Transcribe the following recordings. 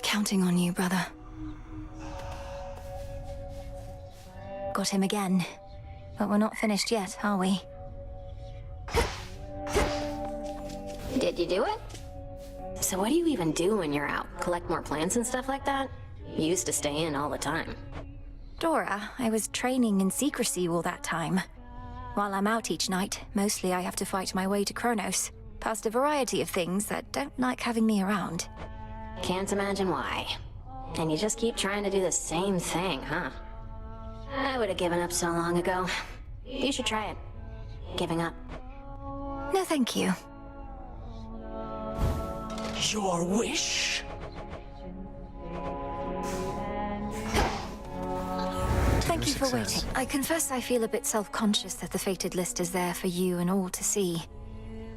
counting on you, brother. Got him again. But we're not finished yet, are we? Did you do it? So what do you even do when you're out? Collect more plants and stuff like that? You used to stay in all the time. Dora, I was training in secrecy all that time. While I'm out each night, mostly I have to fight my way to Kronos, past a variety of things that don't like having me around. Can't imagine why. And you just keep trying to do the same thing, huh? I would have given up so long ago. You should try it. Giving up. No, thank you. Your wish? Thank you for waiting. I confess I feel a bit self-conscious that the fated list is there for you and all to see.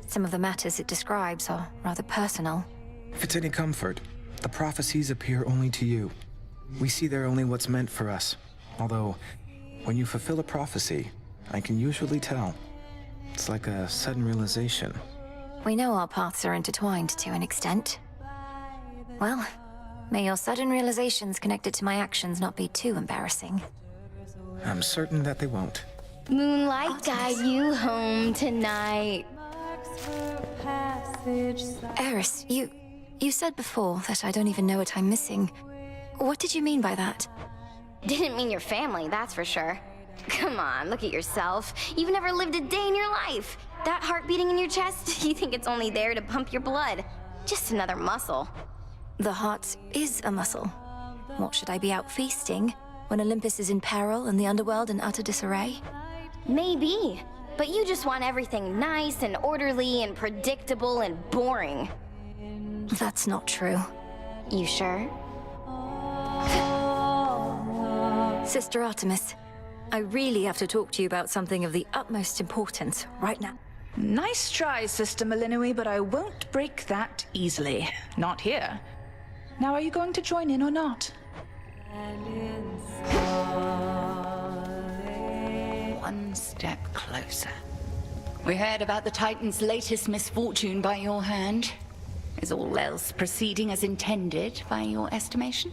Some of the matters it describes are rather personal. If it's any comfort, the prophecies appear only to you. We see there only what's meant for us. Although, when you fulfill a prophecy, I can usually tell. It's like a sudden realization. We know our paths are intertwined to an extent. Well, may your sudden realizations connected to my actions not be too embarrassing. I'm certain that they won't. Moonlight guide you home tonight. Eris, you said before that I don't even know what I'm missing. What did you mean by that? Didn't mean your family, that's for sure. Come on, look at yourself. You've never lived a day in your life. That heart beating in your chest, you think it's only there to pump your blood. Just another muscle. The heart is a muscle. What, should I be out feasting when Olympus is in peril and the underworld in utter disarray? Maybe, but you just want everything nice and orderly and predictable and boring. That's not true. You sure? Sister Artemis, I really have to talk to you about something of the utmost importance right now. Nice try, Sister Malinui, but I won't break that easily. Not here. Now, are you going to join in or not? One step closer. We heard about the Titan's latest misfortune by your hand. Is all else proceeding as intended by your estimation?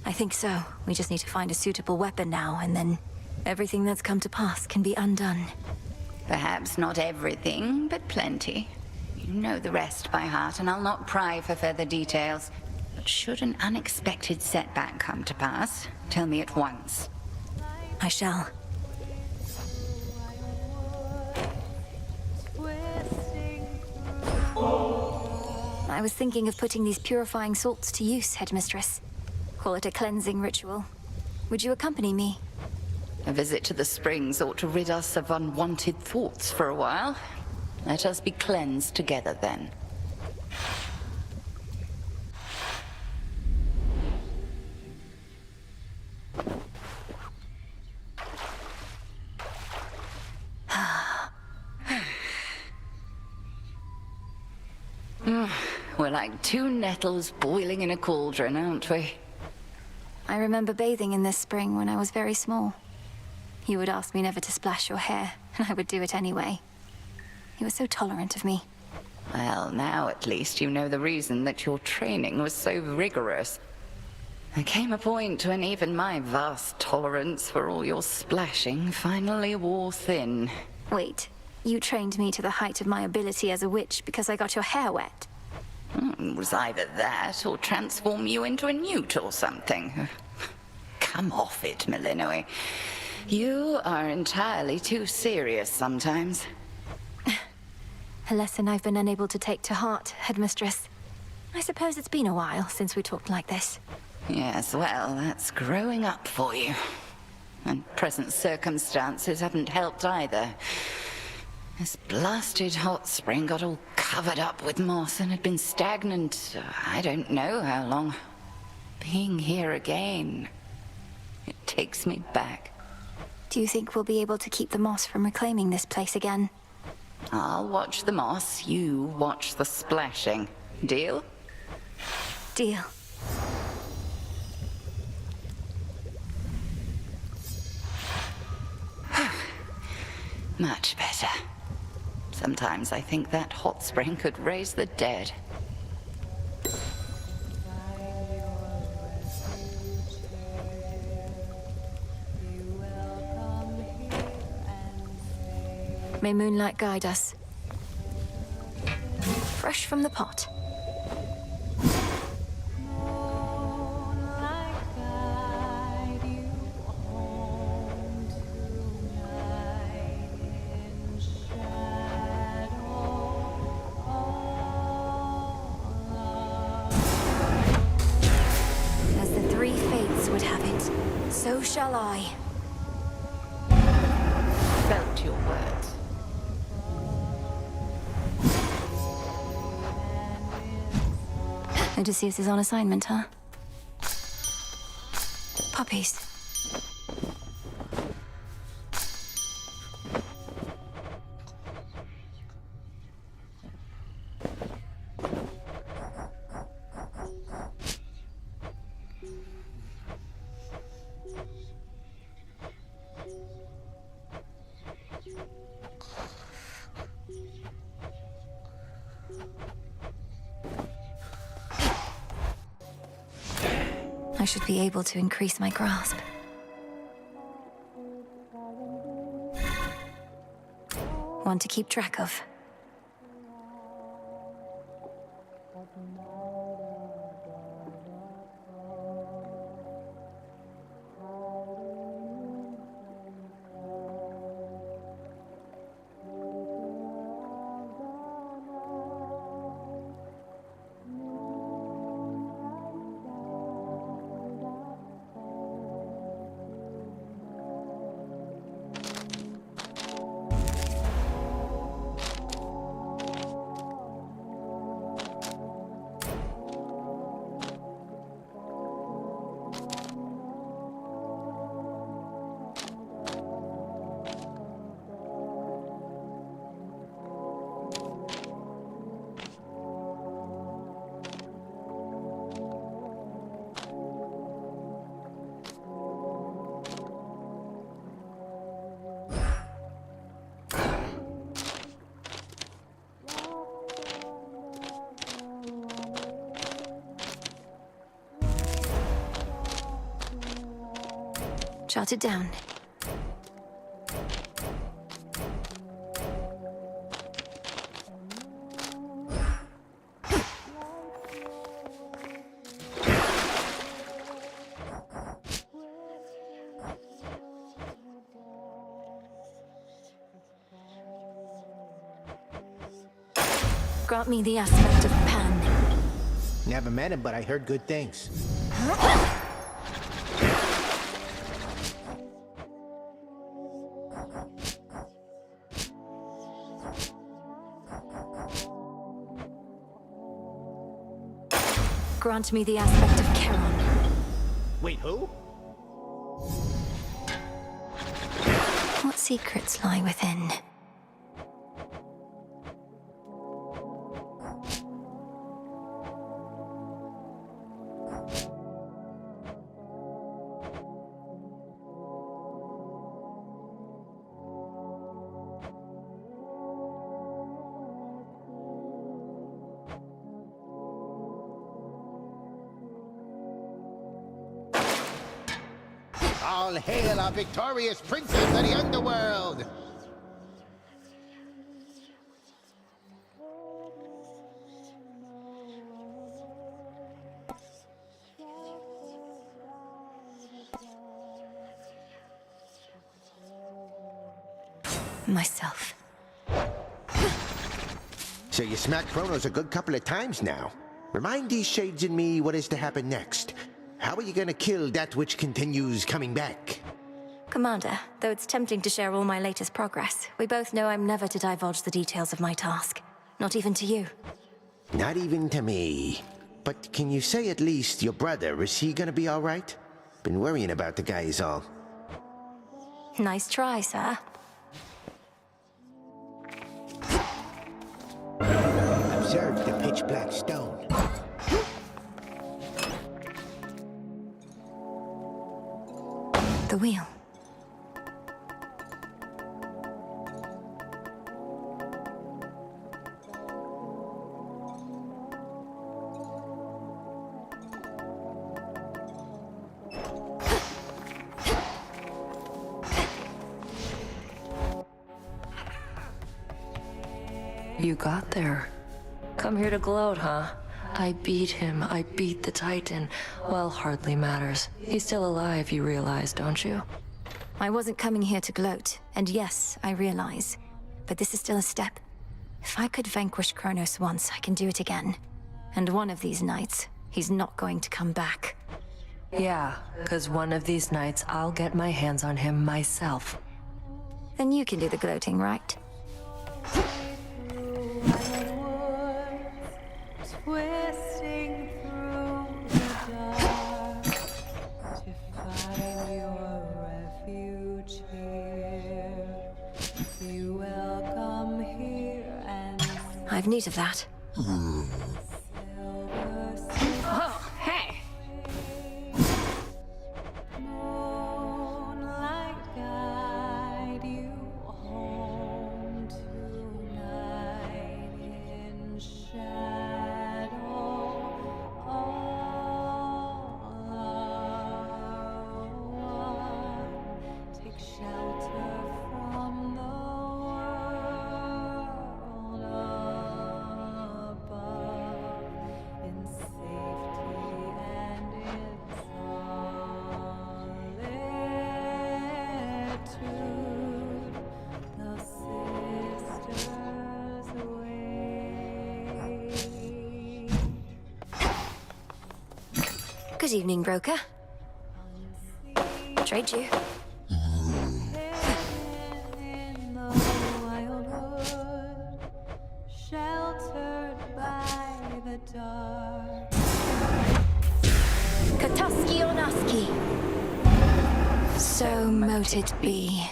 I think so. We just need to find a suitable weapon now, and then everything that's come to pass can be undone. Perhaps not everything, but plenty. You know the rest by heart, and I'll not pry for further details. But should an unexpected setback come to pass, tell me at once. I shall. I was thinking of putting these purifying salts to use, Headmistress. Call it a cleansing ritual. Would you accompany me? A visit to the springs ought to rid us of unwanted thoughts for a while. Let us be cleansed together then. We're like two nettles boiling in a cauldron, aren't we? I remember bathing in this spring when I was very small. You would ask me never to splash your hair, and I would do it anyway. You were so tolerant of me. Well, now at least you know the reason that your training was so rigorous. There came a point when even my vast tolerance for all your splashing finally wore thin. Wait, you trained me to the height of my ability as a witch because I got your hair wet? It was either that or transform you into a newt or something. Come off it, Malinui. You are entirely too serious sometimes. A lesson I've been unable to take to heart, Headmistress. I suppose it's been a while since we talked like this. Yes, well, that's growing up for you. And present circumstances haven't helped either. This blasted hot spring got all covered up with moss and had been stagnant, I don't know how long. Being here again, it takes me back. Do you think we'll be able to keep the moss from reclaiming this place again? I'll watch the moss, you watch the splashing. Deal? Deal. Much better. Sometimes I think that hot spring could raise the dead. May moonlight guide us. Fresh from the pot. As the three fates would have it, so shall I. Felt your words. Odysseus is on assignment, huh? Puppies. I should be able to increase my grasp. One to keep track of. Jot it down. Grant me the aspect of Pan. Never met him, but I heard good things. Grant me the aspect of Charon. Wait, who? What secrets lie within? All hail our victorious princes of the underworld! Myself. So you smacked Kronos a good couple of times now. Remind these shades in me what is to happen next. How are you gonna kill that which continues coming back? Commander, though it's tempting to share all my latest progress, we both know I'm never to divulge the details of my task. Not even to you. Not even to me. But can you say at least your brother, is he gonna be alright? Been worrying about the guy is all. Nice try, sir. Observe the pitch black stone. The wheel. you got there. Come here to gloat, huh? I beat him. I beat the Titan. Well, hardly matters. He's still alive, you realize, don't you? I wasn't coming here to gloat, and yes, I realize. But this is still a step. If I could vanquish Kronos once, I can do it again. And one of these nights, he's not going to come back. Yeah, 'cause one of these nights I'll get my hands on him myself. Then you can do the gloating, right? Twisting through the dark to find your refuge here. You welcome here and I've need of that. Oh, hey! moonlight guide you home tonight in shadow. All alone, take shelter from the world above, in safety and in solitude. The sisters wait. Good evening, broker. Trade you. In the wildwood, sheltered by the dark. Kataski Onaski. So mote it be.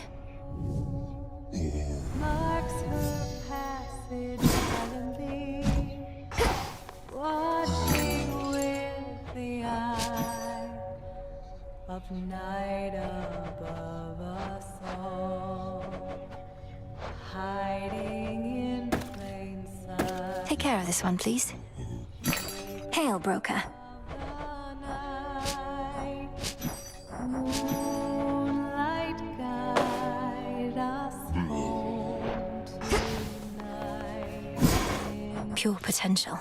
Marks her passage silently, watching with the eye of night above us all, hiding in plain sight. Take care of this one, please. Hail, broker. Moonlight guide us home tonight. Pure potential.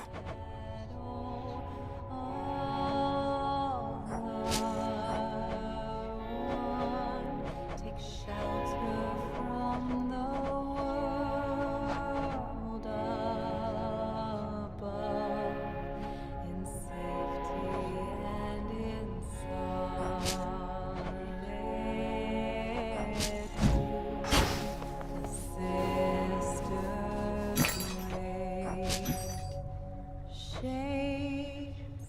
Take shelter from the world above, in safety and in solitude. The sisters wait, shades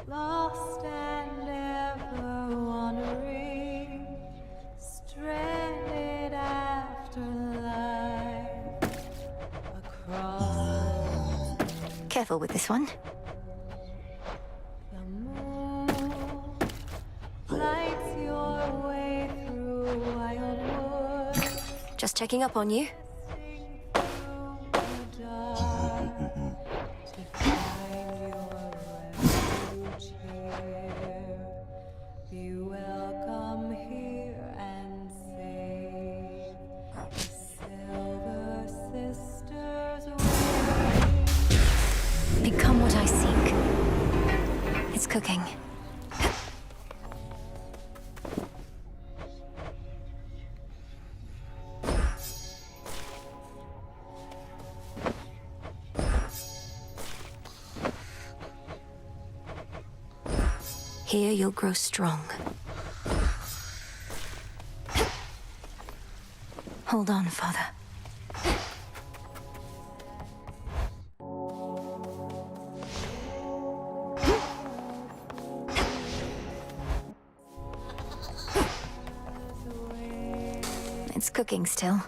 lost and ever wandering, stranded after life across Careful with this one. the moon. Lights your way through wildwood, Just checking up on you. through the dark to find your refuge here. Be welcome here and safe. The Silver Sisters wait. Become what I seek. It's cooking. Here you'll grow strong. Hold on, Father. It's cooking still.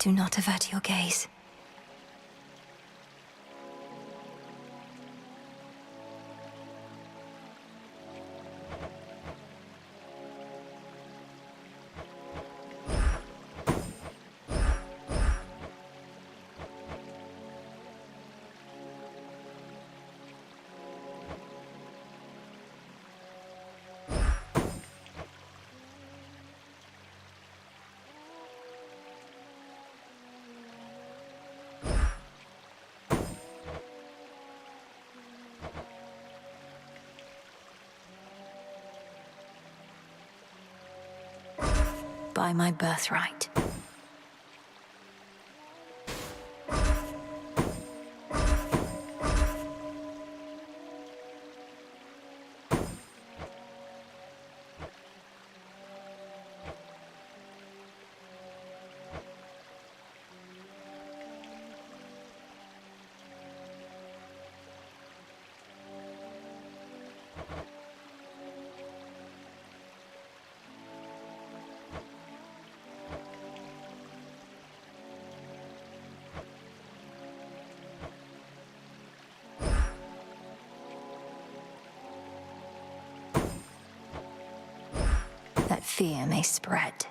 Do not avert your gaze. By my birthright. That fear may spread.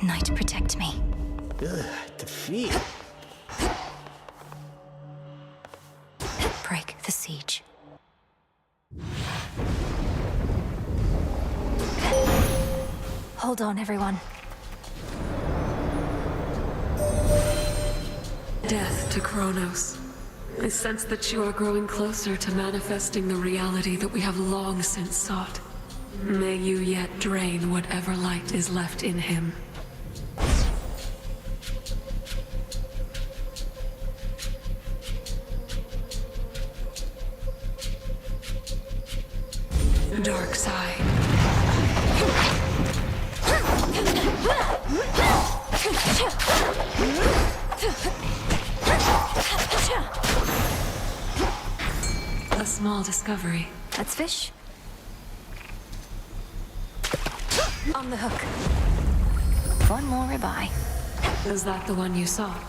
Night, protect me. Ugh, defeat. Break the siege. Hold on, everyone. Death to Kronos. I sense that you are growing closer to manifesting the reality that we have long since sought. May you yet drain whatever light is left in him. Dark side. A small discovery. That's fish. On the hook. One more ribeye. Is that the one you sought?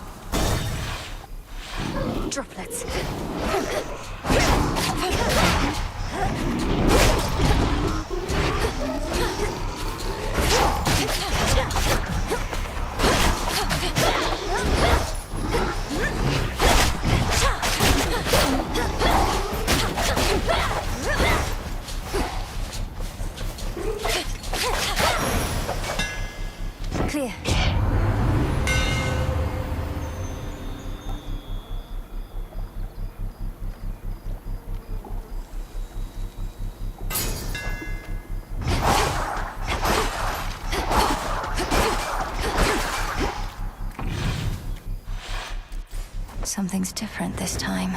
Droplets. Clear. Something's different this time.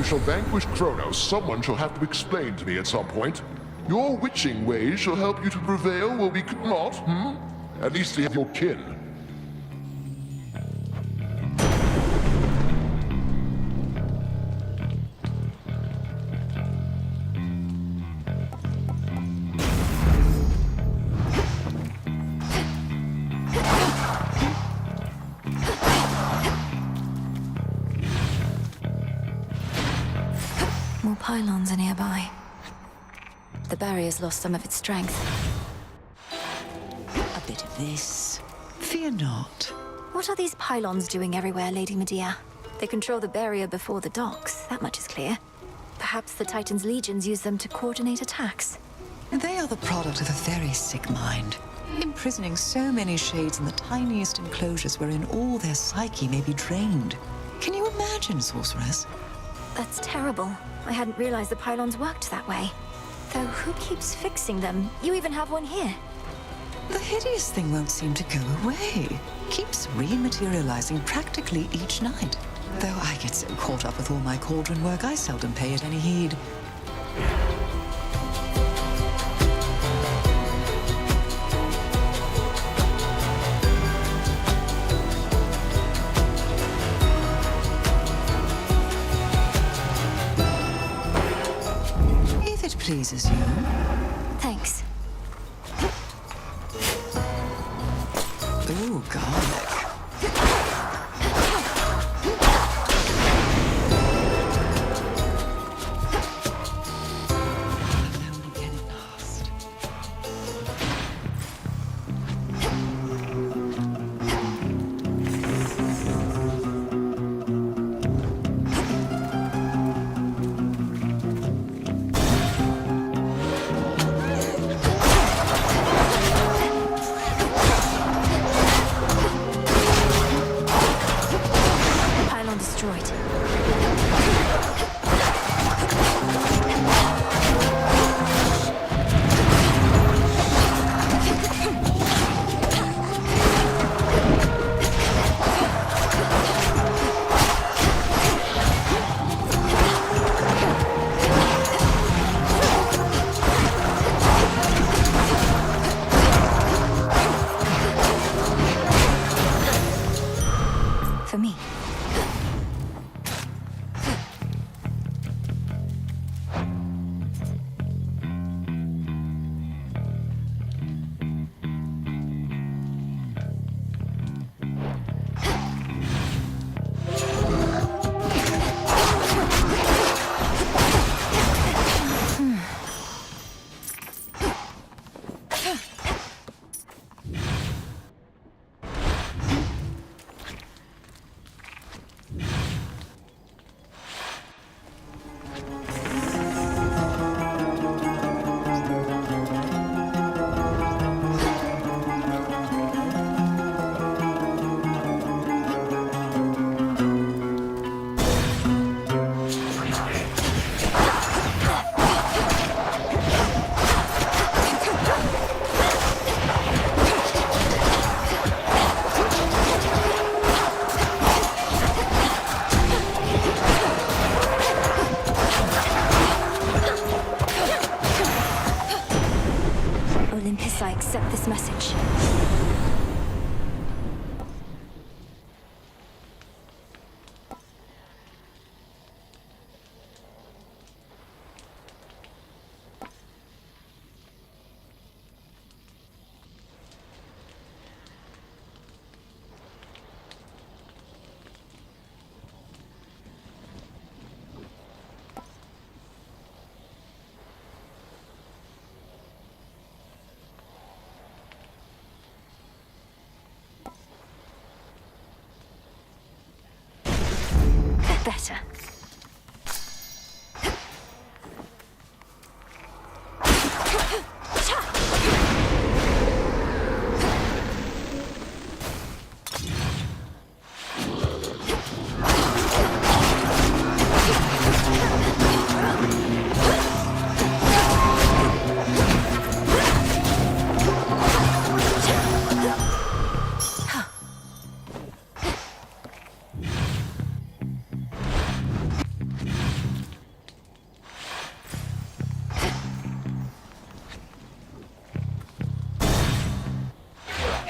shall vanquish Kronos, someone shall have to explain to me at some point. Your witching ways shall help you to prevail where we could not, At least we have your kin. More pylons are nearby. The barrier's lost some of its strength. A bit of this. Fear not. What are these pylons doing everywhere, Lady Medea? They control the barrier before the docks, that much is clear. Perhaps the Titan's legions use them to coordinate attacks. They are the product of a very sick mind, imprisoning so many shades in the tiniest enclosures wherein all their psyche may be drained. Can you imagine, sorceress? That's terrible. I hadn't realized the pylons worked that way. Though who keeps fixing them? You even have one here. The hideous thing won't seem to go away. Keeps rematerializing practically each night. Though I get so caught up with all my cauldron work, I seldom pay it any heed. If it pleases you. Thanks. Ooh, garlic. I'll only get it last. Pylon destroyed. For me. Olympus, I accept this message. Better.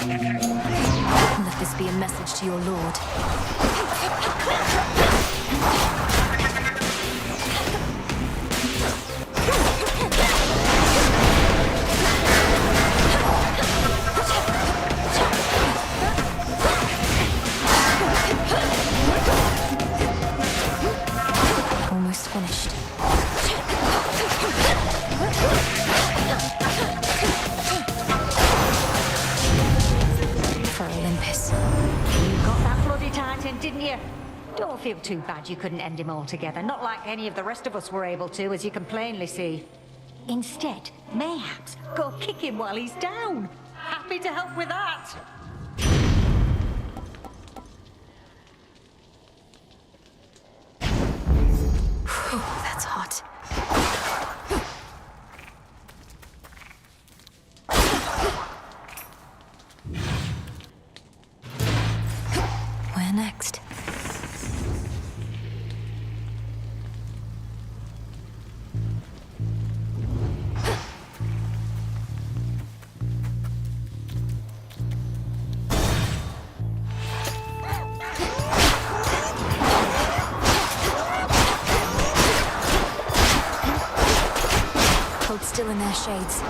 Let this be a message to your lord. Almost finished. didn't you? Don't feel too bad you couldn't end him altogether. Not like any of the rest of us were able to, as you can plainly see. Instead, mayhaps go kick him while he's down. Happy to help with that. That's hot. Where next? Hold still in their shades.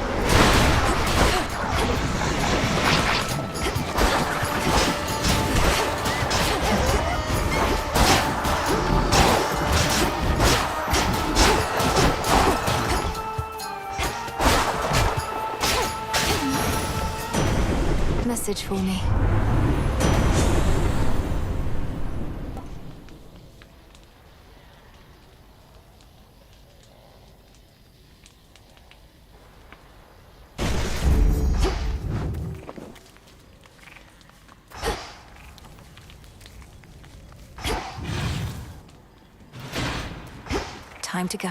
Message for me. Time to go.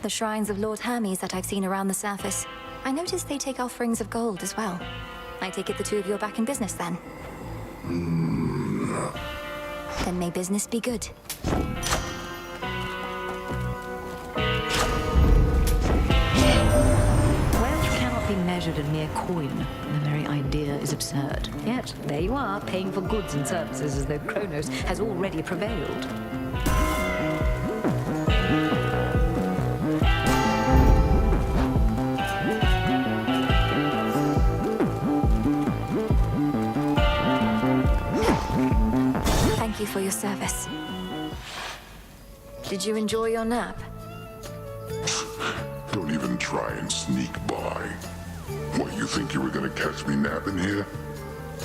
The shrines of Lord Hermes that I've seen around the surface. I noticed they take offerings of gold as well. I take it the two of you are back in business then? Then may business be good. Wealth cannot be measured in mere coin. The very idea is absurd. Yet, there you are, paying for goods and services as though Kronos has already prevailed. Thank you for your service. Did you enjoy your nap? Don't even try and sneak by. What, you think you were gonna catch me napping here?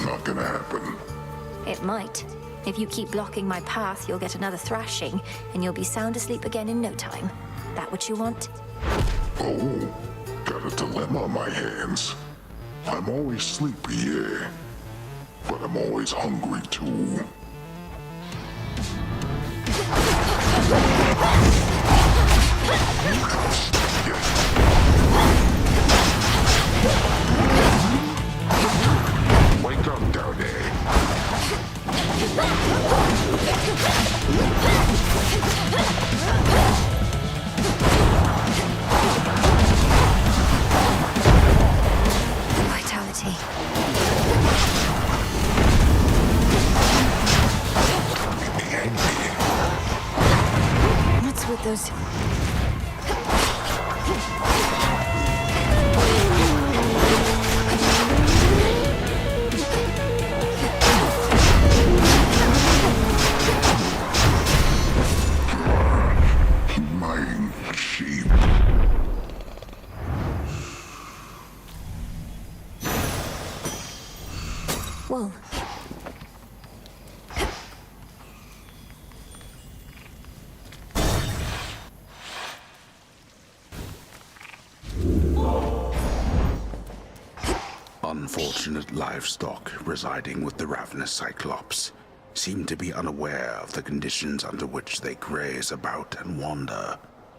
Not gonna happen. It might. If you keep blocking my path, you'll get another thrashing, and you'll be sound asleep again in no time. That what you want? Oh, got a dilemma on my hands. I'm always sleepy, yeah. But I'm always hungry, too. Wake up down there. Vitality. What's with those... My sheep. Wool. Unfortunate livestock residing with the ravenous Cyclops seem to be unaware of the conditions under which they graze about and wander.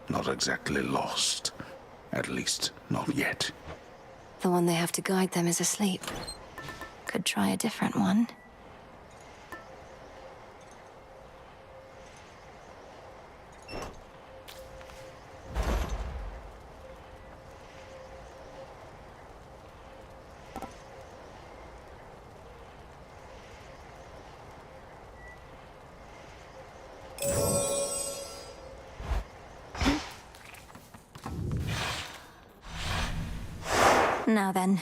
Not exactly lost. At least, not yet. The one they have to guide them is asleep. Could try a different one. Now then.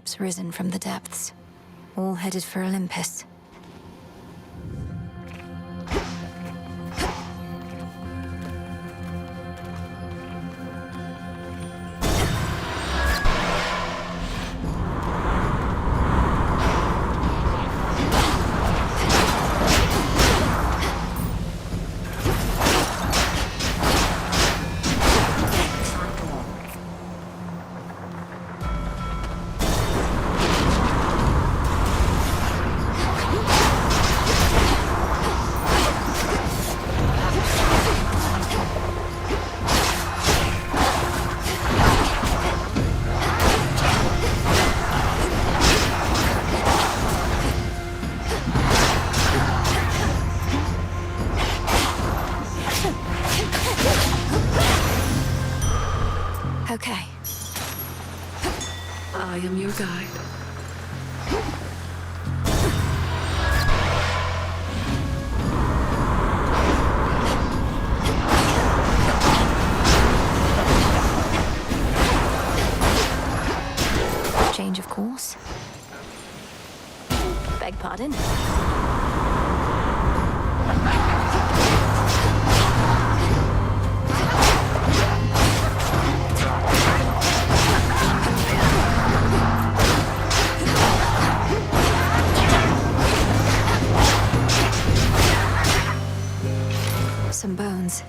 ships risen from the depths, all headed for Olympus. Okay. I am your guide. Change of course. Beg pardon? Some bones.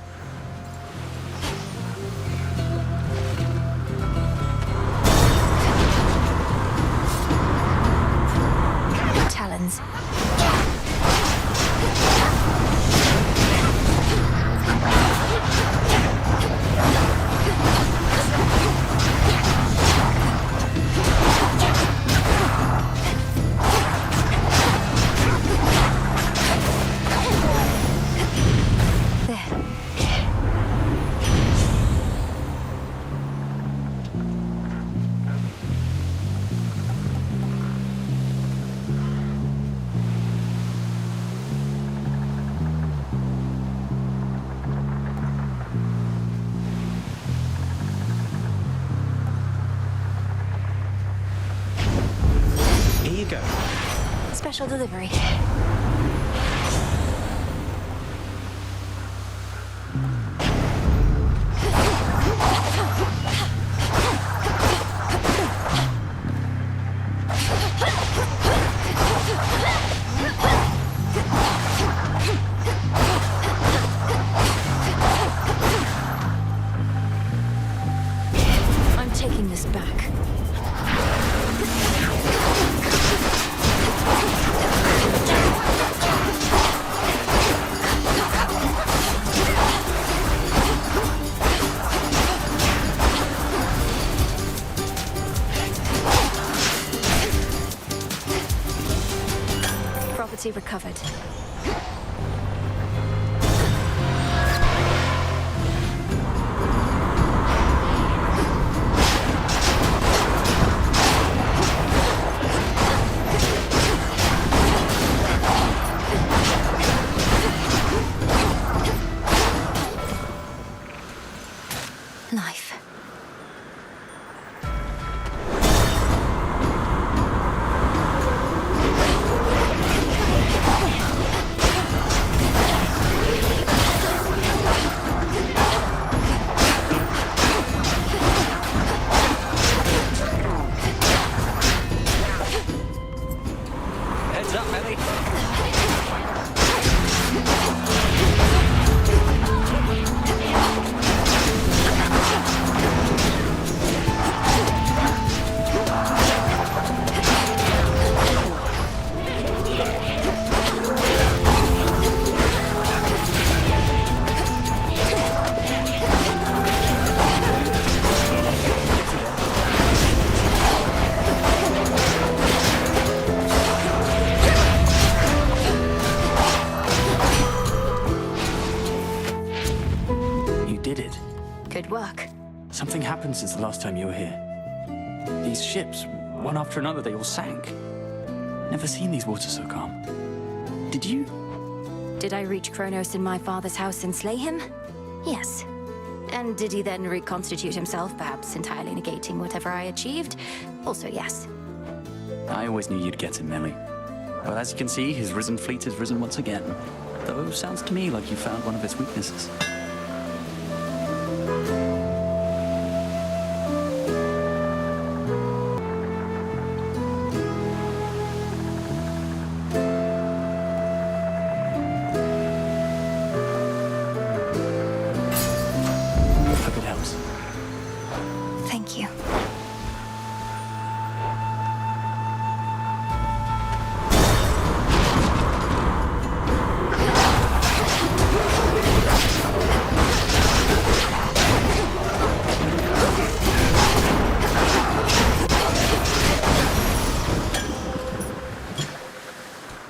Talons. Here you go. Special delivery. I'm taking this back. Property recovered. Life. Heads up, Ellie. Good work. Something happened since the last time you were here. These ships, one after another, they all sank. Never seen these waters so calm. Did you? Did I reach Kronos in my father's house and slay him? Yes. And did he then reconstitute himself, perhaps entirely negating whatever I achieved? Also yes. I always knew you'd get him, Millie. Well, as you can see, his risen fleet has risen once again. Though sounds to me like you found one of its weaknesses. Hope it helps. Thank you.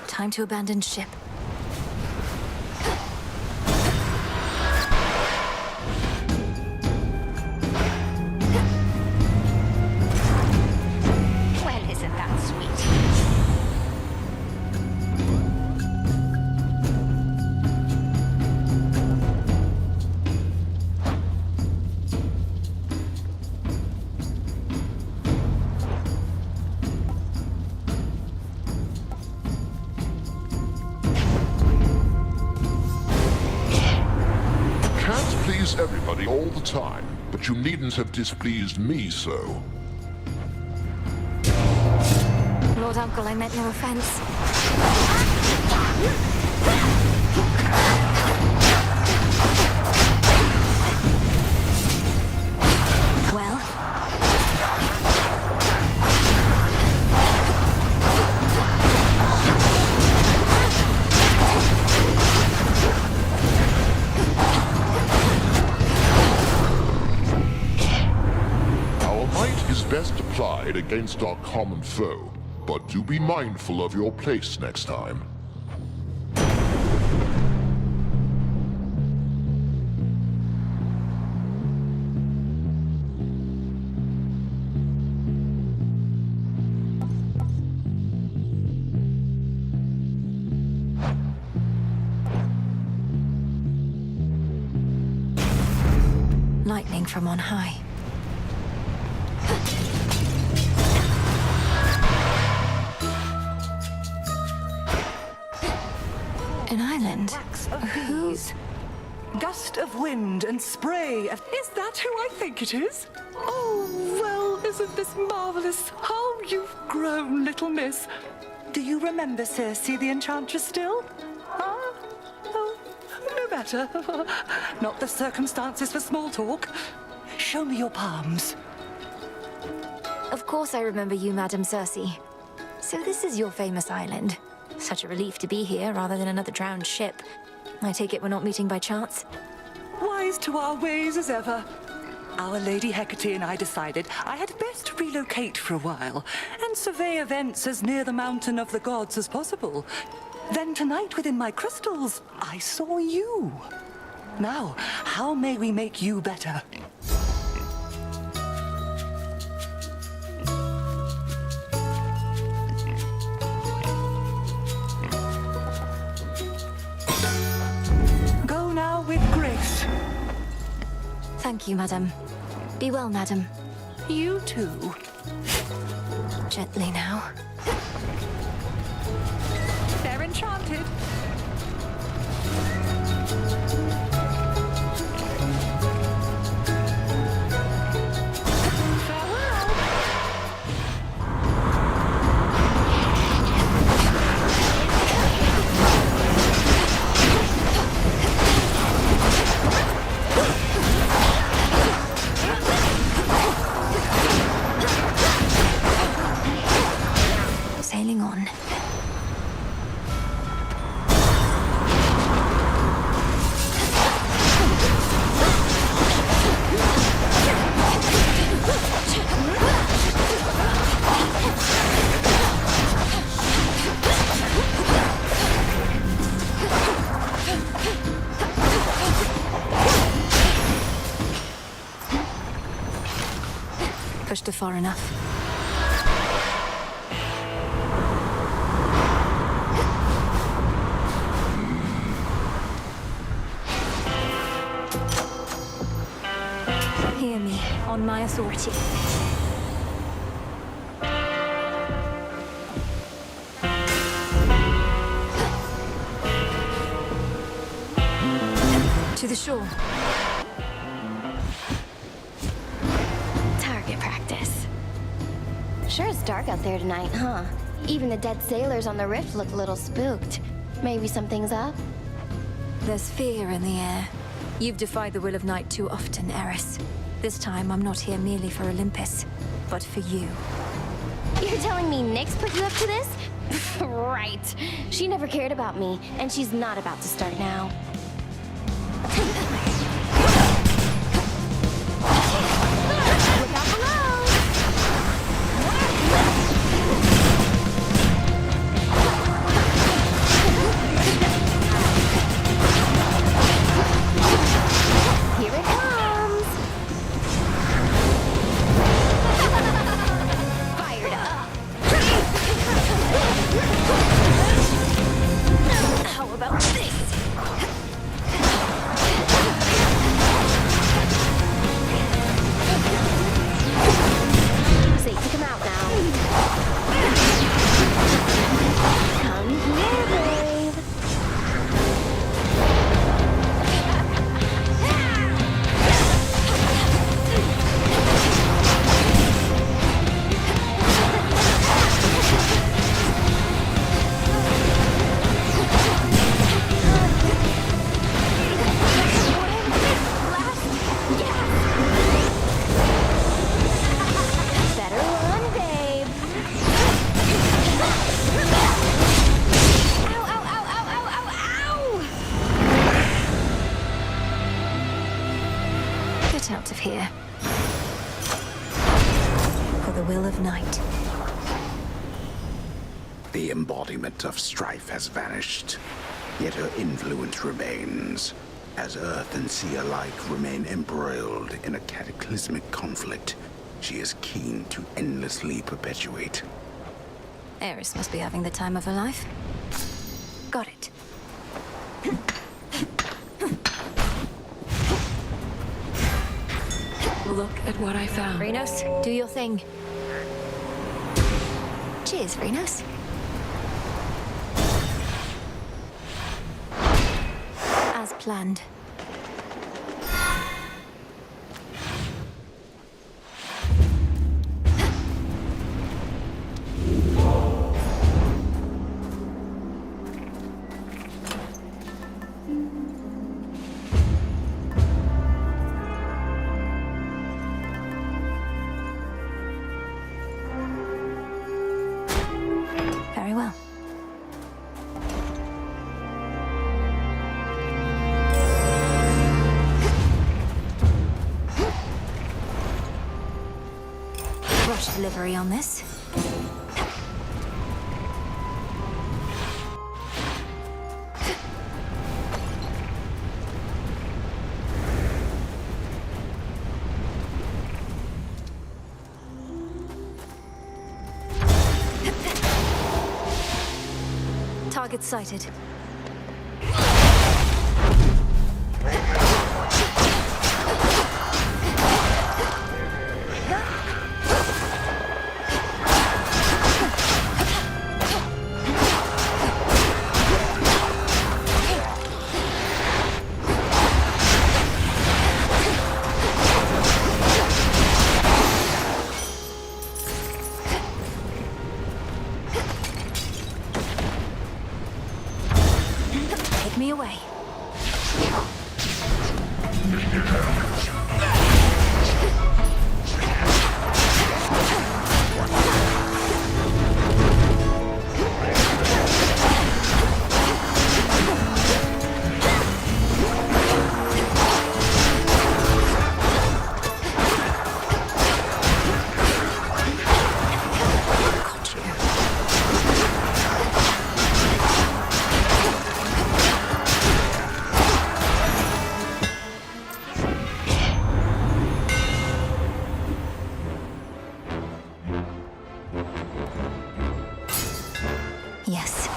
Time to abandon ship. Well, isn't that sweet? Can't please everybody all the time, but you needn't have displeased me so. Lord Uncle, I meant no offense. Well? Our might is best applied against our common foe, but do be mindful of your place next time. Lightning from on high. An island? Who's... Gust of wind and spray. Is that who I think it is? Oh, well, isn't this marvelous? How you've grown, little miss. Do you remember Circe the Enchantress still? Huh? Oh, no matter. Not the circumstances for small talk. Show me your palms. Of course I remember you, Madame Circe. So this is your famous island. Such a relief to be here rather than another drowned ship. I take it we're not meeting by chance? Wise to our ways as ever. Our Lady Hecate and I decided I had best relocate for a while and survey events as near the mountain of the gods as possible. Then tonight within my crystals, I saw you. Now, how may we make you better? Go now with grace. Thank you, madam. Be well, madam. You too. Gently now. They're enchanted. Sailing on. Pushed her far enough. Hear me, on my authority. To the shore. Target practice. Sure is dark out there tonight, huh? Even the dead sailors on the rift look a little spooked. Maybe something's up? There's fear in the air. You've defied the will of night too often, Eris. This time, I'm not here merely for Olympus, but for you. You're telling me Nyx put you up to this? Right. She never cared about me, and she's not about to start now. Look out below! Here it comes! Fired up! How about this? Safe to come out now. Come here, babe. Better run, babe. Ow, ow, ow, ow, ow, ow, ow! Get out of here. For the will of night. The embodiment of strife has vanished, yet her influence remains, as Earth and sea alike remain embroiled in a cataclysmic conflict she is keen to endlessly perpetuate. Eris must be having the time of her life. Got it. Look at what I found. Rhinos, do your thing. Cheers, Rhinos. As planned. Very well. Rush delivery on this. Target sighted. Take me away. Yes.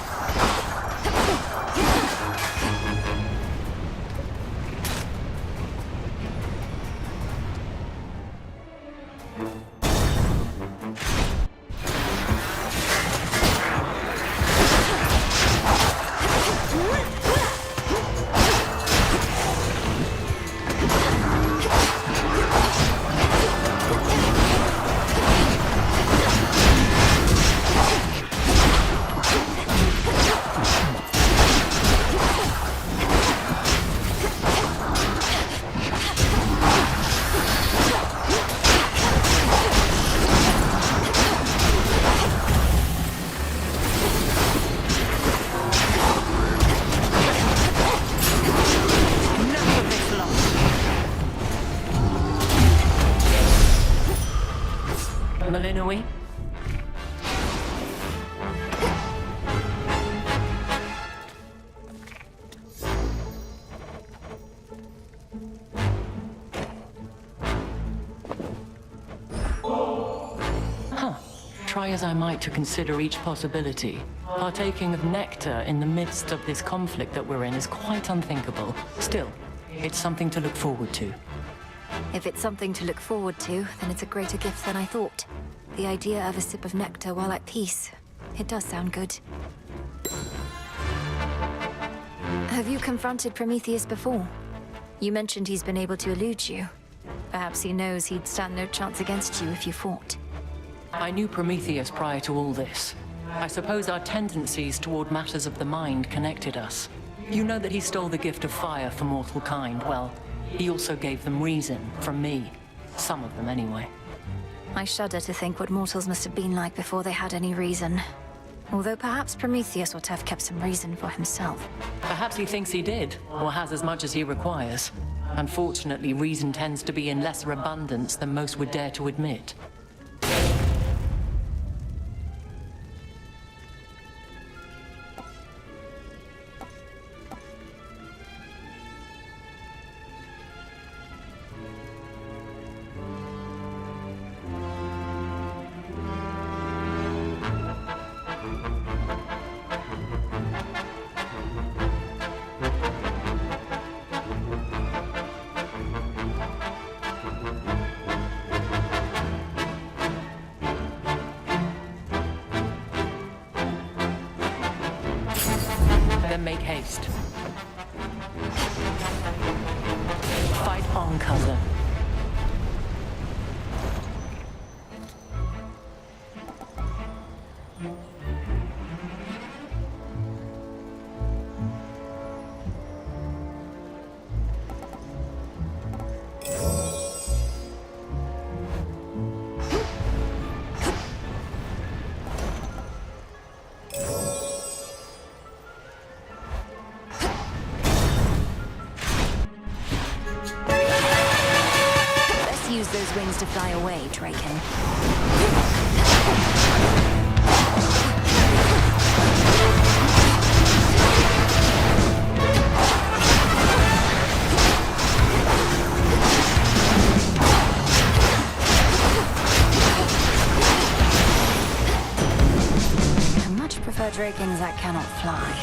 try as I might to consider each possibility, partaking of nectar in the midst of this conflict that we're in is quite unthinkable. Still, it's something to look forward to. If it's something to look forward to, then it's a greater gift than I thought. The idea of a sip of nectar while at peace. It does sound good. Have you confronted Prometheus before? You mentioned he's been able to elude you. Perhaps he knows he'd stand no chance against you if you fought. I knew Prometheus prior to all this. I suppose our tendencies toward matters of the mind connected us. You know that he stole the gift of fire for mortal kind. Well, he also gave them reason from me. Some of them, anyway. I shudder to think what mortals must have been like before they had any reason. Although perhaps Prometheus ought to have kept some reason for himself. Perhaps he thinks he did, or has as much as he requires. Unfortunately, reason tends to be in lesser abundance than most would dare to admit. Make haste. Fight on, cousin. Use those wings to fly away, Draken. I much prefer Drakens that cannot fly.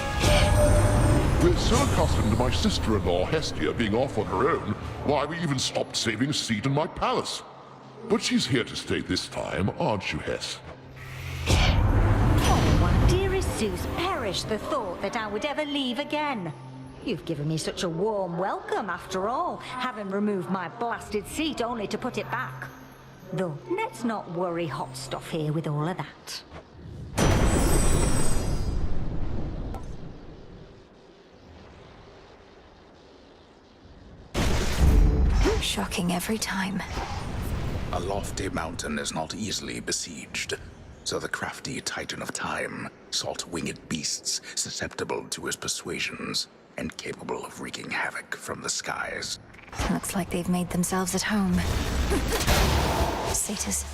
We're so accustomed to my sister-in-law Hestia being off on her own, why we even stopped saving a seat in my palace. But she's here to stay this time, aren't you, Hess? Oh, my dearest Zeus, perish the thought that I would ever leave again. You've given me such a warm welcome, after all, having removed my blasted seat only to put it back. Though, let's not worry hot stuff here with all of that. Shocking every time. A lofty mountain is not easily besieged, so the crafty Titan of Time sought winged beasts susceptible to his persuasions and capable of wreaking havoc from the skies. Looks like they've made themselves at home. Satyrs.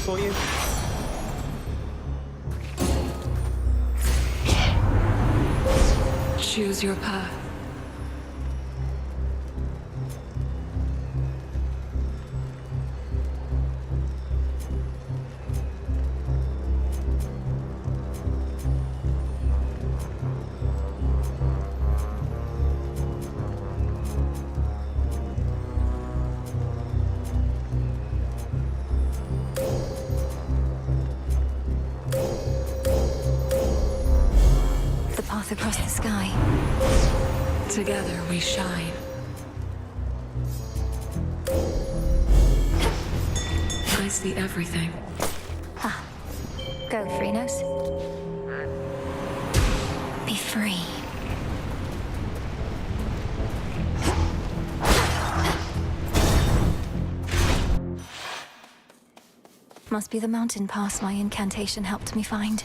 For you. Choose your path. Across the sky. Together we shine. I see everything. Ah. Go, Phrynos. free. Must be the mountain pass my incantation helped me find.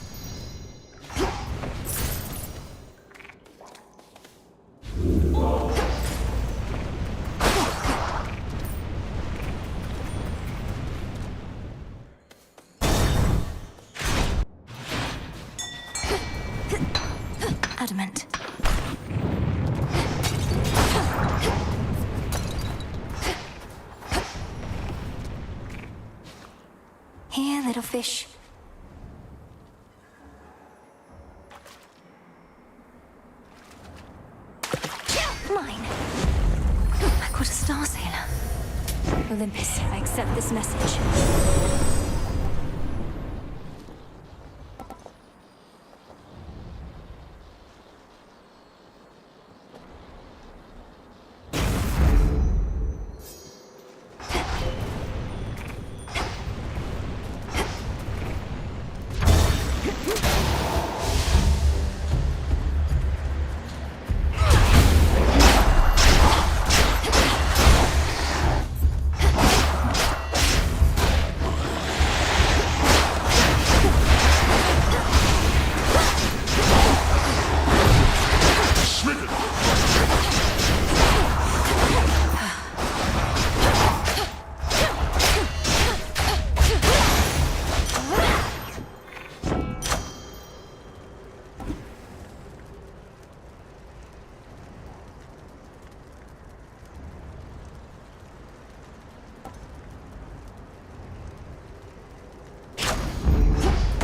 Adamant. Here, little fish. Mine. I caught a star sailor. Olympus, I accept this message.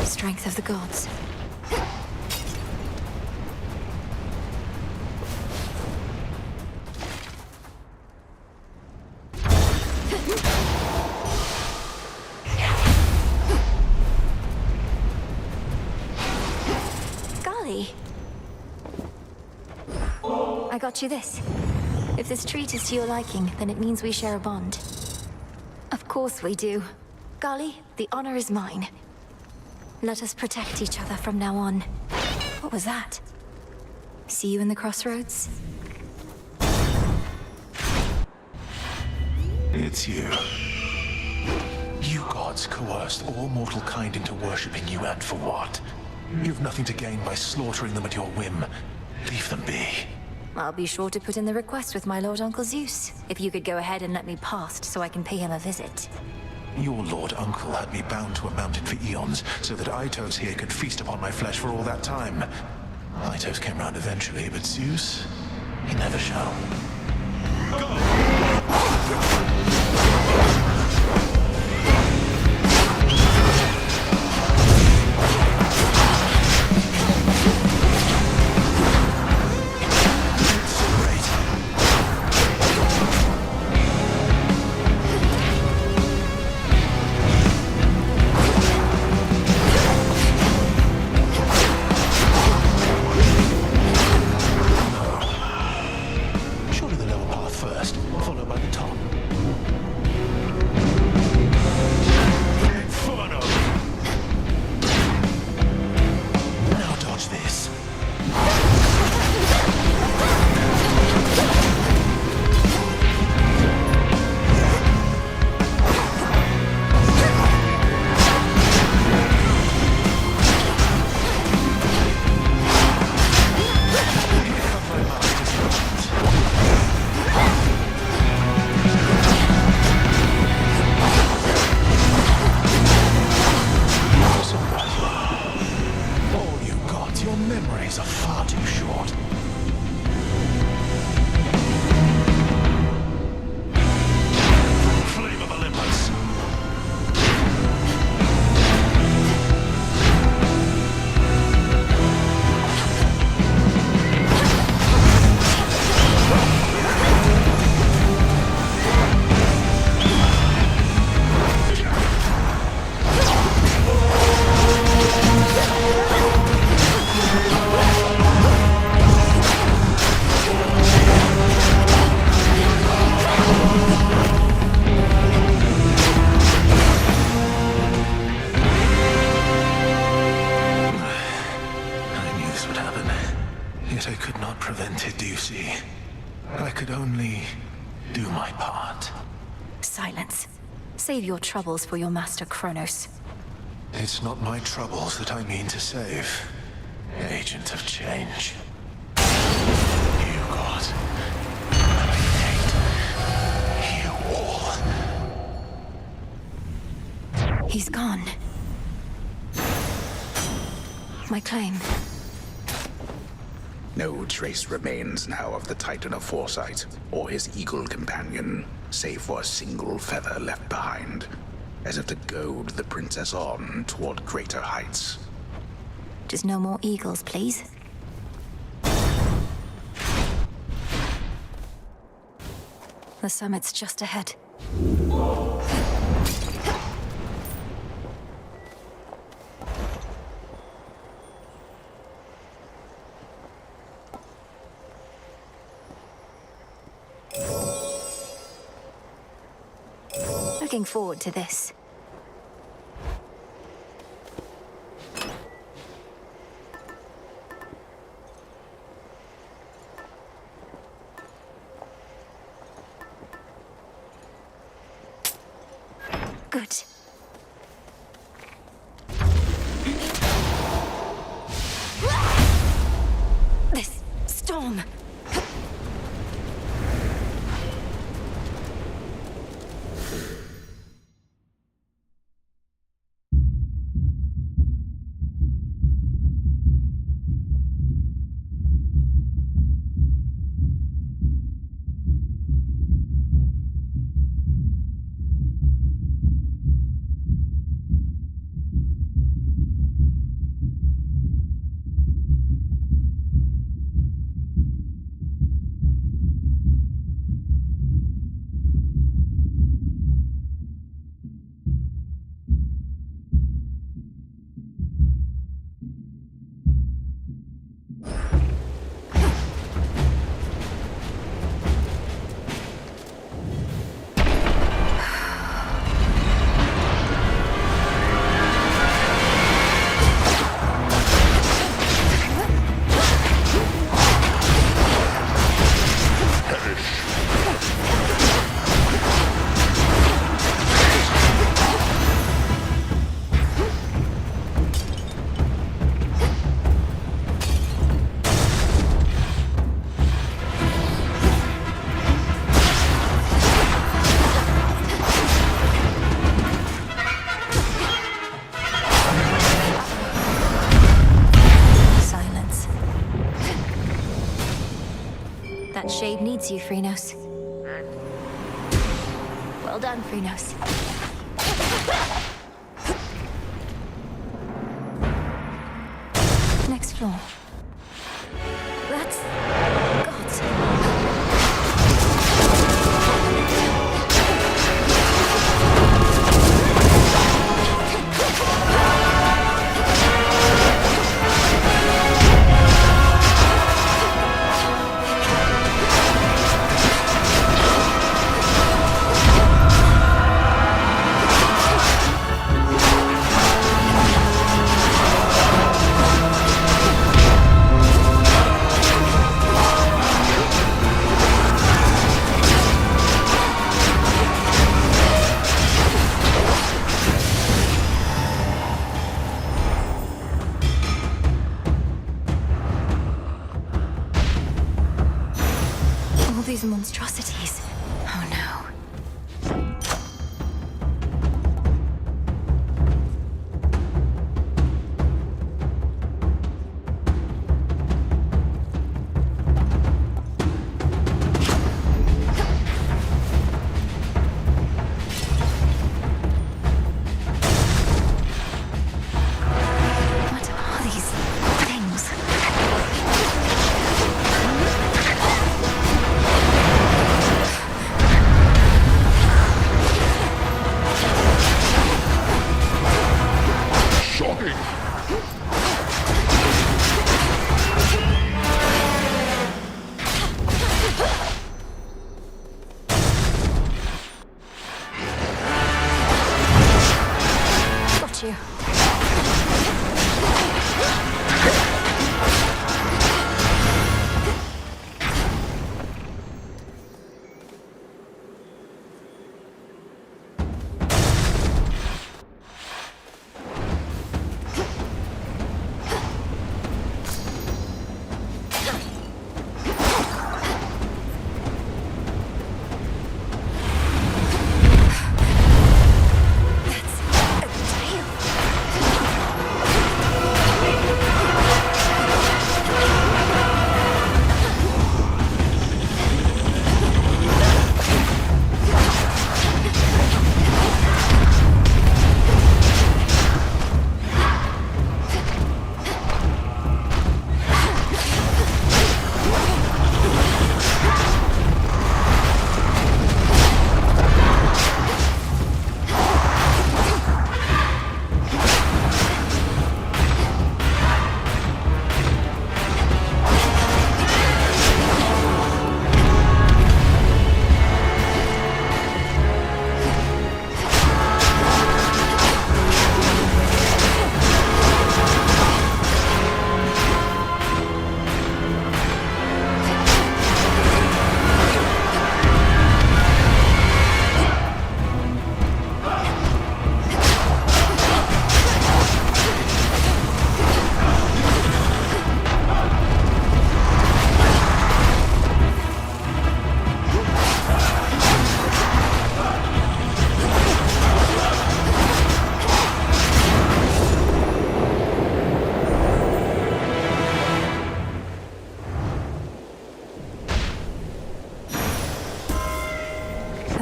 Strength of the gods. Golly. I got you this. If this treat is to your liking, then it means we share a bond. Of course we do. Golly, the honor is mine. Let us protect each other from now on. What was that? See you in the crossroads? It's you. You gods coerced all mortal kind into worshipping you, and for what? You've nothing to gain by slaughtering them at your whim. Leave them be. I'll be sure to put in the request with my Lord Uncle Zeus. If you could go ahead and let me past so I can pay him a visit. Your Lord Uncle had me bound to a mountain for eons, so that Aitos here could feast upon my flesh for all that time. Aitos came round eventually, but Zeus, he never shall. could not prevent it, do you see? I could only do my part. Silence. Save your troubles for your master Kronos. It's not my troubles that I mean to save, Agent of Change. You God. I hate you all. He's gone. My claim. No trace remains now of the Titan of Foresight, or his eagle companion, save for a single feather left behind, as if to goad the princess on toward greater heights. Just no more eagles, please. The summit's just ahead. Looking forward to this. Good. This storm. That shade needs you, Phrynos. Well done, Phrynos. Next floor. That's... God's... These monstrosities. Oh no. What are these things?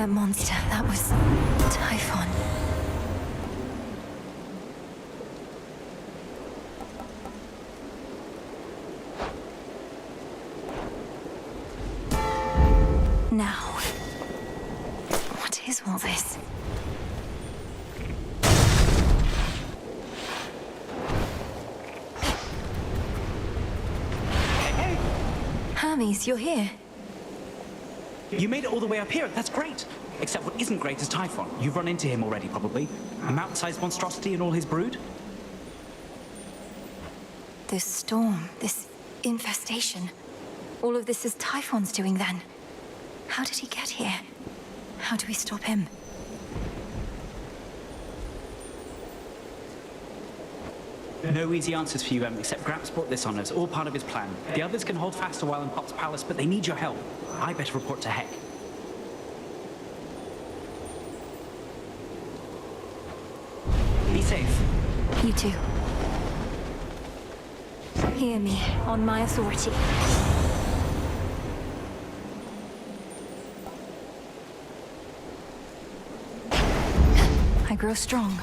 That monster, that was Typhon. Now, what is all this? Hermes, you're here. You made it all the way up here. That's great. Except what isn't great is Typhon. You've run into him already, probably. A mountain-sized monstrosity and all his brood. This storm, this infestation. All of this is Typhon's doing then. How did he get here? How do we stop him? No easy answers for you, except Gramps brought this on us, all part of his plan. The others can hold fast a while in Pop's palace, but they need your help. I better report to Heck. Be safe. You too. Hear me, on my authority. I grow strong.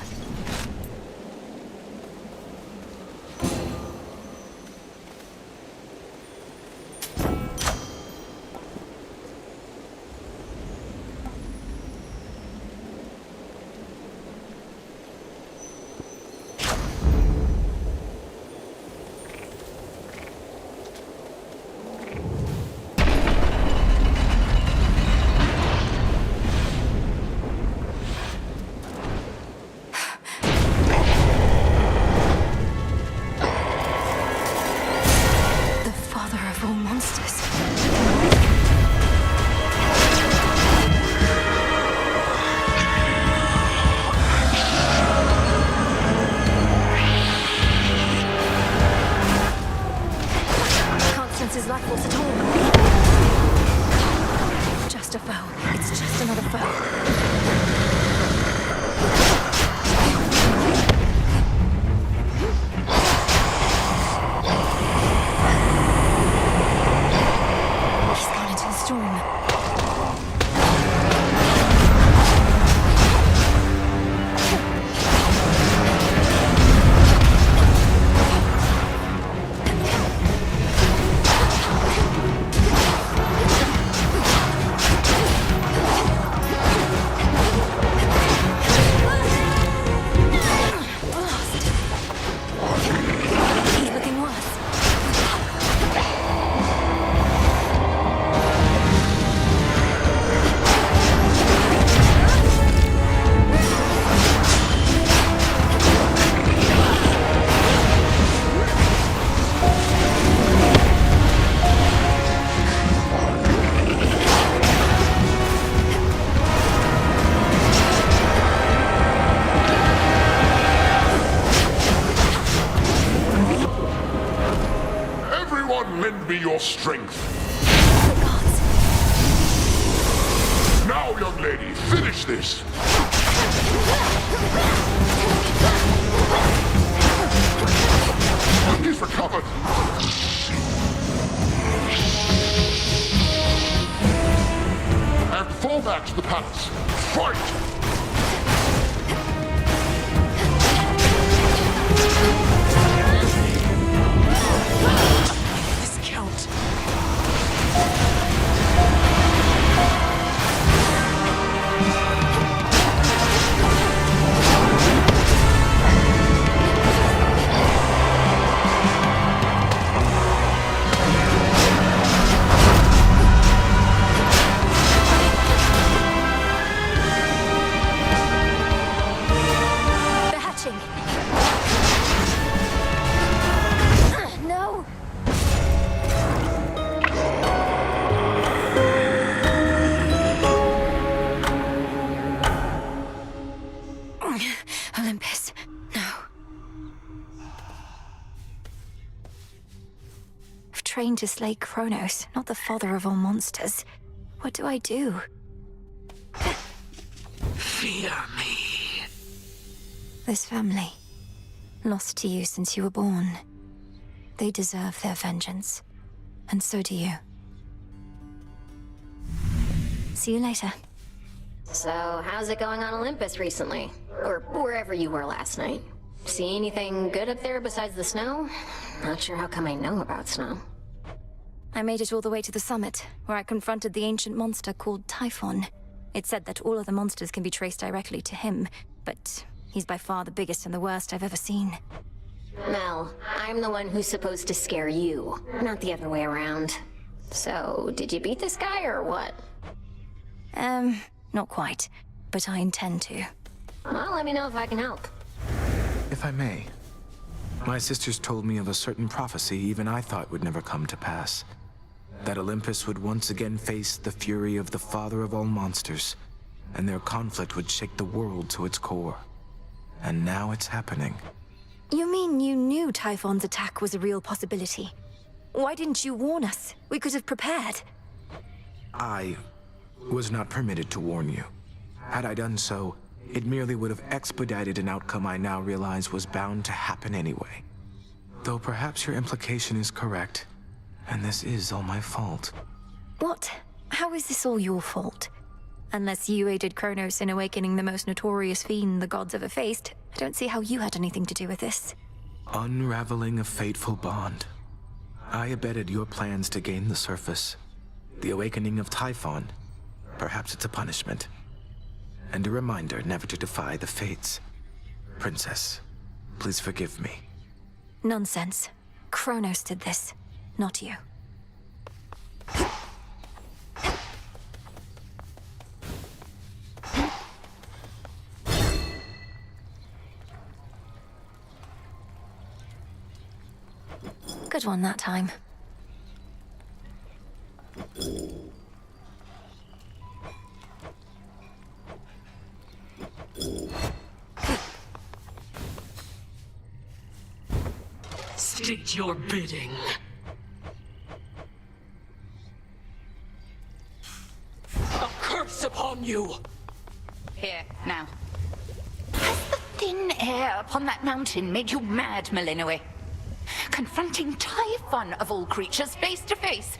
Lend me your strength. Now, young lady, finish this. He's recovered. And fall back to the palace. Fight! Olympus, no. I've trained to slay Kronos, not the father of all monsters. What do I do? Fear me. This family, lost to you since you were born. They deserve their vengeance. And so do you. See you later. So, how's it going on Olympus recently? Or wherever you were last night? See anything good up there besides the snow? Not sure how come I know about snow. I made it all the way to the summit, where I confronted the ancient monster called Typhon. It said that all of the monsters can be traced directly to him, but he's by far the biggest and the worst I've ever seen. Mel, I'm the one who's supposed to scare you, not the other way around. So, did you beat this guy or what? Not quite, but I intend to. Well, let me know if I can help. If I may, my sisters told me of a certain prophecy even I thought would never come to pass. That Olympus would once again face the fury of the father of all monsters, and their conflict would shake the world to its core. And now it's happening. You mean you knew Typhon's attack was a real possibility? Why didn't you warn us? We could have prepared. I was not permitted to warn you. Had I done so, it merely would have expedited an outcome I now realize was bound to happen anyway. Though perhaps your implication is correct, and this is all my fault. What? How is this all your fault? Unless you aided Kronos in awakening the most notorious fiend the gods ever faced, I don't see how you had anything to do with this. Unraveling a fateful bond. I abetted your plans to gain the surface. The awakening of Typhon. Perhaps it's a punishment. And a reminder never to defy the fates. Princess, please forgive me. Nonsense. Kronos did this, not you. Good one that time. State your bidding. A curse upon you! Here, now. Has the thin air upon that mountain made you mad, Melinoi? Confronting Typhon of all creatures face to face.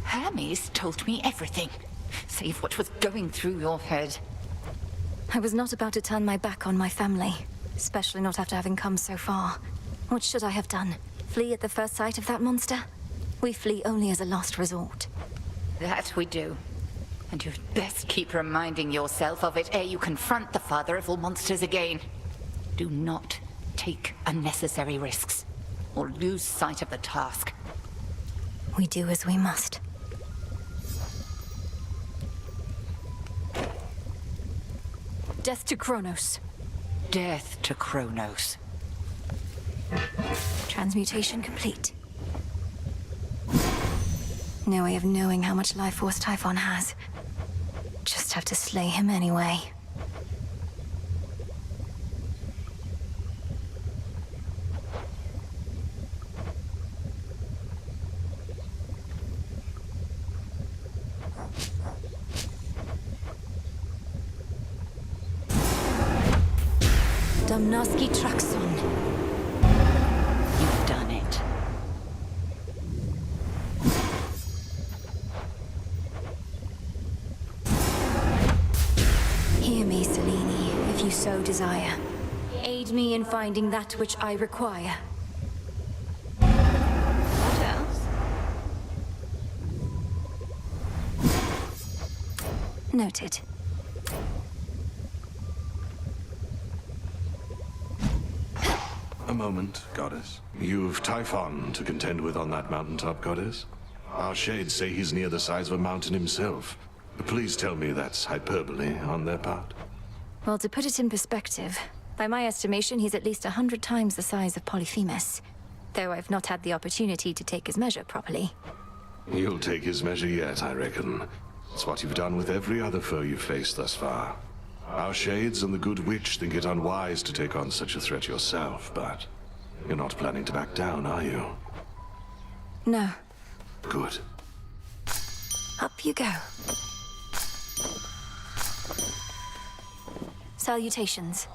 Hermes told me everything, save what was going through your head. I was not about to turn my back on my family, especially not after having come so far. What should I have done? Flee at the first sight of that monster? We flee only as a last resort. That we do. And you'd best keep reminding yourself of it ere you confront the father of all monsters again. Do not take unnecessary risks, or lose sight of the task. We do as we must. Death to Kronos. Death to Kronos. Transmutation complete. No way of knowing how much life force Typhon has. Just have to slay him anyway. Domnoski Traxon. You've done it. Hear me, Selene, if you so desire. Aid me in finding that which I require. What else? Noted. A moment, Goddess. You've Typhon to contend with on that mountaintop, Goddess. Our shades say he's near the size of a mountain himself. Please tell me that's hyperbole on their part. Well, to put it in perspective, by my estimation, he's at least 100 times the size of Polyphemus. Though I've not had the opportunity to take his measure properly. You'll take his measure yet, I reckon. It's what you've done with every other foe you've faced thus far. Our shades and the Good Witch think it unwise to take on such a threat yourself, but you're not planning to back down, are you? No. Good. Up you go. Salutations.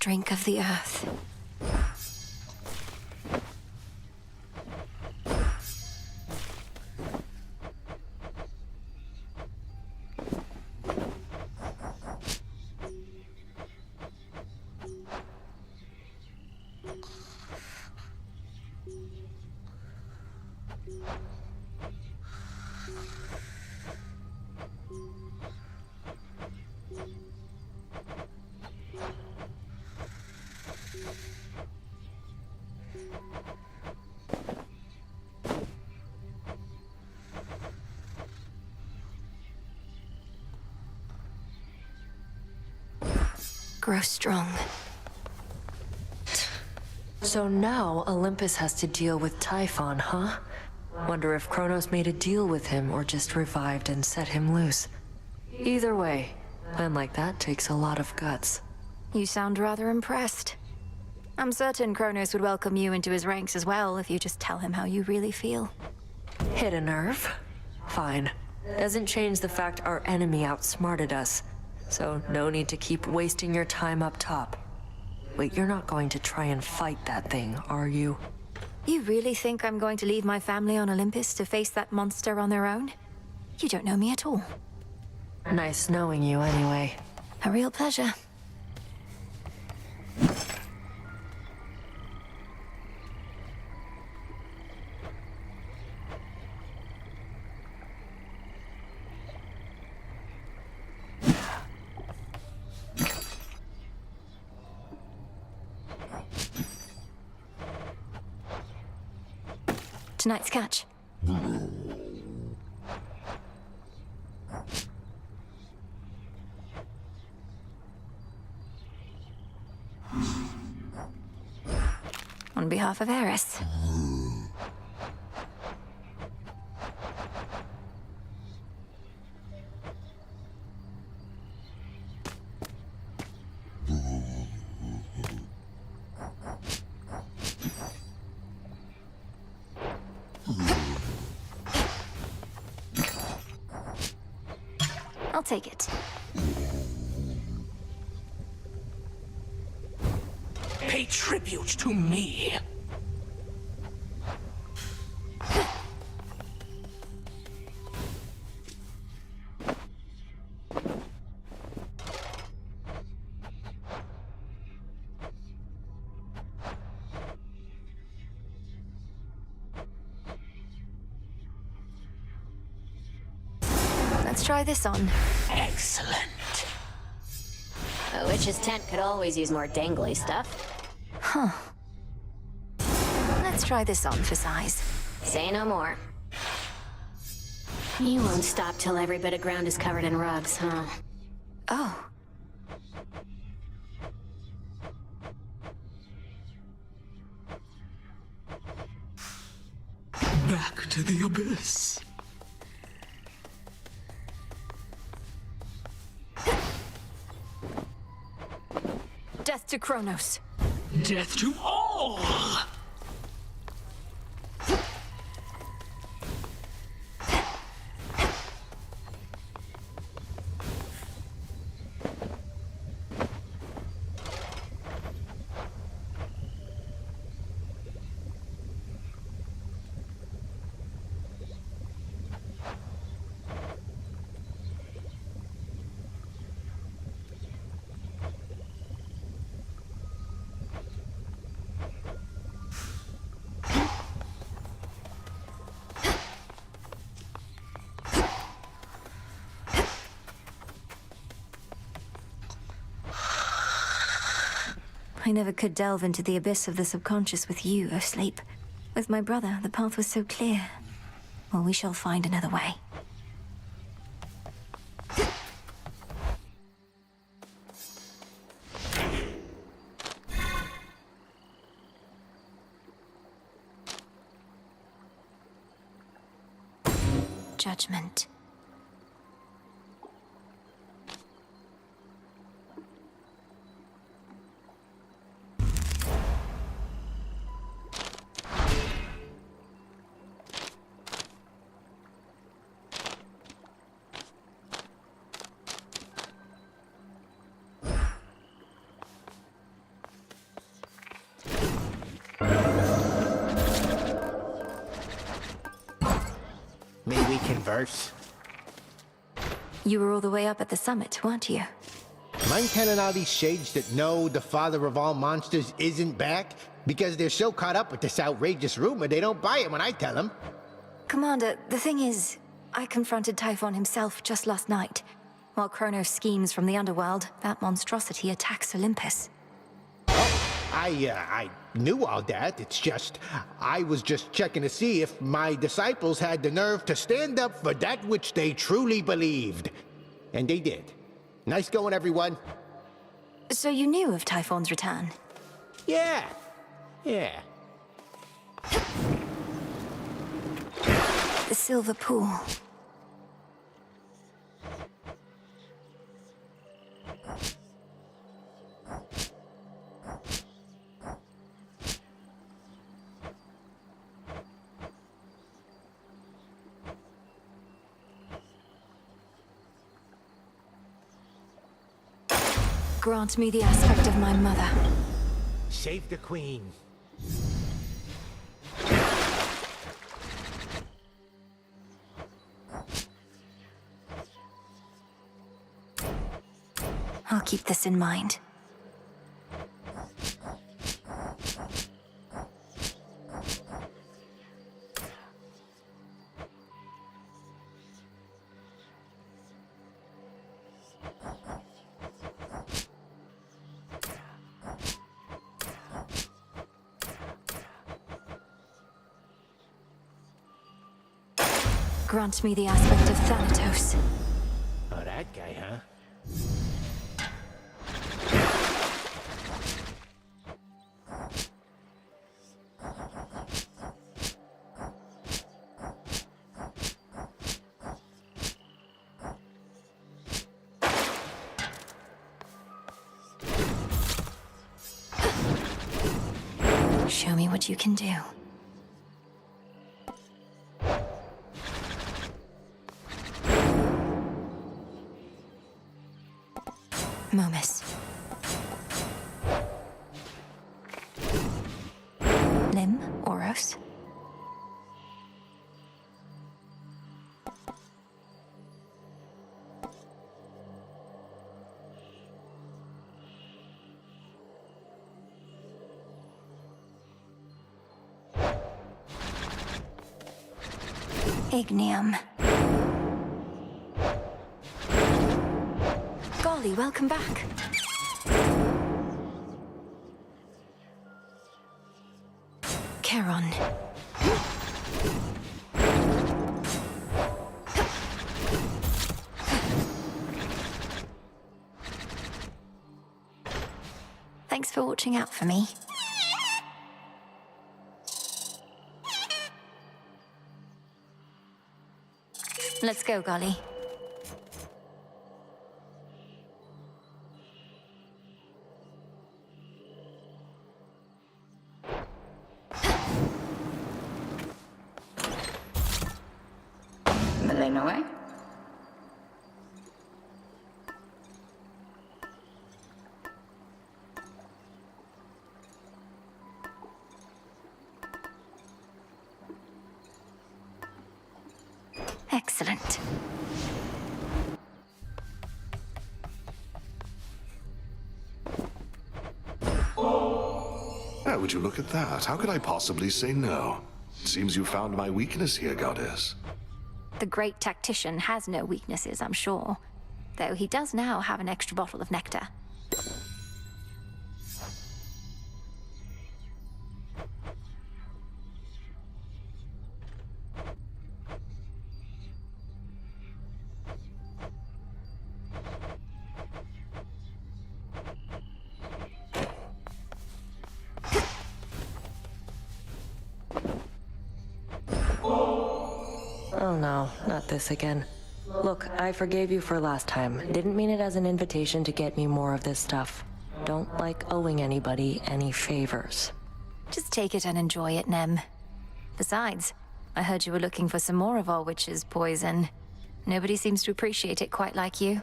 drink of the earth. Grow strong. So now Olympus has to deal with Typhon, huh? Wonder if Kronos made a deal with him or just revived and set him loose. Either way, plan like that takes a lot of guts. You sound rather impressed. I'm certain Kronos would welcome you into his ranks as well if you just tell him how you really feel. Hit a nerve? Fine. Doesn't change the fact our enemy outsmarted us. So no need to keep wasting your time up top. Wait, you're not going to try and fight that thing, are you? You really think I'm going to leave my family on Olympus to face that monster on their own? You don't know me at all. Nice knowing you anyway. A real pleasure. Tonight's catch. On behalf of Eris. I'll take it. Pay tribute to me. Let's try this on. Excellent. A witch's tent could always use more dangly stuff. Huh. Let's try this on for size. Say no more. You won't stop till every bit of ground is covered in rugs, huh? Oh. Back to the abyss. Death to Kronos. Death to all! I never could delve into the abyss of the subconscious with you, O Sleep. With my brother, the path was so clear. Well, we shall find another way. Judgment. May we converse? You were all the way up at the summit, weren't you? Mind telling all these shades that no, the father of all monsters isn't back? Because they're so caught up with this outrageous rumor, they don't buy it when I tell them. Commander, the thing is, I confronted Typhon himself just last night. While Kronos schemes from the underworld, that monstrosity attacks Olympus. I knew all that. It's just, I was just checking to see if my disciples had the nerve to stand up for that which they truly believed. And they did. Nice going, everyone. So you knew of Typhon's return? Yeah. The Silver Pool. Grant me the aspect of my mother. Save the queen. I'll keep this in mind. Grant me the aspect of Thanatos. Oh, that guy, huh? Show me what you can do. Momus. Lim, Oros. Ignium. Golly, welcome back. Charon. Thanks for watching out for me. Let's go, Golly. Malinois? Excellent. Oh, would you look at that? How could I possibly say no? It seems you found my weakness here, Goddess. The great tactician has no weaknesses, I'm sure. Though he does now have an extra bottle of nectar. Oh no, not this again. Look, I forgave you for last time. Didn't mean it as an invitation to get me more of this stuff. Don't like owing anybody any favors. Just take it and enjoy it, Nem. Besides, I heard you were looking for some more of our witch's poison. Nobody seems to appreciate it quite like you.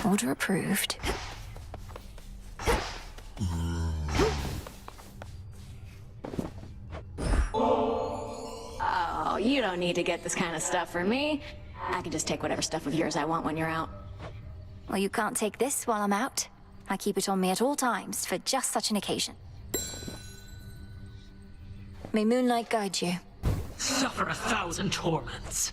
Order approved. Oh, you don't need to get this kind of stuff from me. I can just take whatever stuff of yours I want when you're out. Well, you can't take this while I'm out. I keep it on me at all times for just such an occasion. May moonlight guide you. Suffer 1,000 torments.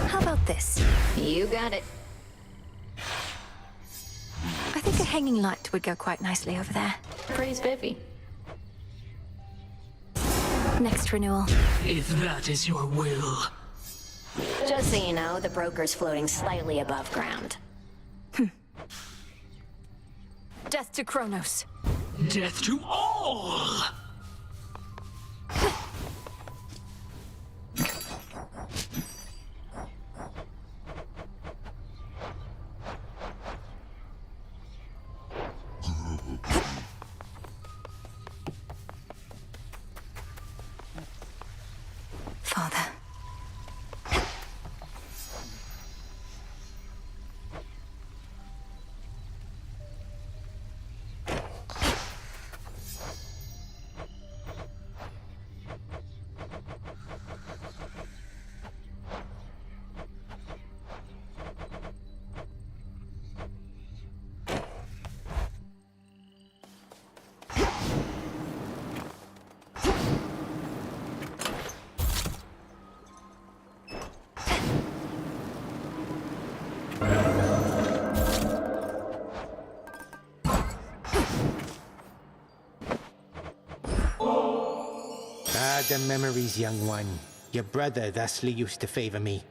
How about this? You got it. I think a hanging light would go quite nicely over there. Praise Vivi. Next renewal. If that is your will. Just so you know, the broker's floating slightly above ground. Death to Kronos. Death to all! Father. Ah, the memories, young one. Your brother thusly used to favor me.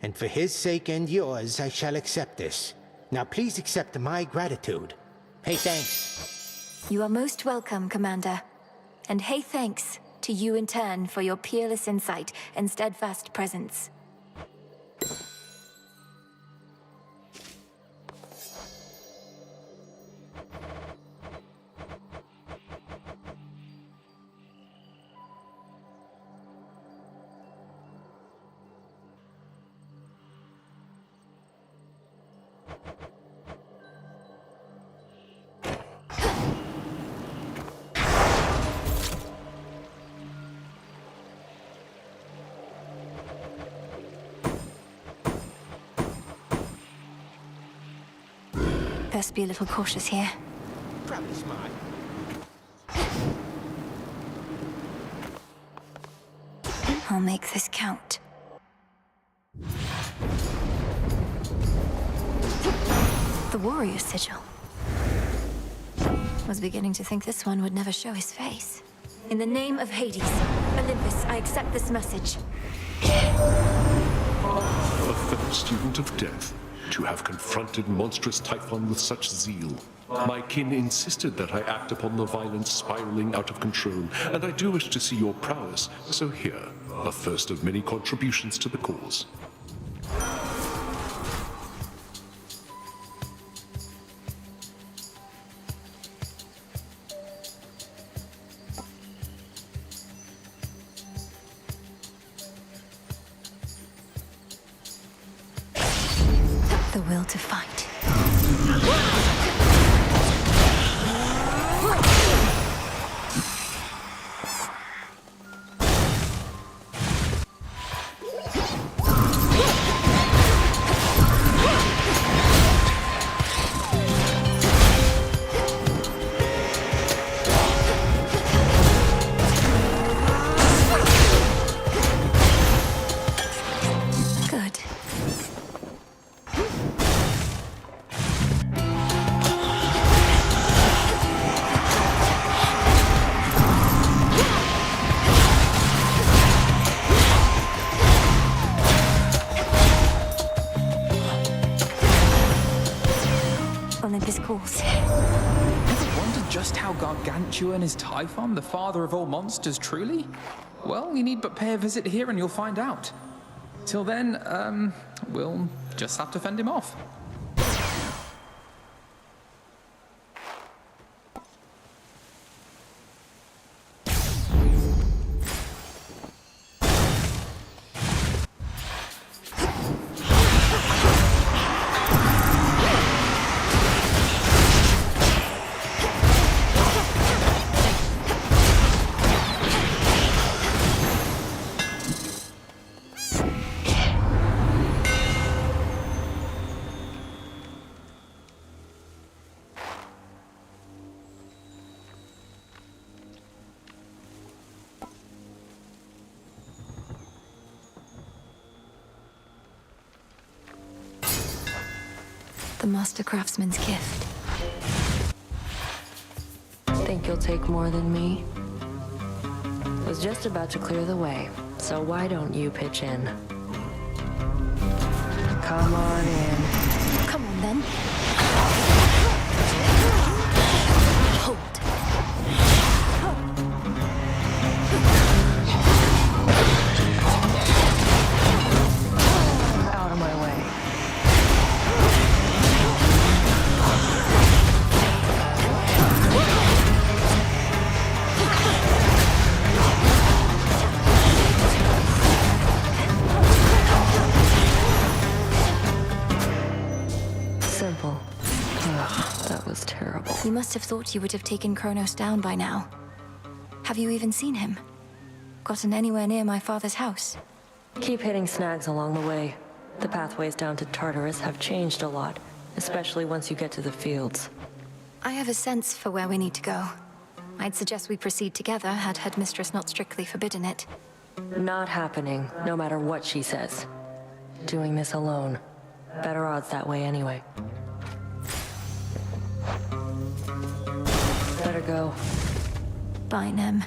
And for his sake and yours, I shall accept this. Now please accept my gratitude. Hey, thanks. You are most welcome, Commander. And hey, thanks to you in turn for your peerless insight and steadfast presence. Best be a little cautious here. Probably smart. I'll make this count. The warrior sigil. Was beginning to think this one would never show his face. In the name of Hades, Olympus, I accept this message. A fellow student of death, to have confronted monstrous Typhon with such zeal. My kin insisted that I act upon the violence spiraling out of control, and I do wish to see your prowess, so here, a first of many contributions to the cause. The will to fight. Good. Olympus calls. Ever wondered just how gargantuan is Typhon, the father of all monsters, truly? Well, you need but pay a visit here and you'll find out. Till then, we'll just have to fend him off. The Master Craftsman's gift. Think you'll take more than me? Was just about to clear the way, so why don't you pitch in? Come on in. Come on then. Hold. Out of my way. Simple. Ugh, that was terrible. You must have thought you would have taken Kronos down by now. Have you even seen him? Gotten anywhere near my father's house? Keep hitting snags along the way. The pathways down to Tartarus have changed a lot, especially once you get to the fields. I have a sense for where we need to go. I'd suggest we proceed together, had Headmistress not strictly forbidden it. Not happening, no matter what she says. Doing this alone. Better odds that way anyway. Better go. Bye, Nem.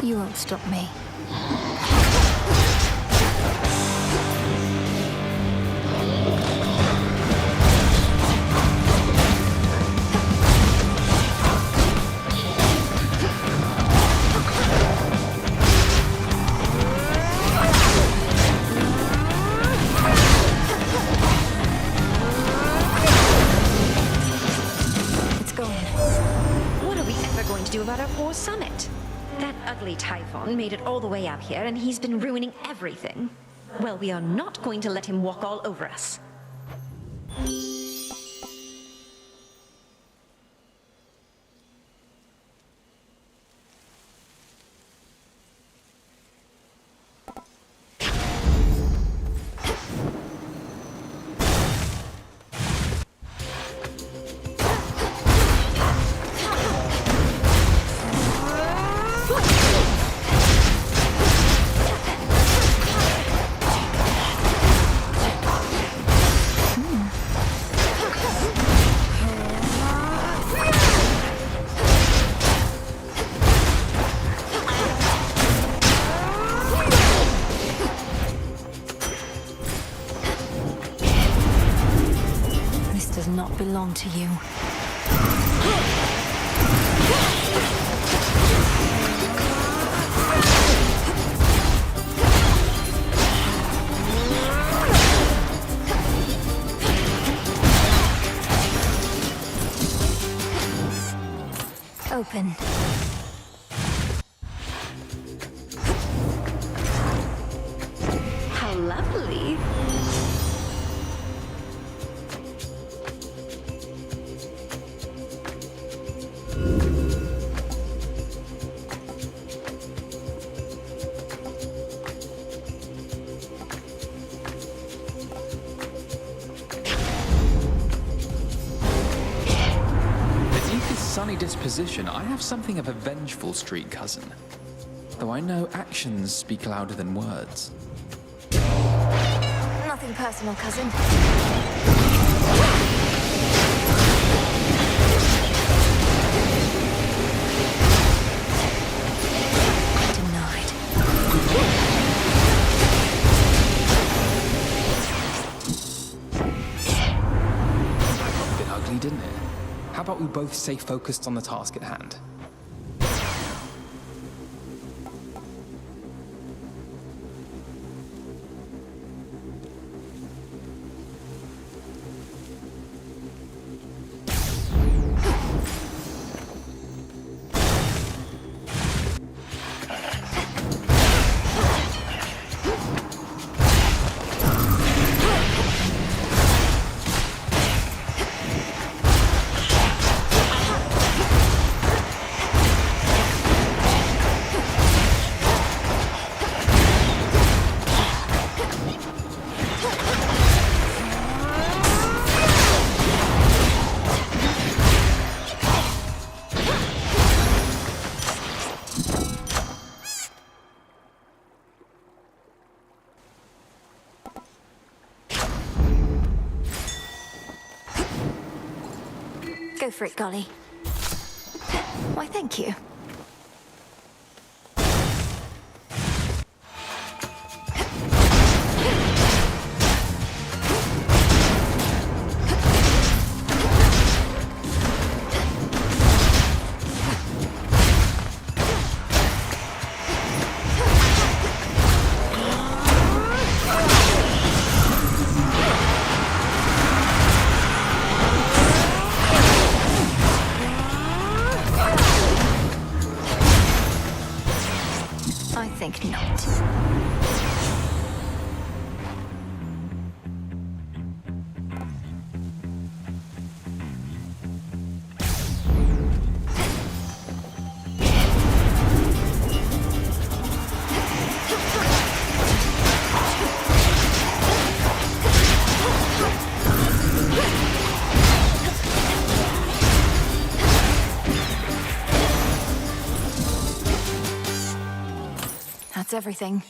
You won't stop me. It's going. What are we ever going to do about our poor summit? That ugly Typhon made it all the way up here, and he's been ruining everything. Well, we are not going to let him walk all over us. This does not belong to you. Open. sunny disposition, I have something of a vengeful street cousin. Though I know actions speak louder than words. Nothing personal, cousin. Bit ugly, didn't it? How about we both stay focused on the task at hand? Go for it, Golly. Why, thank you. I think not. That's everything.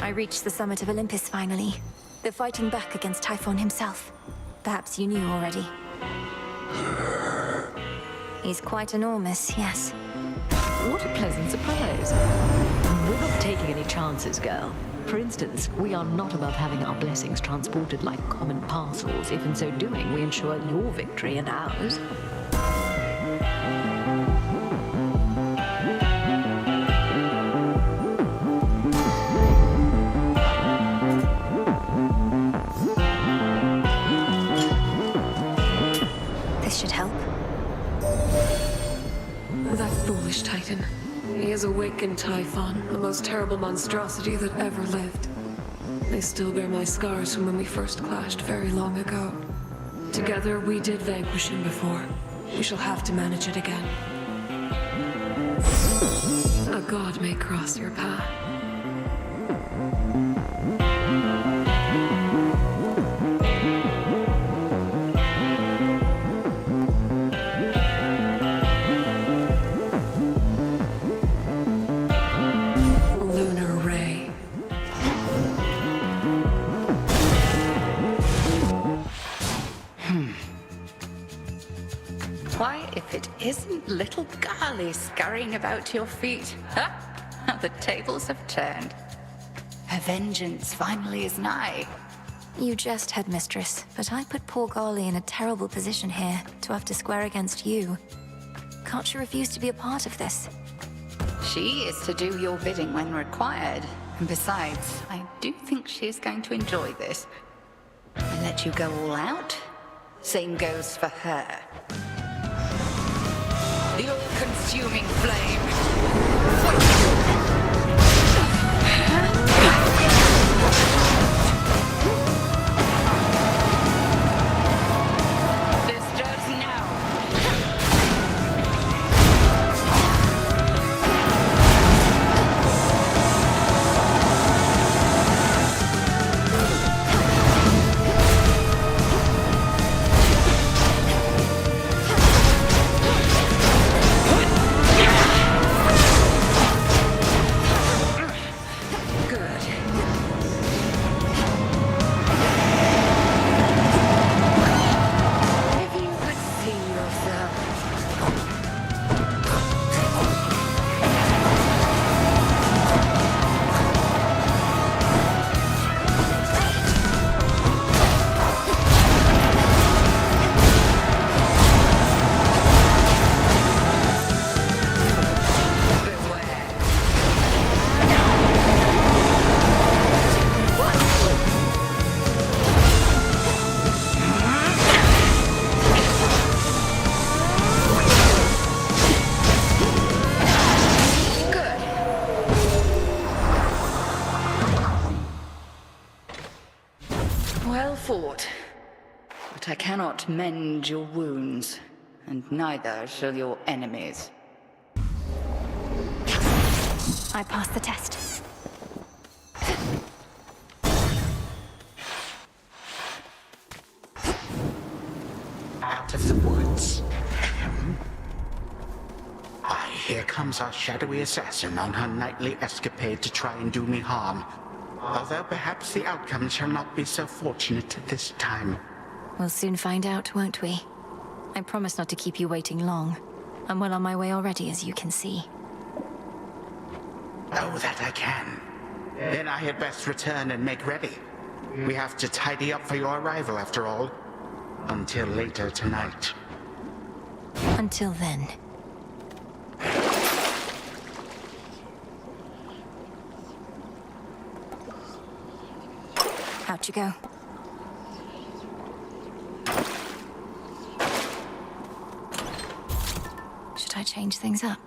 I reached the summit of Olympus finally. They're fighting back against Typhon himself. Perhaps you knew already. He's quite enormous, yes. What a pleasant surprise. We're not taking any chances, girl. For instance, we are not above having our blessings transported like common parcels, if in so doing we ensure your victory and ours. This should help. That foolish Titan. He has awakened Typhon, the most terrible monstrosity that ever lived. They still bear my scars from when we first clashed very long ago. Together, we did vanquish him before. We shall have to manage it again. A god may cross your path. Why, if it isn't little Garly scurrying about your feet, huh? How the tables have turned. Her vengeance finally is nigh. You jest, Headmistress, but I put poor Golly in a terrible position here to have to square against you. Can't you refuse to be a part of this? She is to do your bidding when required. And besides, I do think she is going to enjoy this. I let you go all out. Same goes for her. The all-consuming flame. Sisters, now. But I cannot mend your wounds, and neither shall your enemies. I passed the test. Out of the woods. Why, here comes our shadowy assassin on her nightly escapade to try and do me harm. Although perhaps the outcome shall not be so fortunate this time. We'll soon find out, won't we? I promise not to keep you waiting long. I'm well on my way already, as you can see. Oh, that I can. Then I had best return and make ready. We have to tidy up for your arrival, after all. Until later tonight. Until then. Out you go. Should I change things up?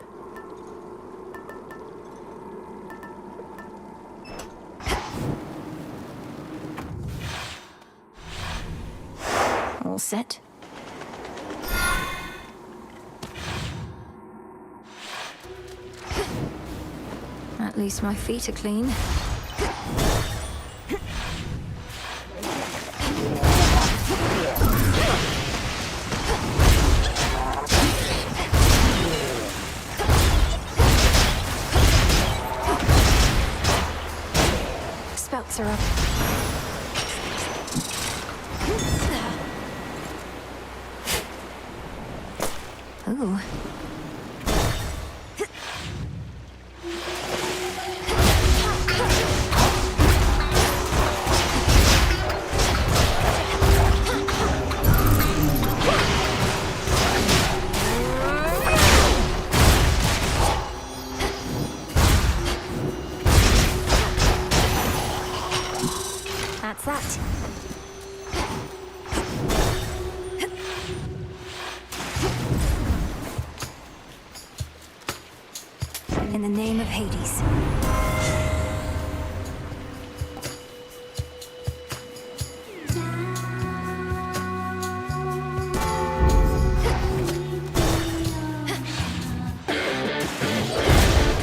All set? At least my feet are clean. Spouts are up. Ooh. That's that. In the name of Hades.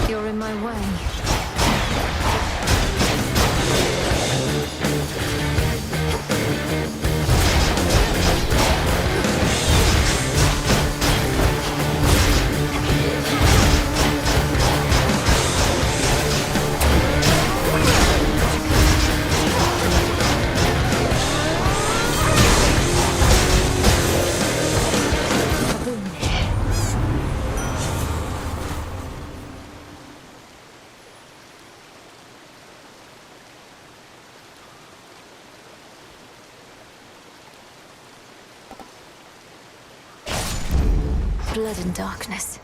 You're in my way. Blood and darkness.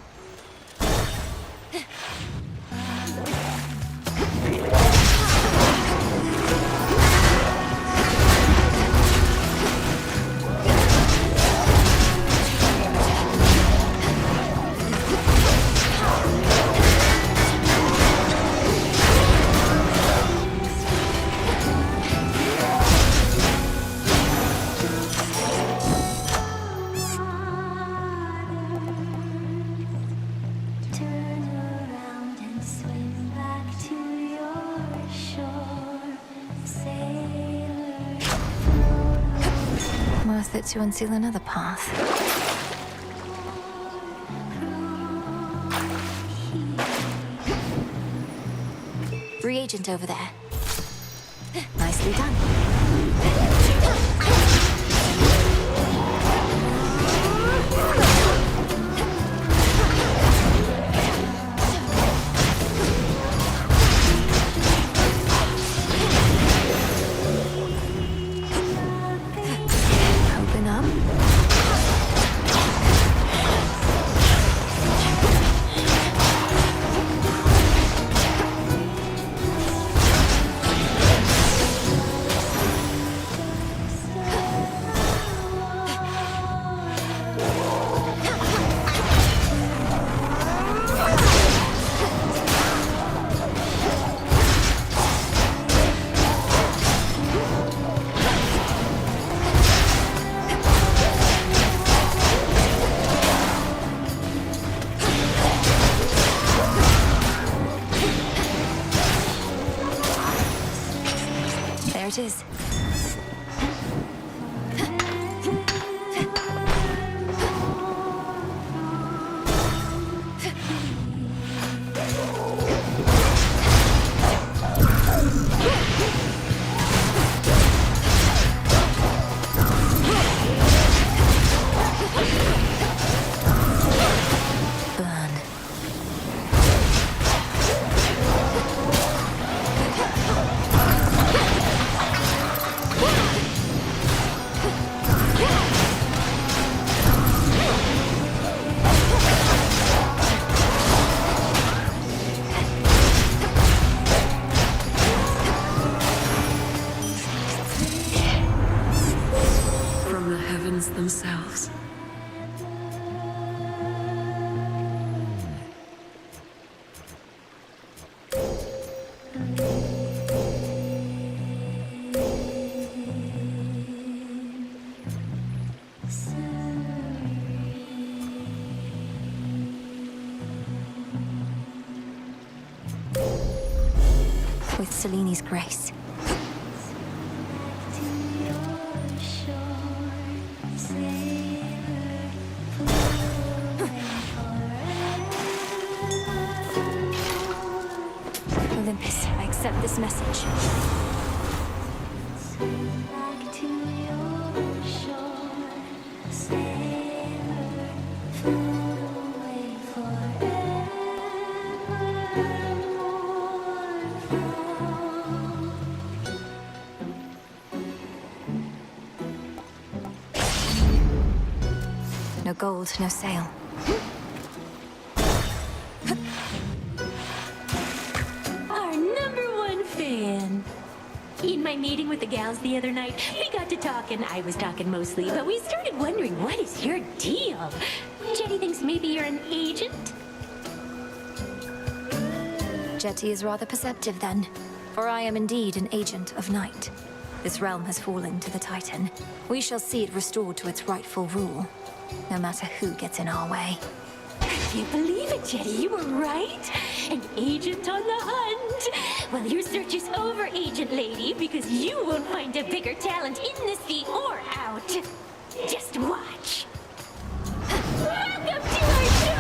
Worth it to unseal another path. Reagent over there. Nicely done. Open up. it is. Themselves. With Seleni's grace. Olympus, I accept this message. No gold, no sail. Our #1 fan. In my meeting with the gals the other night, we got to talking. I was talking mostly, but we started wondering, what is your deal? Jetty thinks maybe you're an agent? Jetty is rather perceptive then, for I am indeed an agent of night. This realm has fallen to the Titan. We shall see it restored to its rightful rule, no matter who gets in our way. I can't believe it, Jetty. You were right. An agent on the hunt. Well, your search is over, Agent Lady, because you won't find a bigger talent in the sea or out. Just watch. Welcome to our show!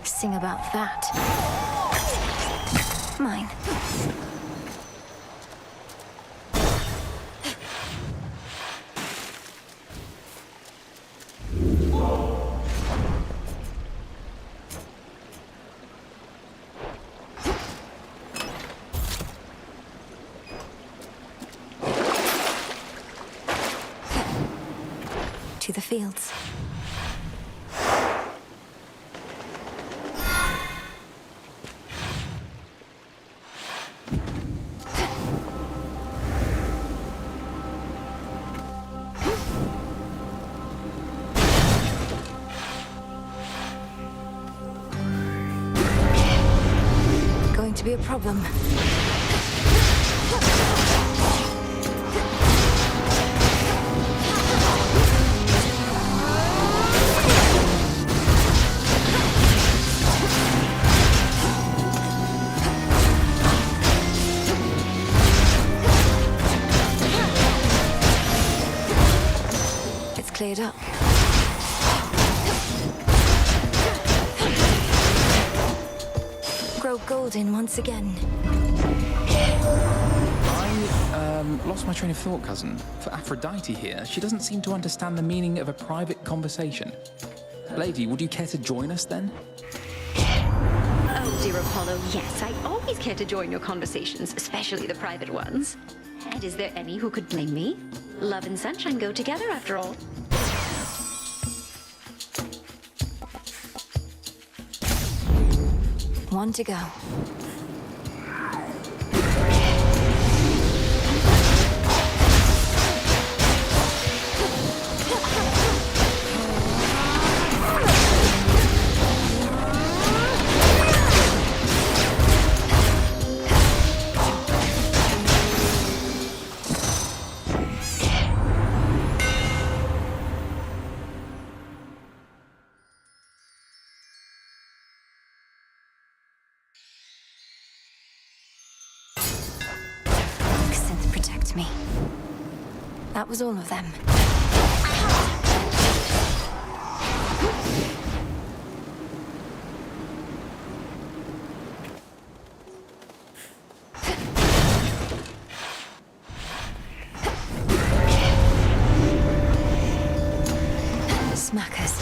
Sing about that. Mine. To the fields. Going to be a problem. it up. Grow golden once again. I lost my train of thought, cousin. For Aphrodite here, she doesn't seem to understand the meaning of a private conversation. Lady, would you care to join us then? Oh, dear Apollo, yes, I always care to join your conversations, especially the private ones. And is there any who could blame me? Love and sunshine go together, after all. One to go. Protect me. That was all of them. Smackers.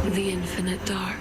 The infinite dark.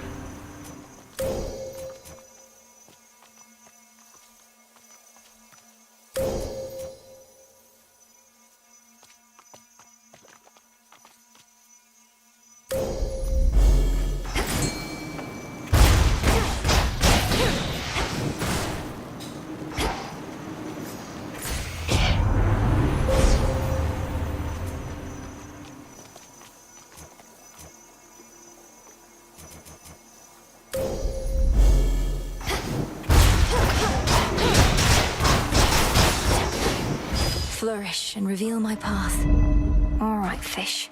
Flourish and reveal my path. All right, fish.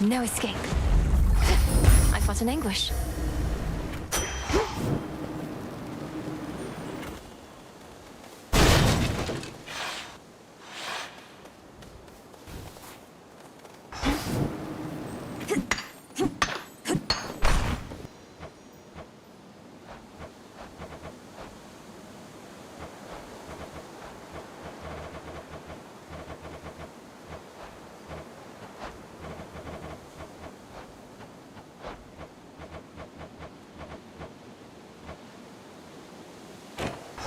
No escape. I fought an anguish.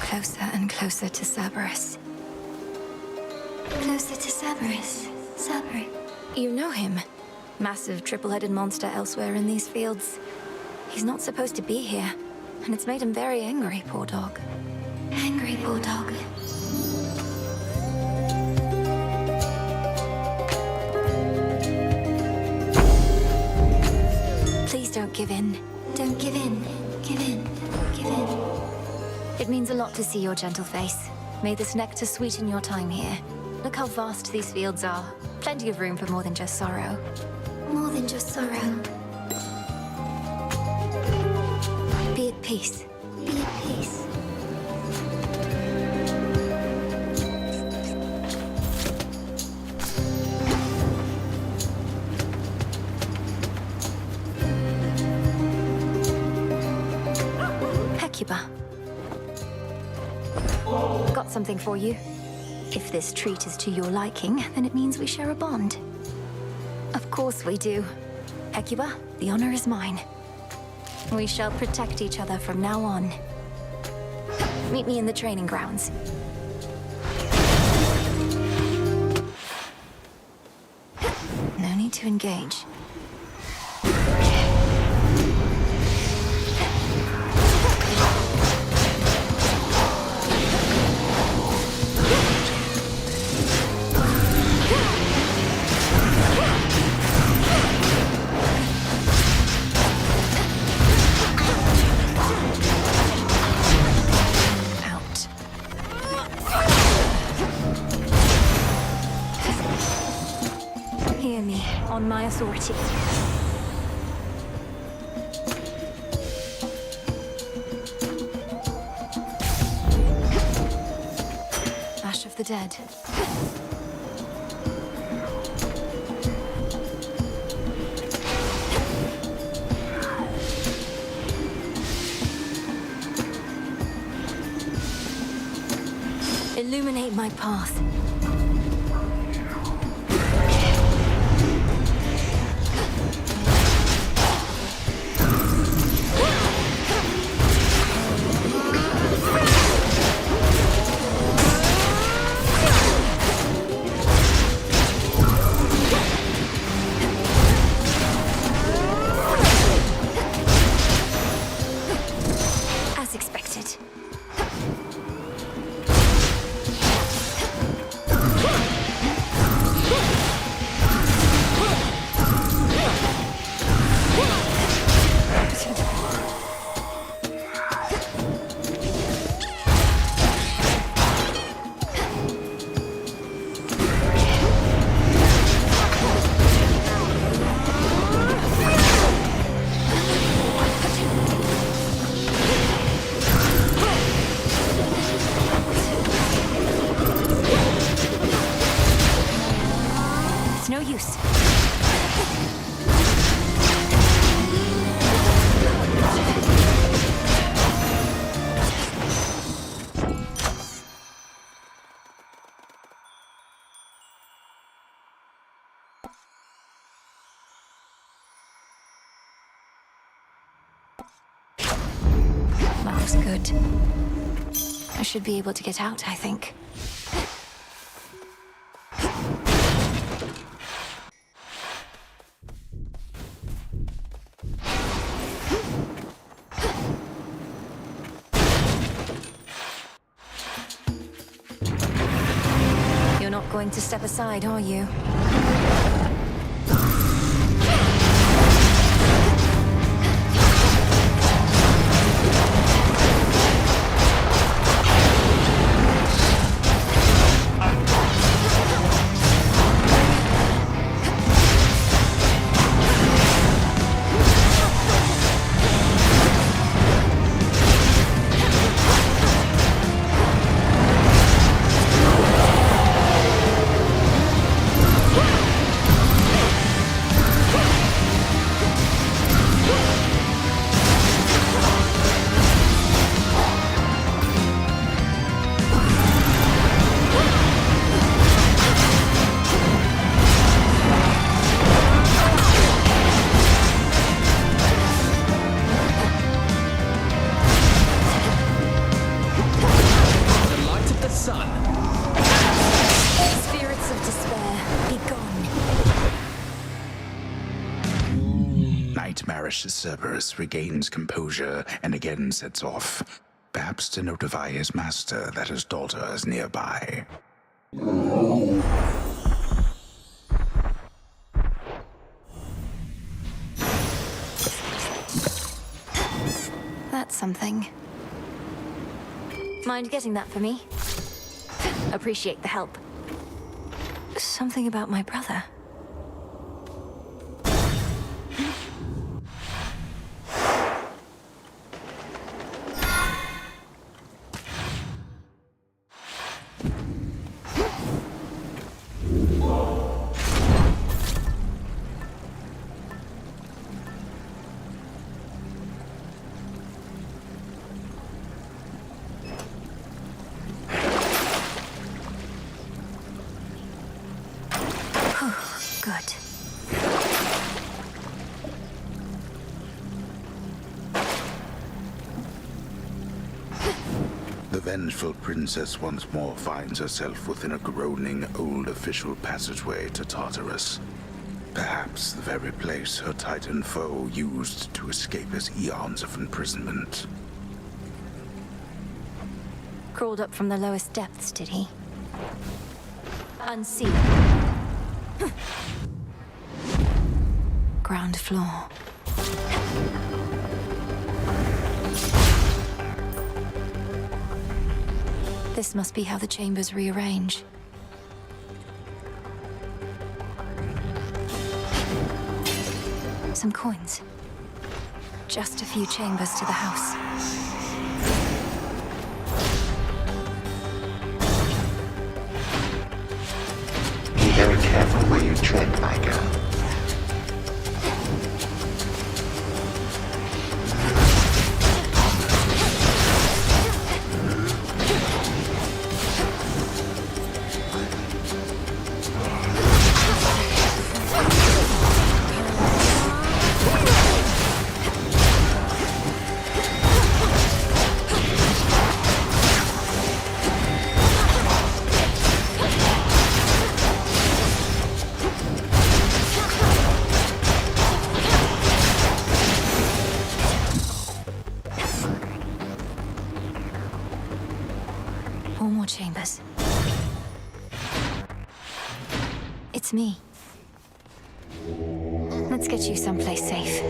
Closer and closer to Cerberus. Closer to Cerberus. Cerberus. You know him. Massive triple-headed monster elsewhere in these fields. He's not supposed to be here, and it's made him very angry, poor dog. Angry, poor dog. Please don't give in. Don't give in. Give in. Give in. It means a lot to see your gentle face. May this nectar sweeten your time here. Look how vast these fields are. Plenty of room for more than just sorrow. More than just sorrow. Be at peace. Be at peace. Hecuba. Got something for you. If this treat is to your liking, then it means we share a bond. Of course we do. Hecuba, the honor is mine. We shall protect each other from now on. Meet me in the training grounds. No need to engage. hear me, on my authority. Ash of the Dead. Illuminate my path. As expected. It's no use. That was good. I should be able to get out, I think. You're not going to step aside, are you? Spirits of despair, be gone. Nightmarish Cerberus regains composure and again sets off, perhaps to notify his master that his daughter is nearby. That's something. Mind getting that for me? Appreciate the help. Something about my brother. Good. The vengeful princess once more finds herself within a groaning old official passageway to Tartarus. Perhaps the very place her Titan foe used to escape his eons of imprisonment. Crawled up from the lowest depths, did he? Unseen. Ground floor. This must be how the chambers rearrange. some coins. Just a few chambers to the house. Be very careful where you tread, my girl. Four more chambers. It's me. Let's get you someplace safe.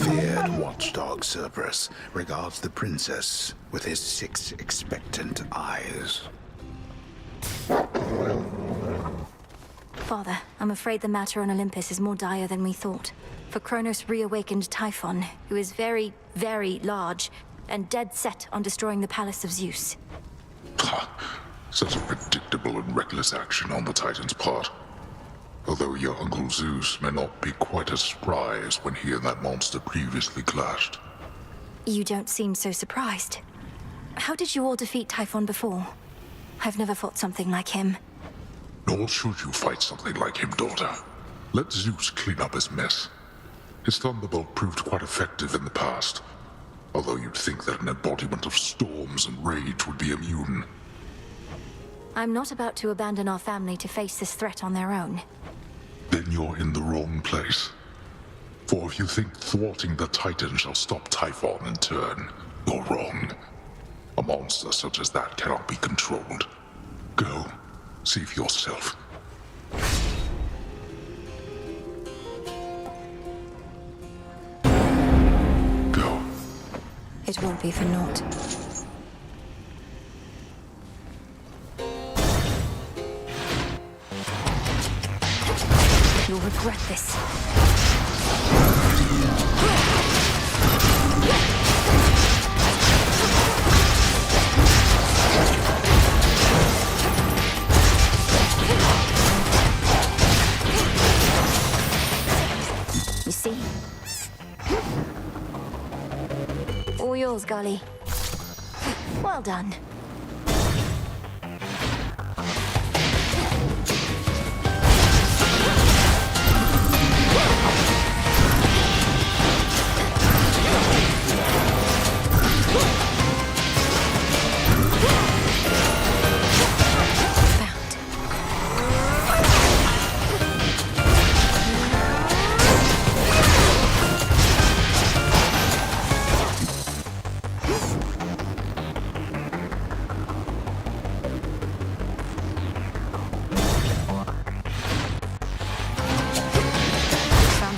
Feared watchdog Cerberus regards the princess with his 6 expectant eyes. Father, I'm afraid the matter on Olympus is more dire than we thought. For Kronos reawakened Typhon, who is very, very large, and dead set on destroying the palace of Zeus. Such a predictable and reckless action on the Titan's part. Although your Uncle Zeus may not be quite as spry as when he and that monster previously clashed. You don't seem so surprised. How did you all defeat Typhon before? I've never fought something like him. Nor should you fight something like him, daughter. Let Zeus clean up his mess. His thunderbolt proved quite effective in the past, although you'd think that an embodiment of storms and rage would be immune. I'm not about to abandon our family to face this threat on their own. Then you're in the wrong place. For if you think thwarting the Titan shall stop Typhon in turn, you're wrong. A monster such as that cannot be controlled. Go, see for yourself. Go. It won't be for naught. You'll regret this. You see? All yours, Golly. Well done.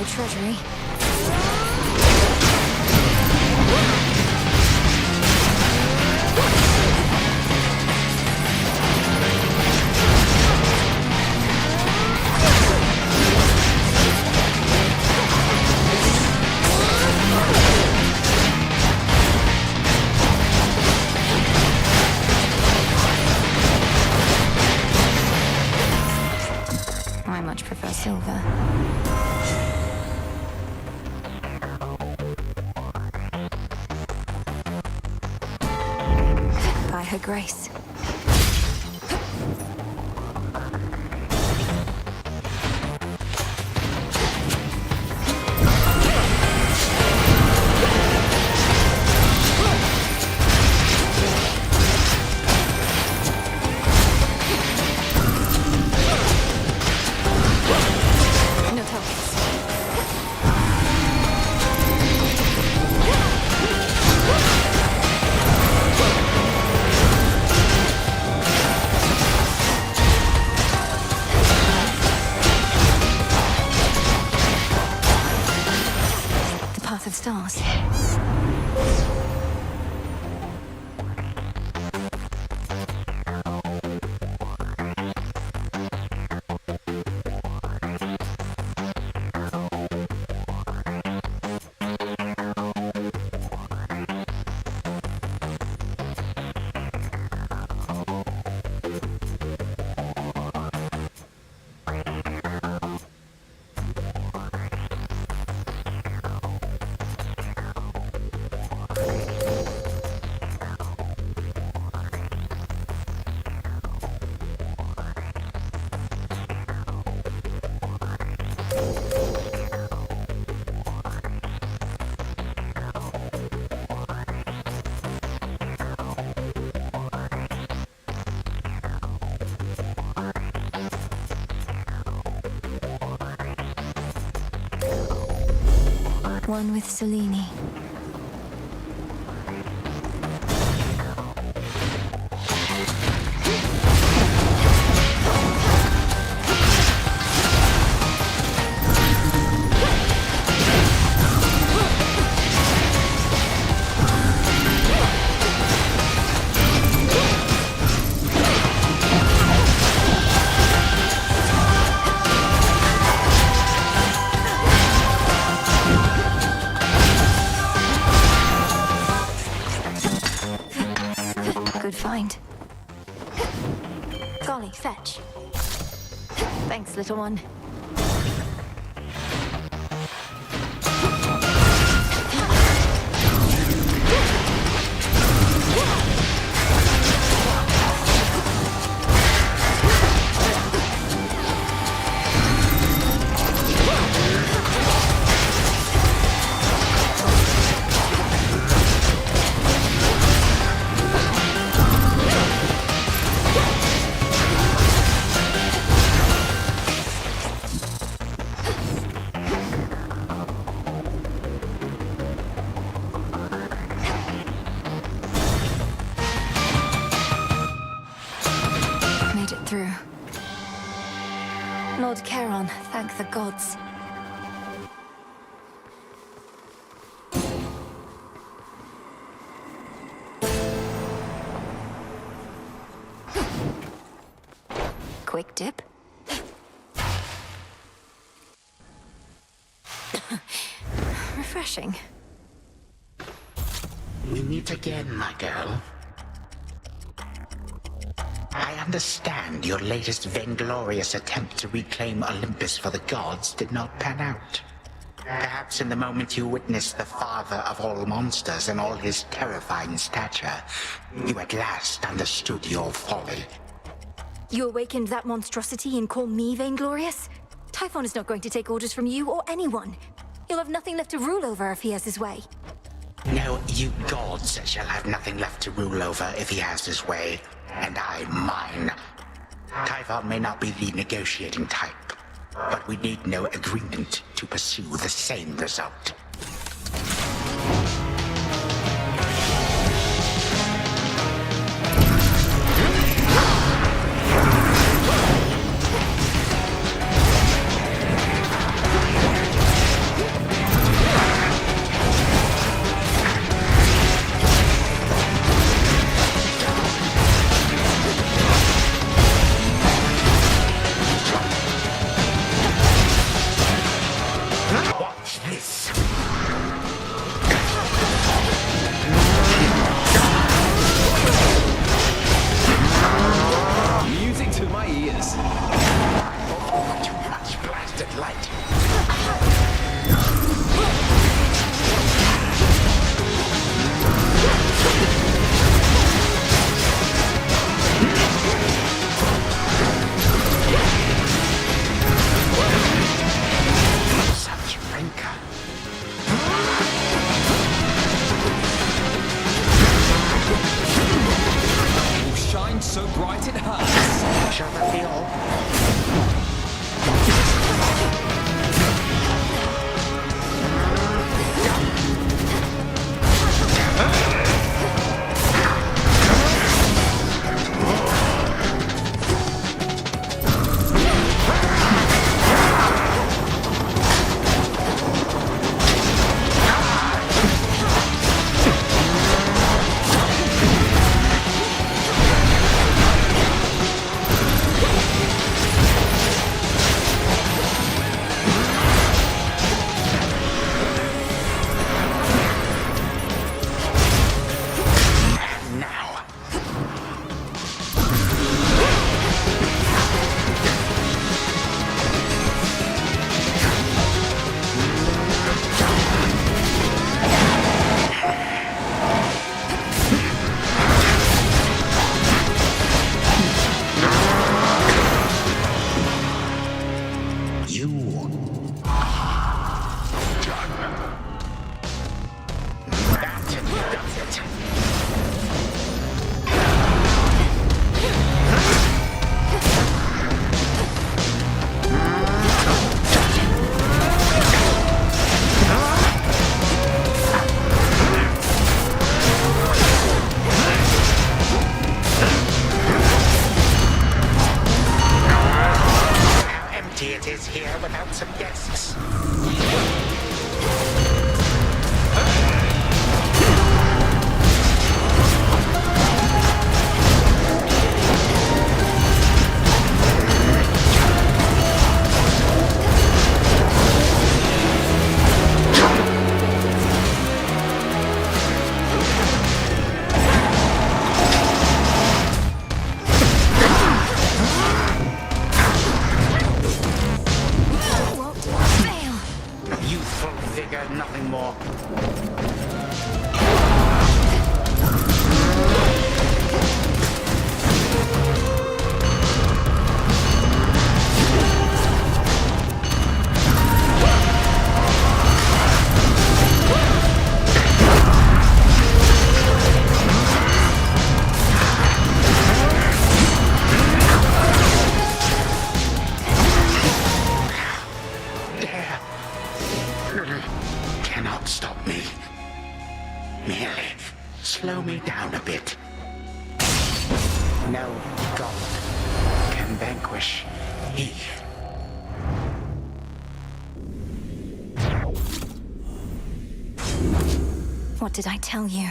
Treasury. I much prefer silver. Her grace. No targets. Stars. One with Selene. Good find. Golly, fetch. Thanks, little one. Made it through. Lord Charon, thank the gods. Quick dip. Refreshing. We meet again, my girl. I understand your latest vainglorious attempt to reclaim Olympus for the gods did not pan out. Perhaps in the moment you witnessed the father of all monsters and all his terrifying stature, you at last understood your folly. You awakened that monstrosity and call me vainglorious? Typhon is not going to take orders from you or anyone. He'll have nothing left to rule over if he has his way. No, you gods shall have nothing left to rule over if he has his way, and I mine. Typhon may not be the negotiating type, but we need no agreement to pursue the same result. Music to my ears. Too much blasted light. Such Full vigor, nothing more. Cannot stop me. Merely slow me down a bit. No god can vanquish me. What did I tell you?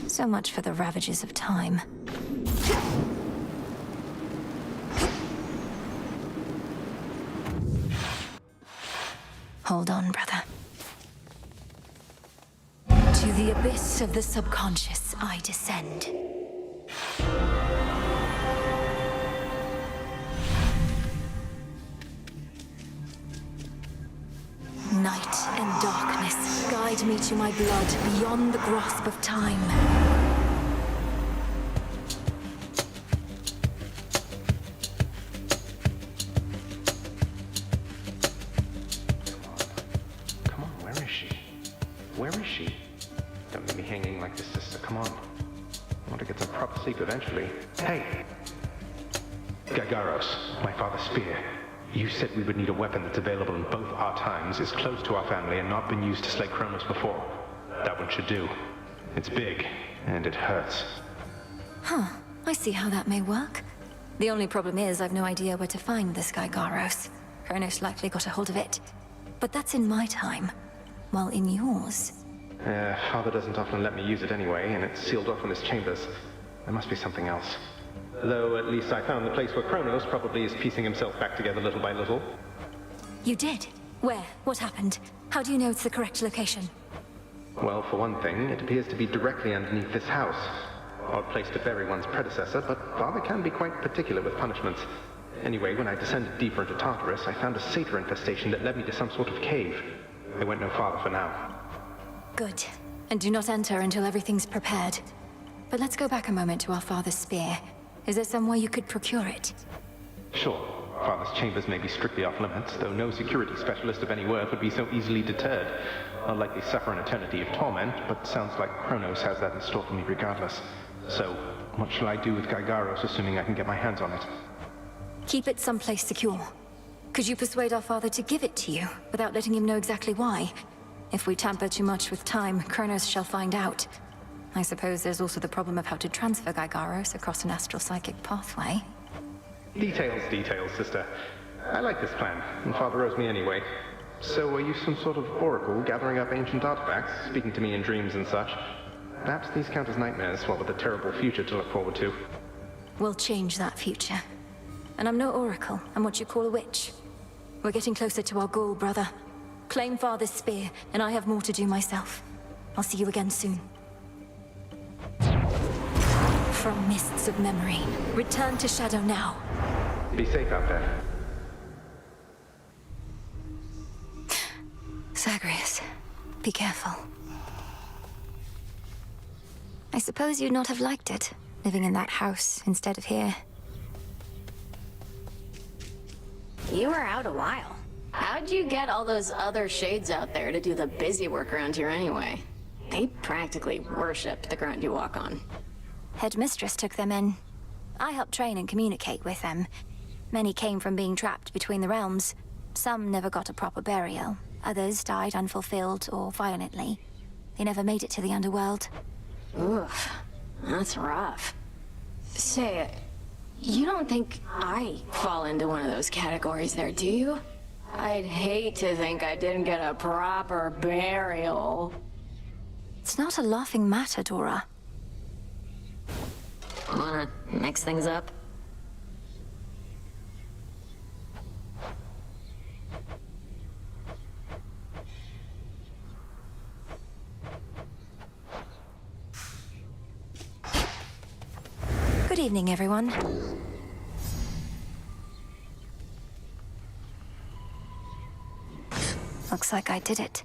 So much for the ravages of time. Hold on, brother. To the abyss of the subconscious I descend. Night and darkness guide me to my blood beyond the grasp of time. Come on, where is she? Where is she? Don't leave me hanging like this, sister. Come on. I want to get some proper sleep eventually. Hey! Gagaros, my father's spear. You said we would need a weapon that's available in both our times, is close to our family, and not been used to slay Kronos before. That one should do. It's big, and it hurts. Huh. I see how that may work. The only problem is I've no idea where to find this guy Garos. Kronos likely got a hold of it. But that's in my time. While in yours... Father doesn't often let me use it anyway, and it's sealed off in his chambers. There must be something else. Though at least I found the place where Kronos probably is piecing himself back together little by little. You did? Where? What happened? How do you know it's the correct location? Well, for one thing, it appears to be directly underneath this house. Odd place to bury one's predecessor, but Father can be quite particular with punishments. Anyway, when I descended deeper into Tartarus, I found a satyr infestation that led me to some sort of cave. I went no farther for now. Good. And do not enter until everything's prepared. But let's go back a moment to our father's spear. Is there some way you could procure it? Sure. Father's chambers may be strictly off limits, though no security specialist of any worth would be so easily deterred. I'll likely suffer an eternity of torment, but sounds like Kronos has that in store for me regardless. So, what shall I do with Gygaros, assuming I can get my hands on it? Keep it someplace secure. Could you persuade our father to give it to you, without letting him know exactly why? If we tamper too much with time, Kronos shall find out. I suppose there's also the problem of how to transfer Gygaros across an astral psychic pathway. Details, sister. I like this plan, and Father owes me anyway. So are you some sort of oracle gathering up ancient artifacts, speaking to me in dreams and such? Perhaps these count as nightmares, while with a terrible future to look forward to. We'll change that future. And I'm no oracle, I'm what you call a witch. We're getting closer to our goal, brother. Claim Father's spear, and I have more to do myself. I'll see you again soon. From mists of memory, return to Shadow now. Be safe out there. Zagreus, be careful. I suppose you'd not have liked it, living in that house instead of here. You were out a while. How'd you get all those other shades out there to do the busy work around here anyway? They practically worship the ground you walk on. Headmistress took them in. I helped train and communicate with them. Many came from being trapped between the realms. Some never got a proper burial. Others died unfulfilled or violently. They never made it to the underworld. Oof, that's rough. Say, you don't think I fall into one of those categories there, do you? I'd hate to think I didn't get a proper burial. It's not a laughing matter, Dora. Wanna mix things up? Good evening, everyone. Looks like I did it.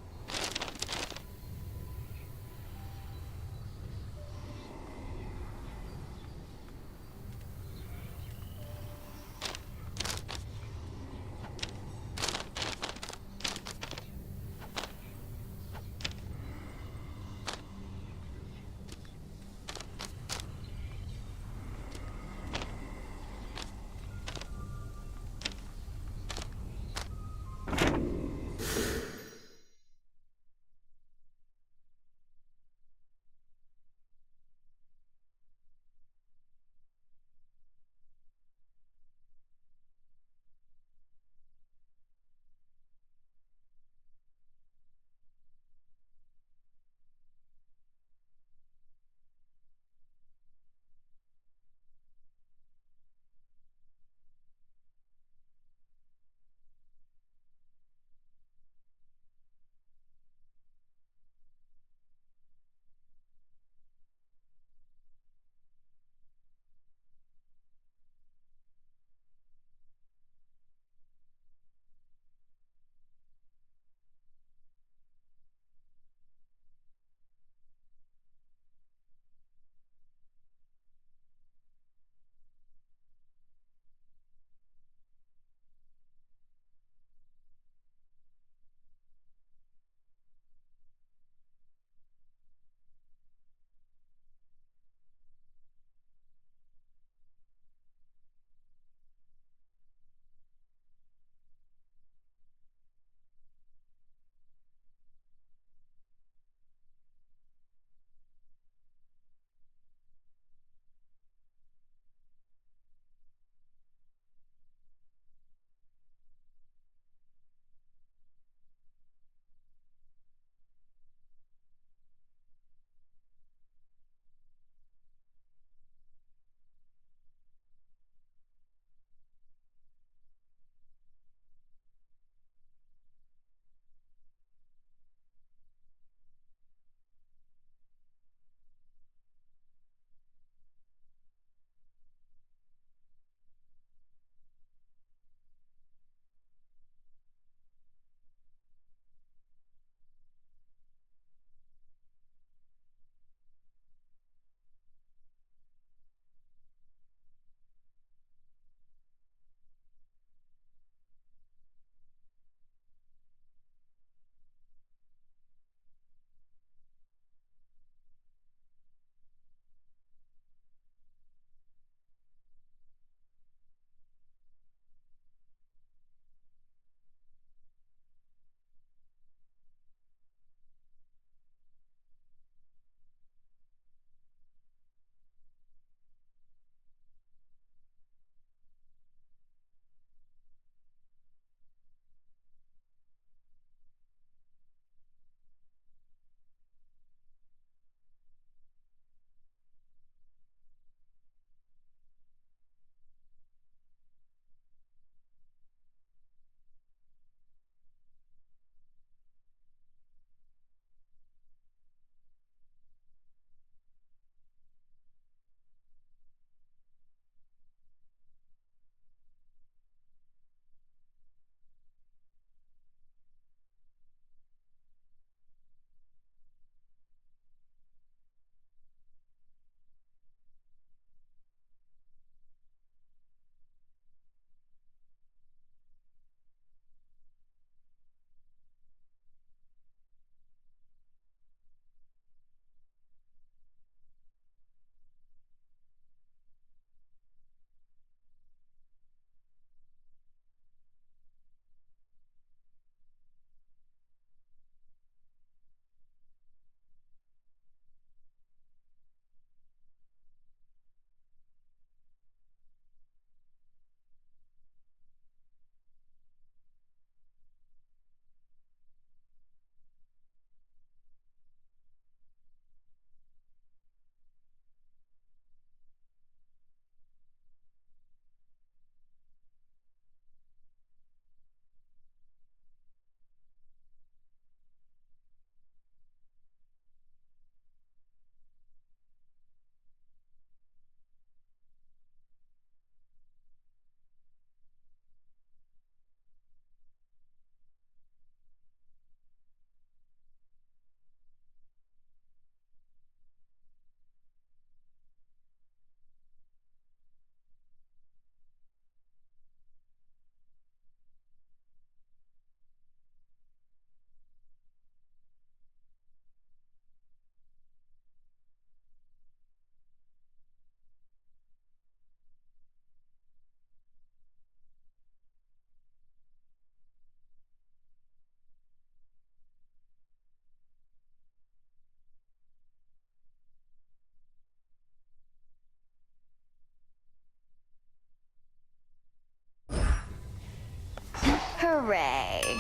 Hooray.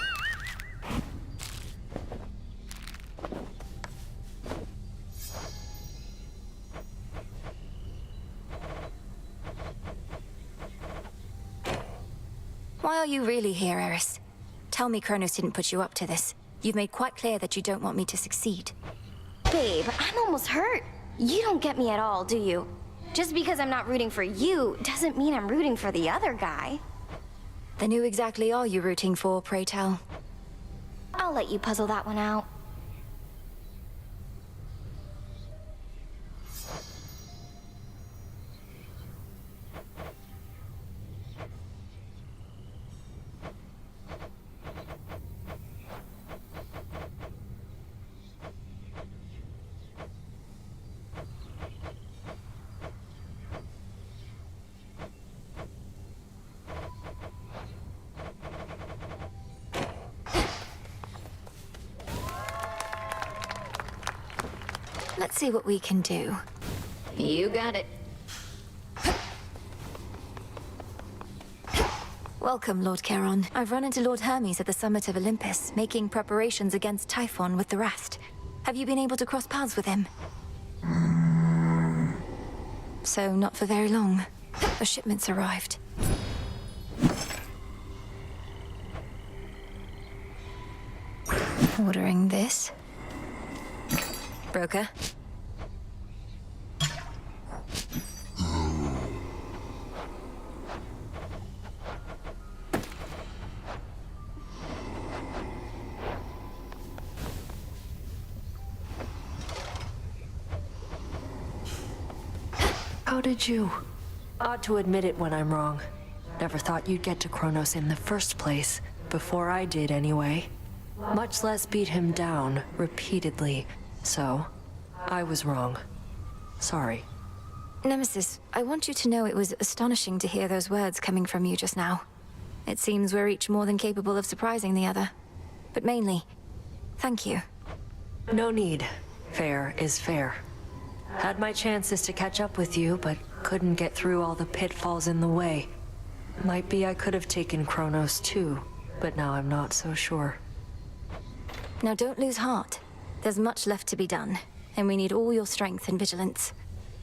Why are you really here, Eris? Tell me Kronos didn't put you up to this. You've made quite clear that you don't want me to succeed. Babe, I'm almost hurt. You don't get me at all, do you? Just because I'm not rooting for you doesn't mean I'm rooting for the other guy. Then who exactly are you rooting for, pray tell? I'll let you puzzle that one out. Let's see what we can do. You got it. Welcome, Lord Charon. I've run into Lord Hermes at the summit of Olympus, making preparations against Typhon with the rest. Have you been able to cross paths with him? So, not for very long. The shipment's arrived. Ordering this. Broker. How did you? Odd to admit it when I'm wrong. Never thought you'd get to Kronos in the first place. Before I did, anyway. Much less beat him down, repeatedly. So, I was wrong. Sorry. Nemesis, I want you to know it was astonishing to hear those words coming from you just now. It seems we're each more than capable of surprising the other. But mainly, thank you. No need. Fair is fair. Had my chances to catch up with you, but couldn't get through all the pitfalls in the way. Might be I could have taken Kronos too, but now I'm not so sure. Now don't lose heart. There's much left to be done, and we need all your strength and vigilance.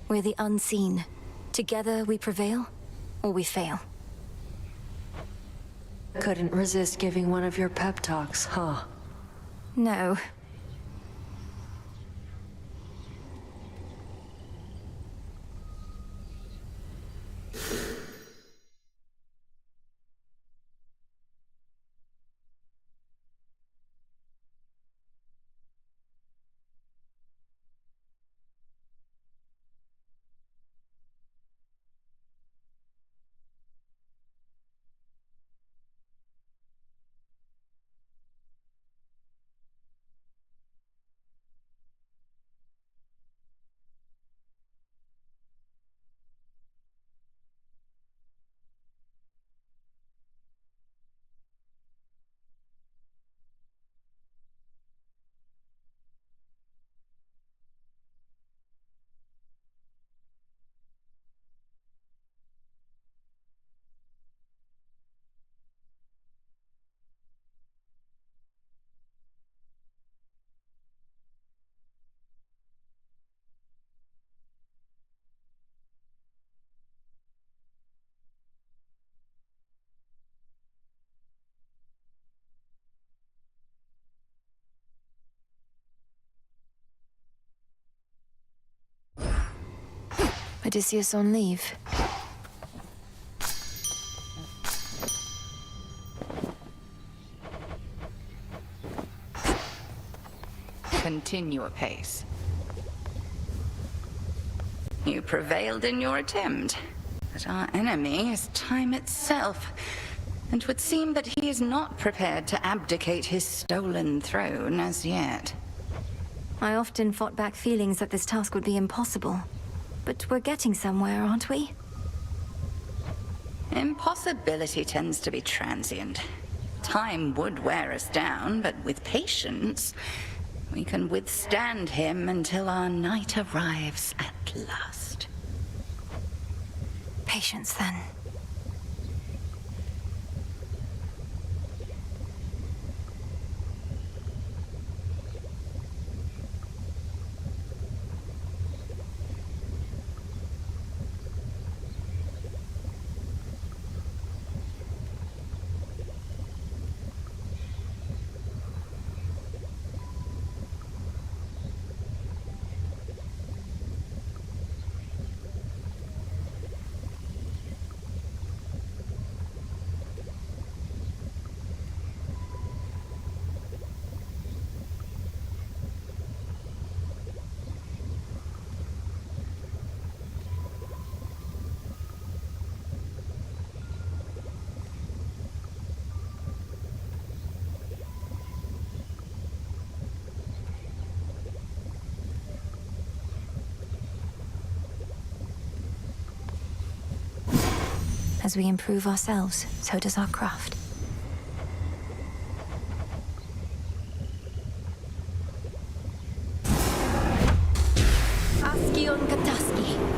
We're the unseen. Together we prevail, or we fail. Couldn't resist giving one of your pep talks, huh? No. Odysseus on leave. Continue apace. You prevailed in your attempt, but our enemy is time itself, and it would seem that he is not prepared to abdicate his stolen throne as yet. I often fought back feelings that this task would be impossible. But we're getting somewhere, aren't we? Impossibility tends to be transient. Time would wear us down, but with patience, we can withstand him until our night arrives at last. Patience, then. As we improve ourselves, so does our craft. Askion Kataski.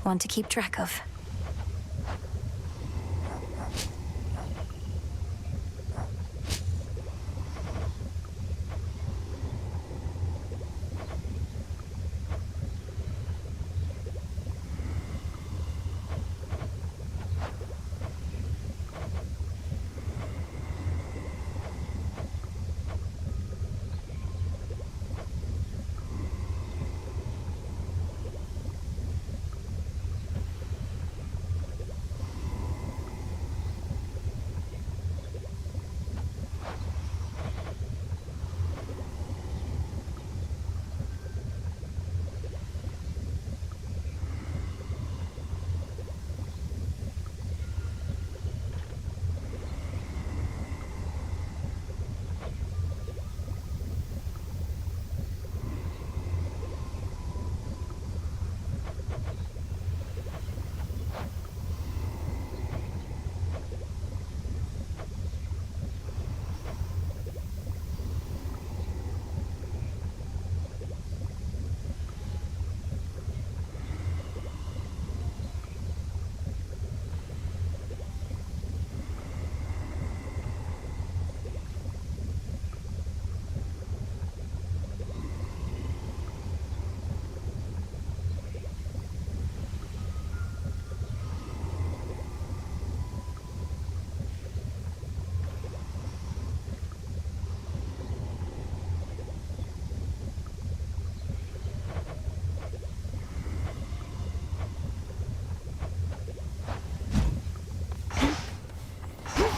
One to keep track of.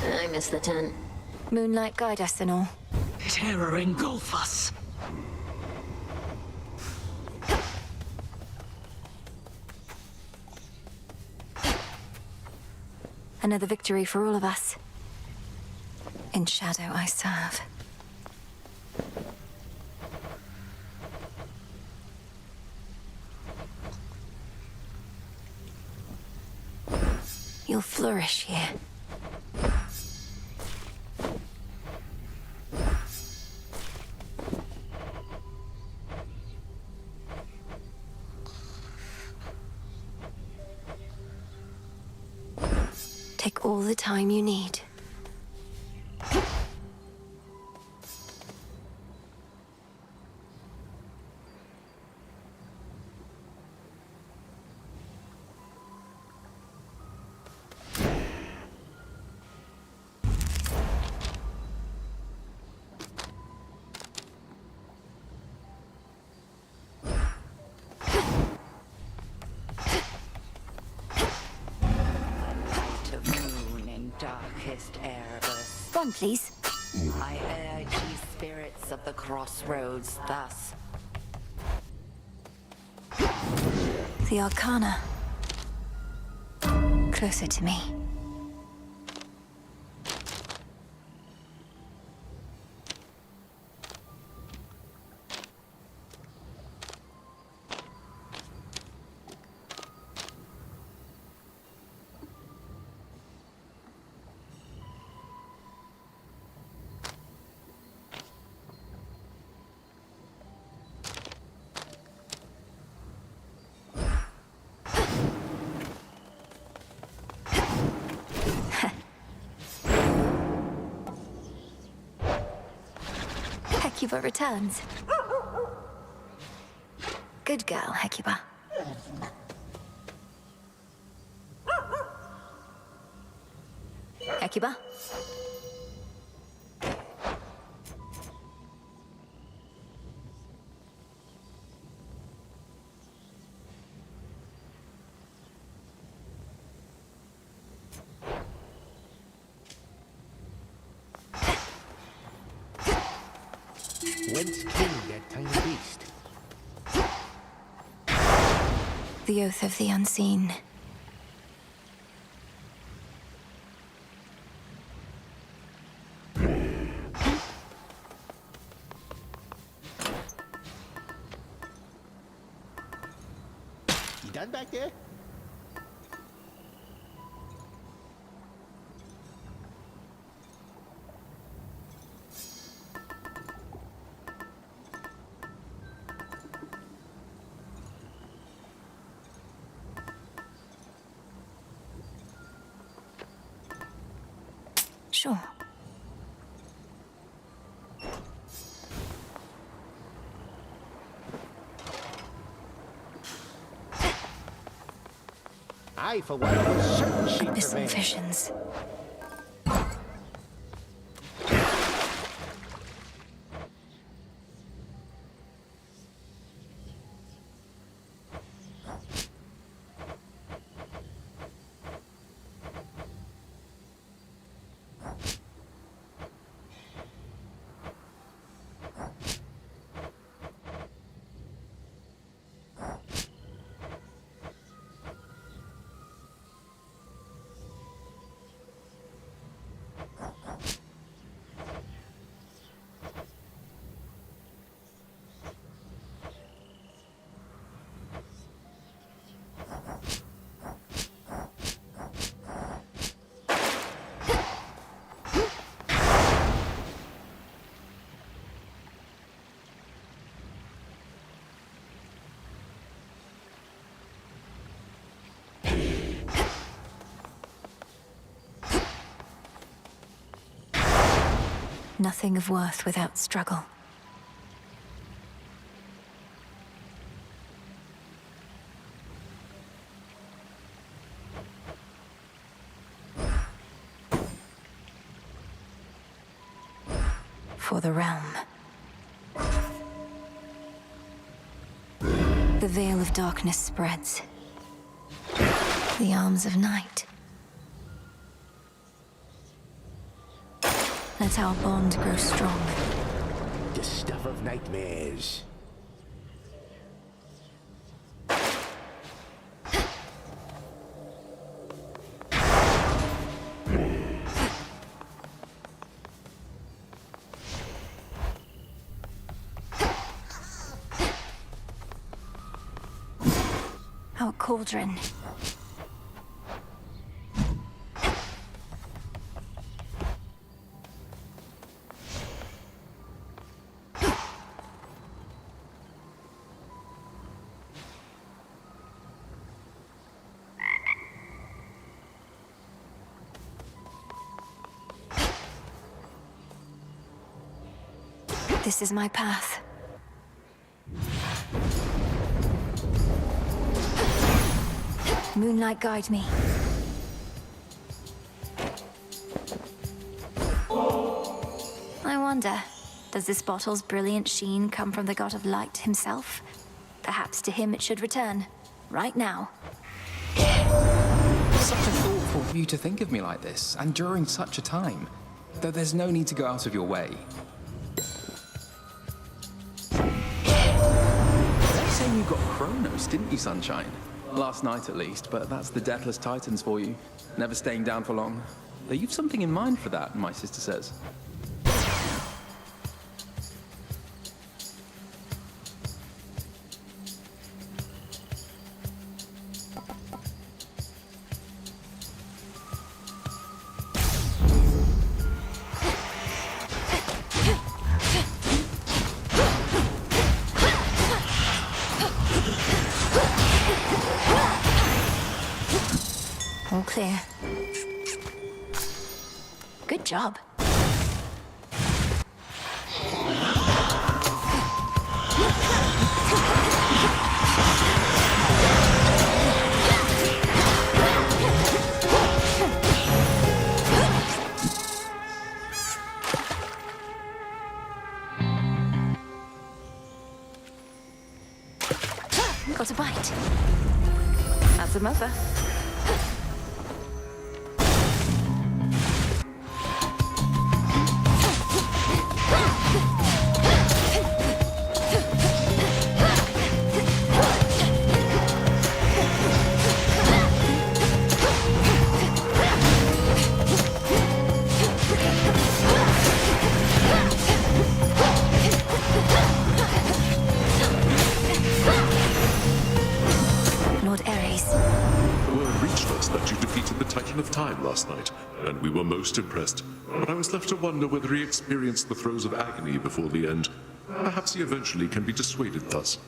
I miss the tent. Moonlight guide us and all. Terror engulf us. Another victory for all of us. In shadow I serve. You'll flourish here. Take all the time you need. Darkest Erebus. One, please. I urge ye spirits of the crossroads thus. The Arcana. Closer to me. Hecuba returns. Good girl, Hecuba. Hecuba? Whence came that tiny beast? The Oath of the Unseen. You done back there? Sure. I, for one, was certain she'd Abyssal prevail. visions. Nothing of worth without struggle. For the realm. The veil of darkness spreads. The arms of night. Let our bond grow strong. The stuff of nightmares. Our cauldron. This is my path. Moonlight, guide me. I wonder, does this bottle's brilliant sheen come from the god of light himself? Perhaps to him it should return, right now. Such a thoughtful of you to think of me like this, and during such a time. Though there's no need to go out of your way. You're saying you got Kronos, didn't you, Sunshine? Last night, at least, but that's the Deathless Titans for you. Never staying down for long. Though you've something in mind for that, my sister says. All clear. Good job. right. That's a mother. Lord Ares. Word reached us that you defeated the Titan of Time last night, and we were most impressed. But I was left to wonder whether he experienced the throes of agony before the end. Perhaps he eventually can be dissuaded thus.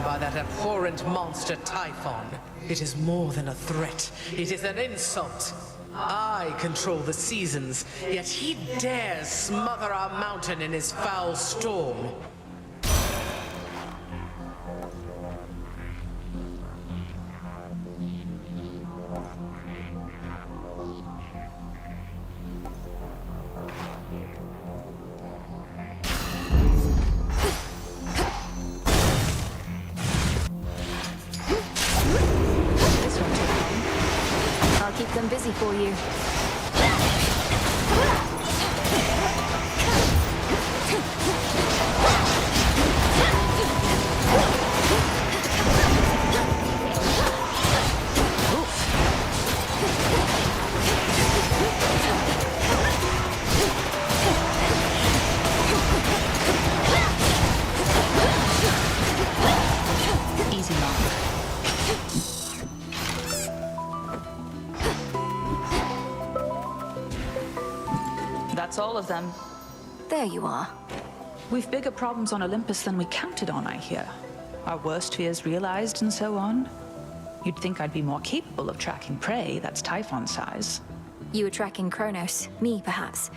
By that abhorrent monster Typhon. It is more than a threat. It is an insult. I control the seasons, yet he dares smother our mountain in his foul storm. I'll keep them busy for you. Easy, Mark. That's all of them. There you are. We've bigger problems on Olympus than we counted on, I hear. Our worst fears realized and so on. You'd think I'd be more capable of tracking prey that's Typhon size. You were tracking Kronos, me perhaps.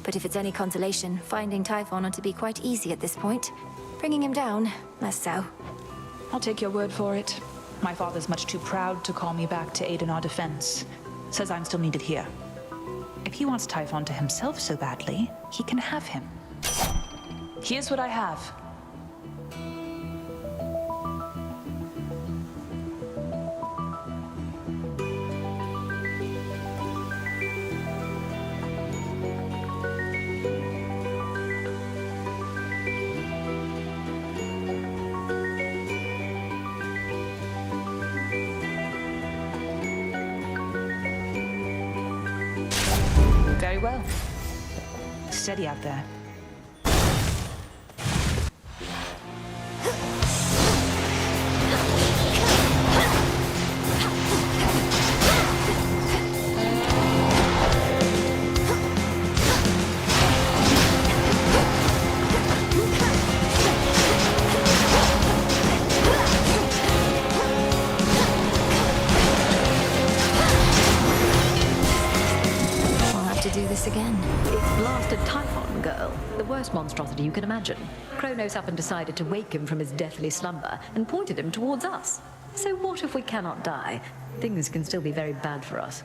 But if it's any consolation, finding Typhon ought to be quite easy at this point. Bringing him down, less so. I'll take your word for it. My father's much too proud to call me back to aid in our defense. Says I'm still needed here. If he wants Typhon to himself so badly, he can have him. Here's what I have. Very well. Steady out there. Do this again. It's blasted Typhon, girl. The worst monstrosity you can imagine. Kronos up and decided to wake him from his deathly slumber and pointed him towards us. So what if we cannot die? Things can still be very bad for us.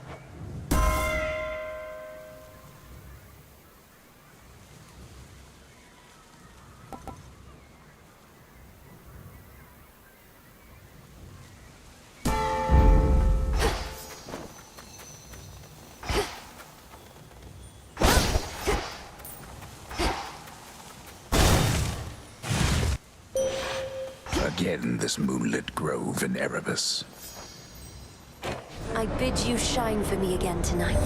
Again, this moonlit grove in Erebus. I bid you shine for me again tonight.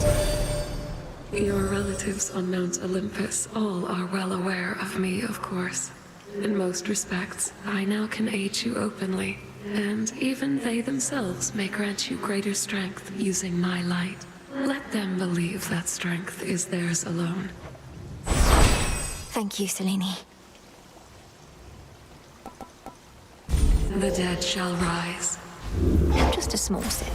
Your relatives on Mount Olympus all are well aware of me, of course. In most respects, I now can aid you openly, and even they themselves may grant you greater strength using my light. Let them believe that strength is theirs alone. Thank you, Selene. The dead shall rise. Just a small sip.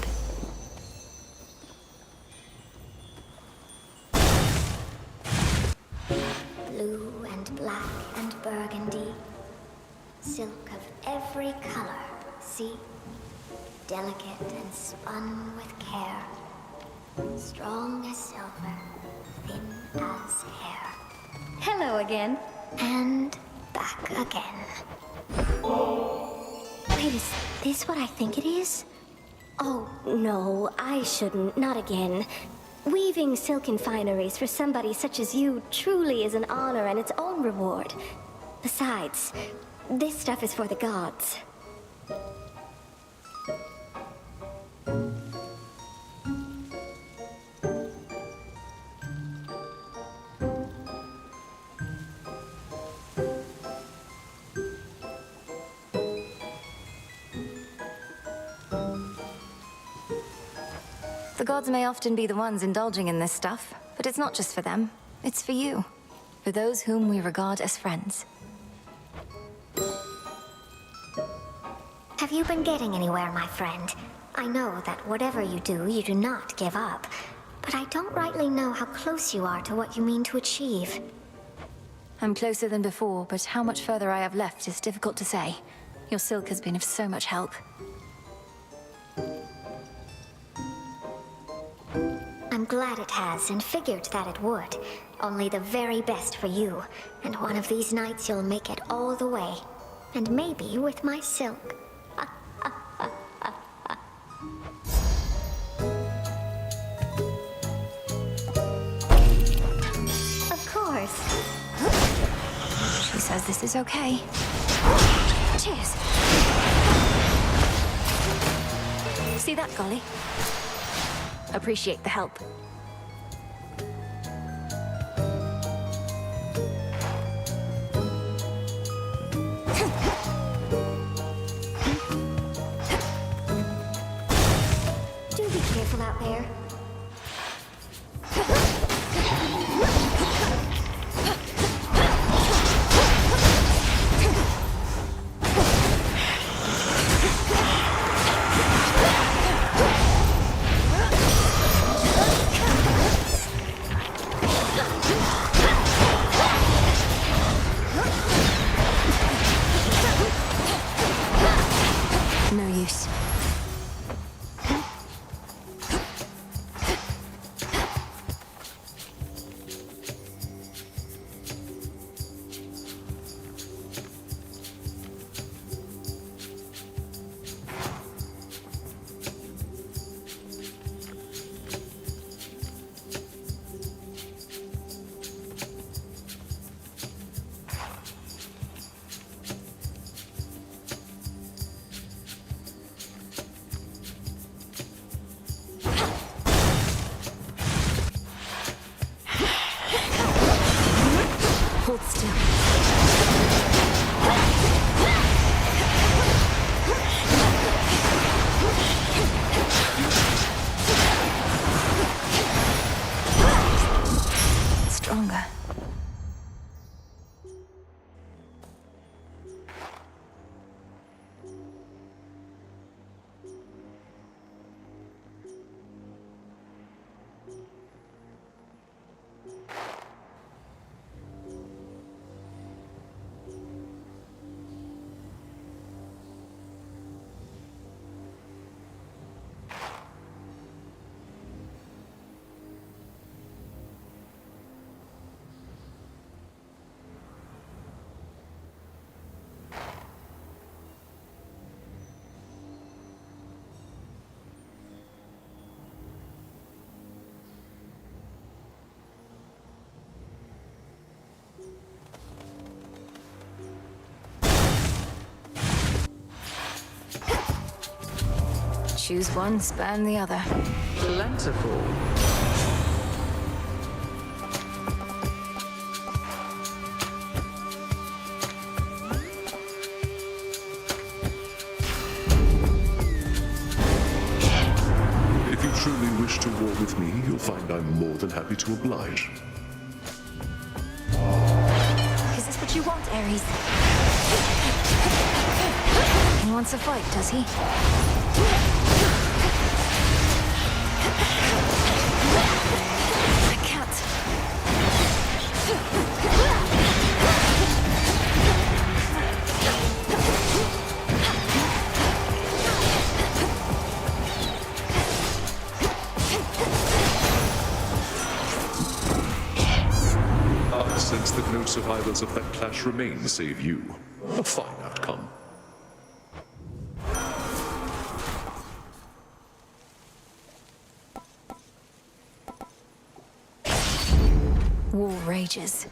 Blue and black and burgundy. Silk of every color, see? Delicate and spun with care. Strong as silver, thin as hair. Hello again. And back again. Wait, is this what I think it is? Oh, no, I shouldn't. Not again. Weaving silken fineries for somebody such as you truly is an honor and its own reward. Besides, this stuff is for the gods. The gods may often be the ones indulging in this stuff, but it's not just for them. It's for you. For those whom we regard as friends. Have you been getting anywhere, my friend? I know that whatever you do not give up. But I don't rightly know how close you are to what you mean to achieve. I'm closer than before, but how much further I have left is difficult to say. Your silk has been of so much help. I'm glad it has, and figured that it would. Only the very best for you. And one of these nights you'll make it all the way. And maybe with my silk. Of course. She says this is okay. Cheers. See that, Golly? Appreciate the help. Do be careful out there. No use. Hold still. Stronger. Choose one, spurn the other. Plentiful. If you truly wish to war with me, you'll find I'm more than happy to oblige. Is this what you want, Ares? He wants a fight, does he? I can't. I sense that no survivors of that clash remain save you. A fine outcome. War rages.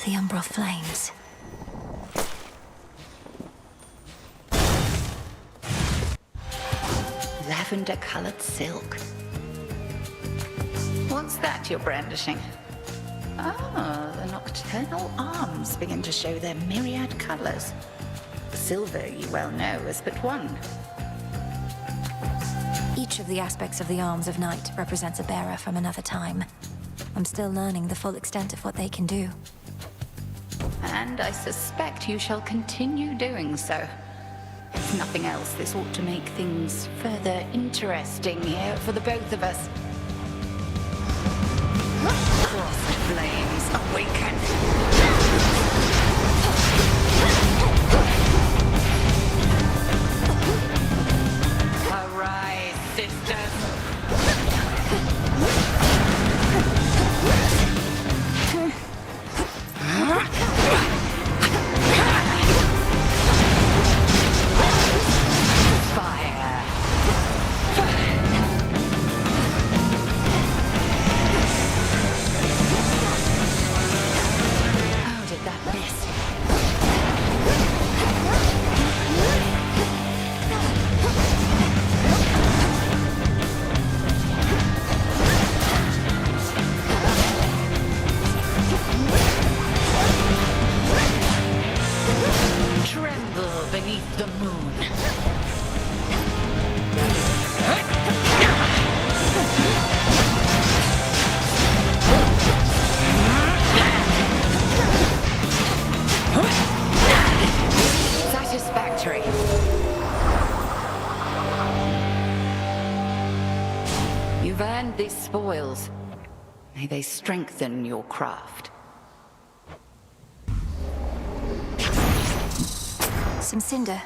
The Umbral flames. Lavender-colored silk. What's that you're brandishing? Ah, the nocturnal arms begin to show their myriad colors. Silver, you well know, is but one. Each of the aspects of the arms of night represents a bearer from another time. I'm still learning the full extent of what they can do. And I suspect you shall continue doing so. If nothing else, this ought to make things further interesting here for the both of us. Frost flames awaken. Arise, sisters. You've earned these spoils. May they strengthen your craft. Some cinder.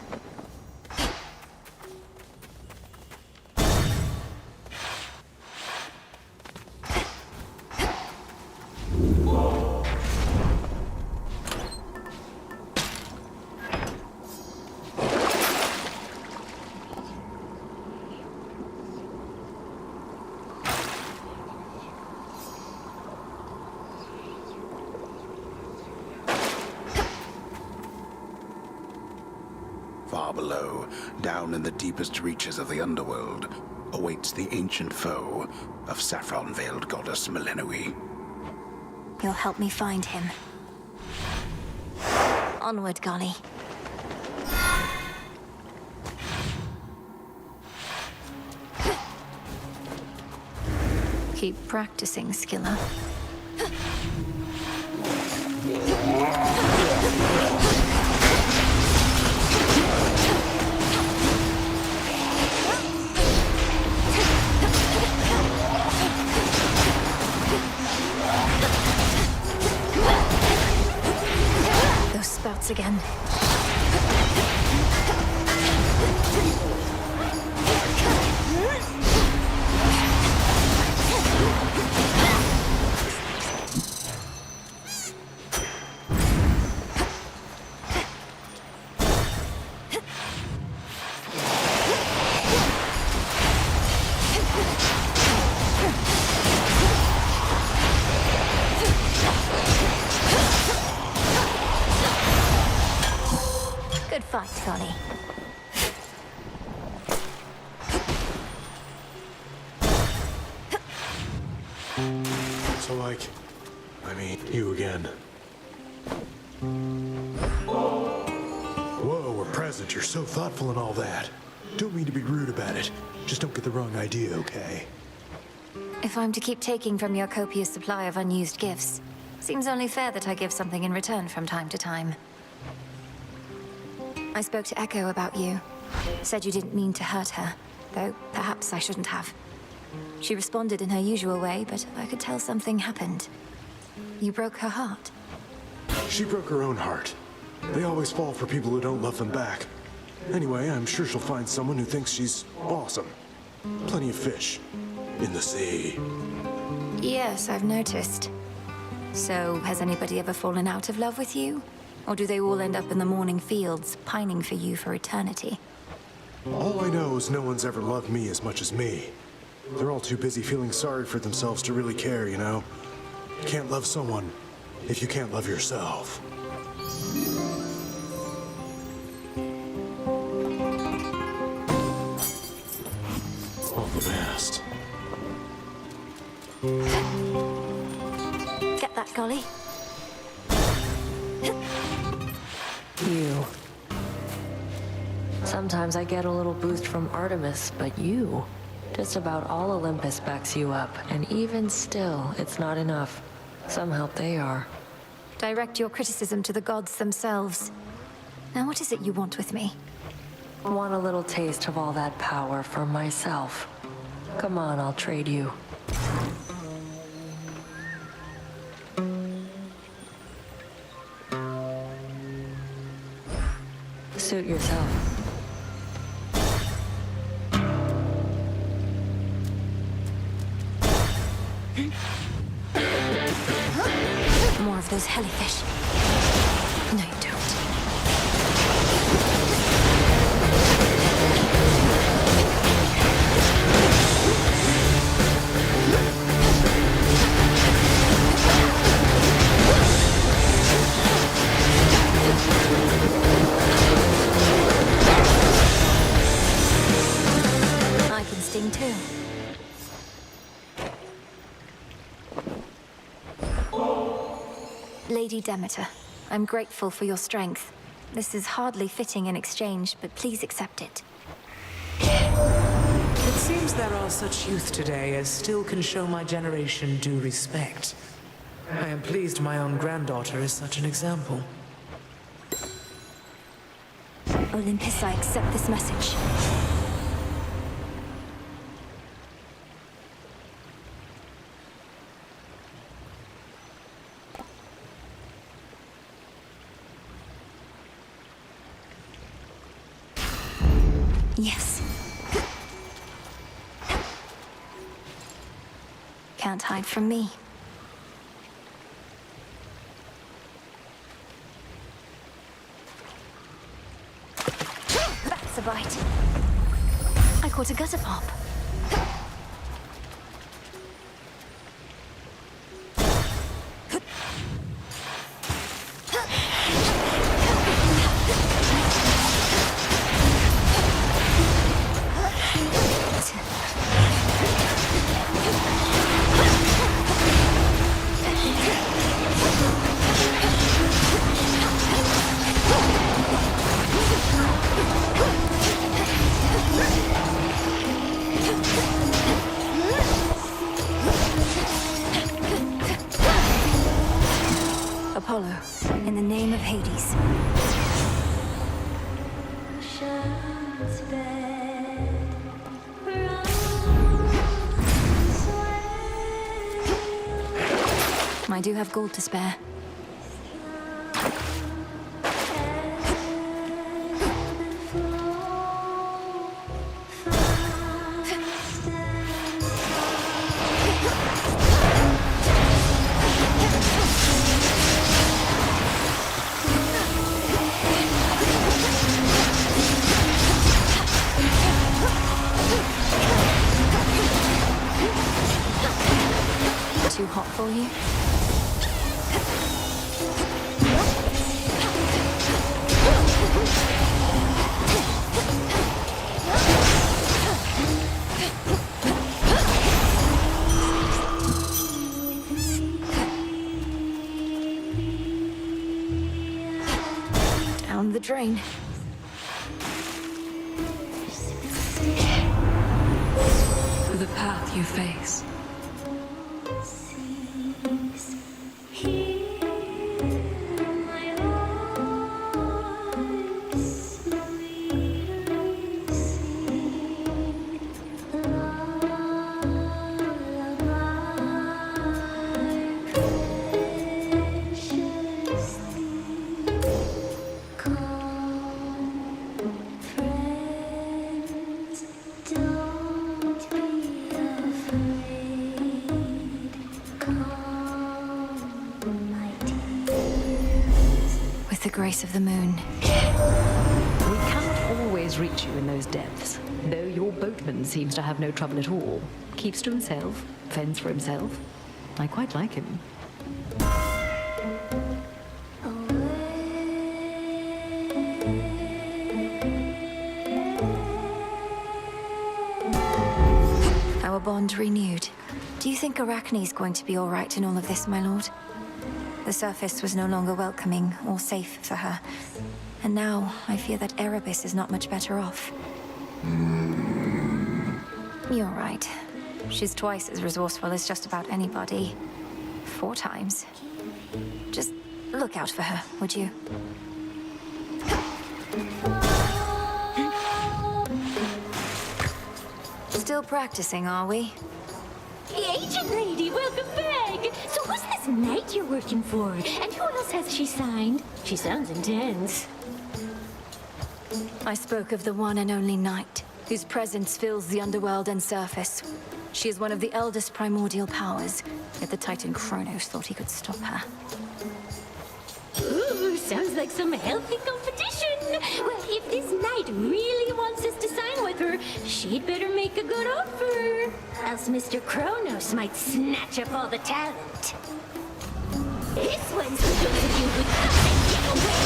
Far below, down in the deepest reaches of the underworld, awaits the ancient foe of saffron-veiled goddess Melenui. You'll help me find him. Onward, Golly. Keep practicing, Skilla. Those spouts again. right, Golly. So, you again. Whoa, a present. You're so thoughtful and all that. Don't mean to be rude about it. Just don't get the wrong idea, okay? If I'm to keep taking from your copious supply of unused gifts, seems only fair that I give something in return from time to time. I spoke to Echo about you. Said you didn't mean to hurt her, though perhaps I shouldn't have. She responded in her usual way, but I could tell something happened. You broke her heart. She broke her own heart. They always fall for people who don't love them back. Anyway, I'm sure she'll find someone who thinks she's awesome. Plenty of fish in the sea. Yes, I've noticed. So, has anybody ever fallen out of love with you? Or do they all end up in the morning fields, pining for you for eternity? All I know is no one's ever loved me as much as me. They're all too busy feeling sorry for themselves to really care, you know? You can't love someone if you can't love yourself. All the best. Get that, Golly? You. Sometimes I get a little boost from Artemis, but you... Just about all Olympus backs you up, and even still, it's not enough. Some help they are. Direct your criticism to the gods themselves. Now what is it you want with me? Want a little taste of all that power for myself. Come on, I'll trade you. Suit yourself. More of those hellyfish. No, you don't. I can sting too. Lady Demeter, I'm grateful for your strength. This is hardly fitting in exchange, but please accept it. It seems there are such youth today as still can show my generation due respect. I am pleased my own granddaughter is such an example. Olympus, I accept this message. Yes. Can't hide from me. That's a bite. I caught a gutter pop. Apollo, in the name of Hades. I do have gold to spare. Too hot for you? Drain. The path you face. With the grace of the moon. We cannot always reach you in those depths, though your boatman seems to have no trouble at all. Keeps to himself, fends for himself. I quite like him. Our bond renewed. Do you think Arachne's going to be all right in all of this, my lord? The surface was no longer welcoming or safe for her. And now I fear that Erebus is not much better off. You're right. She's twice as resourceful as just about anybody. 4 times. Just look out for her, would you? Still practicing, are we? Agent lady, welcome back! So who's this knight you're working for? And who else has she signed? She sounds intense. I spoke of the one and only Night, whose presence fills the underworld and surface. She is one of the eldest primordial powers, yet the Titan Kronos thought he could stop her. Ooh, sounds like some healthy competition. Well, if this knight really wants us to sign with her, she'd better make a good offer. Else Mr. Kronos might snatch up all the talent. This one's for those of you who come and get away.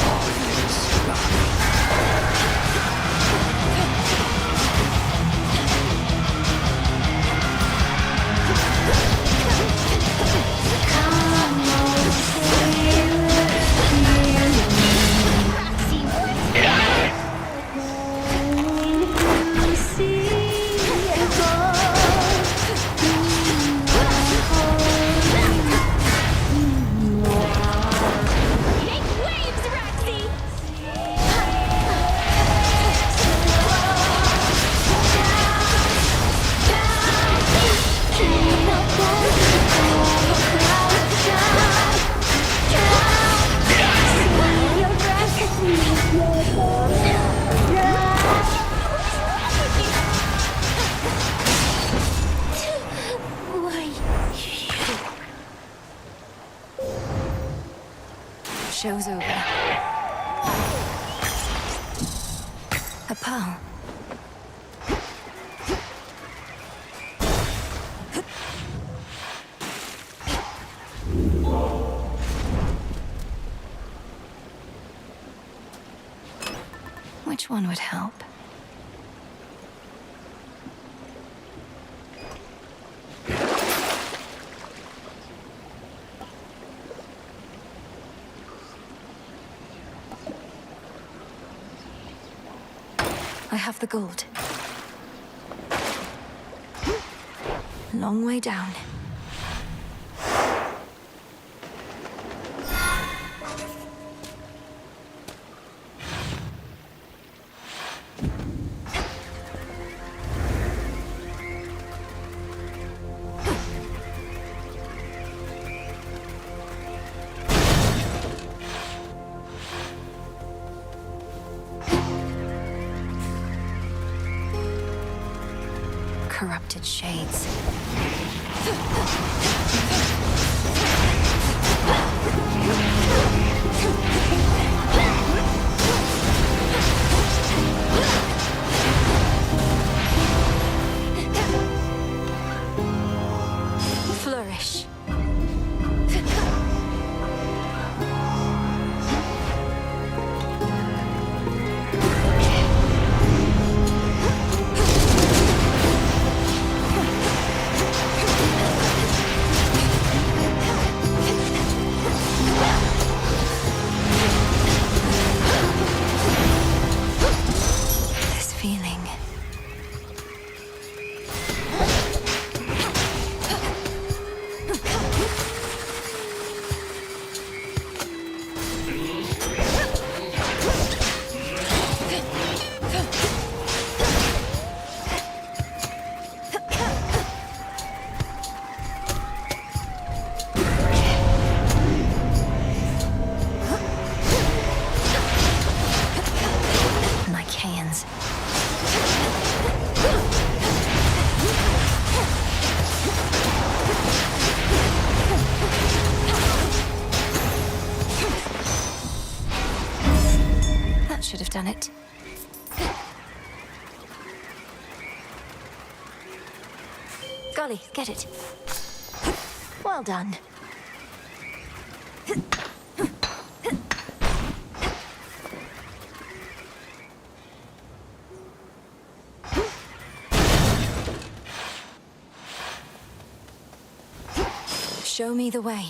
Show's over. A pearl. Which one would help? I have the gold. Long way down. Corrupted shades. Flourish. done it. Golly, get it. Well done. Show me the way.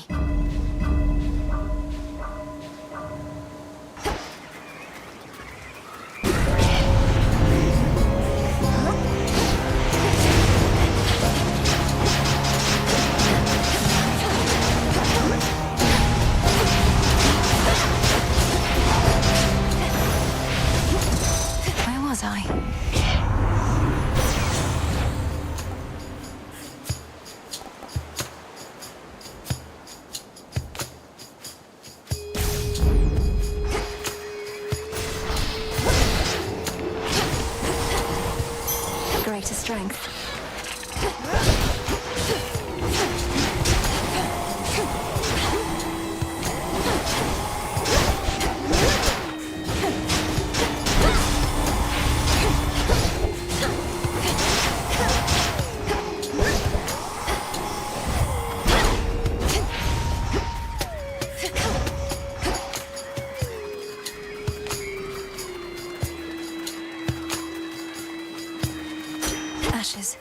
Where was I? Greater strength. Ashes.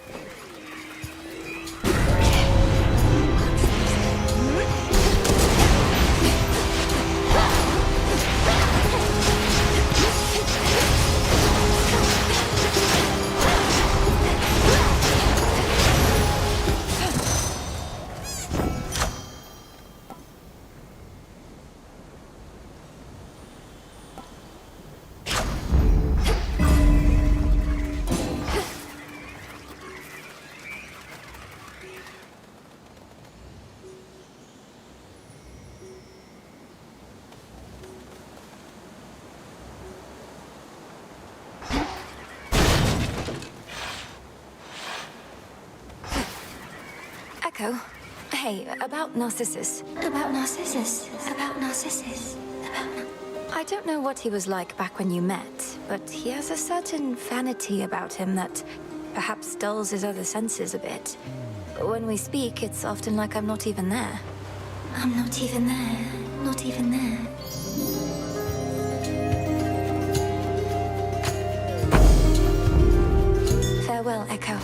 Echo? Hey, about Narcissus. About Narcissus. About Narcissus. I don't know what he was like back when you met, but he has a certain vanity about him that perhaps dulls his other senses a bit. When we speak, it's often like I'm not even there. I'm not even there. Not even there. Farewell, Echo.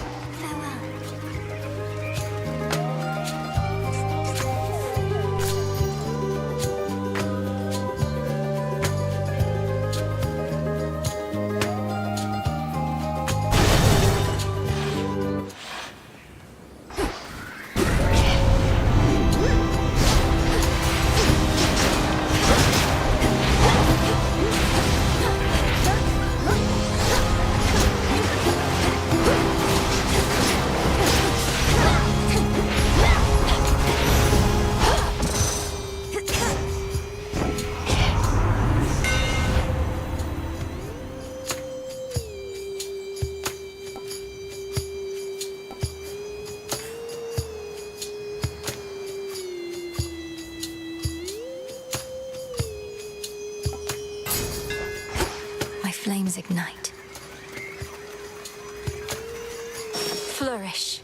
Flames ignite. Flourish.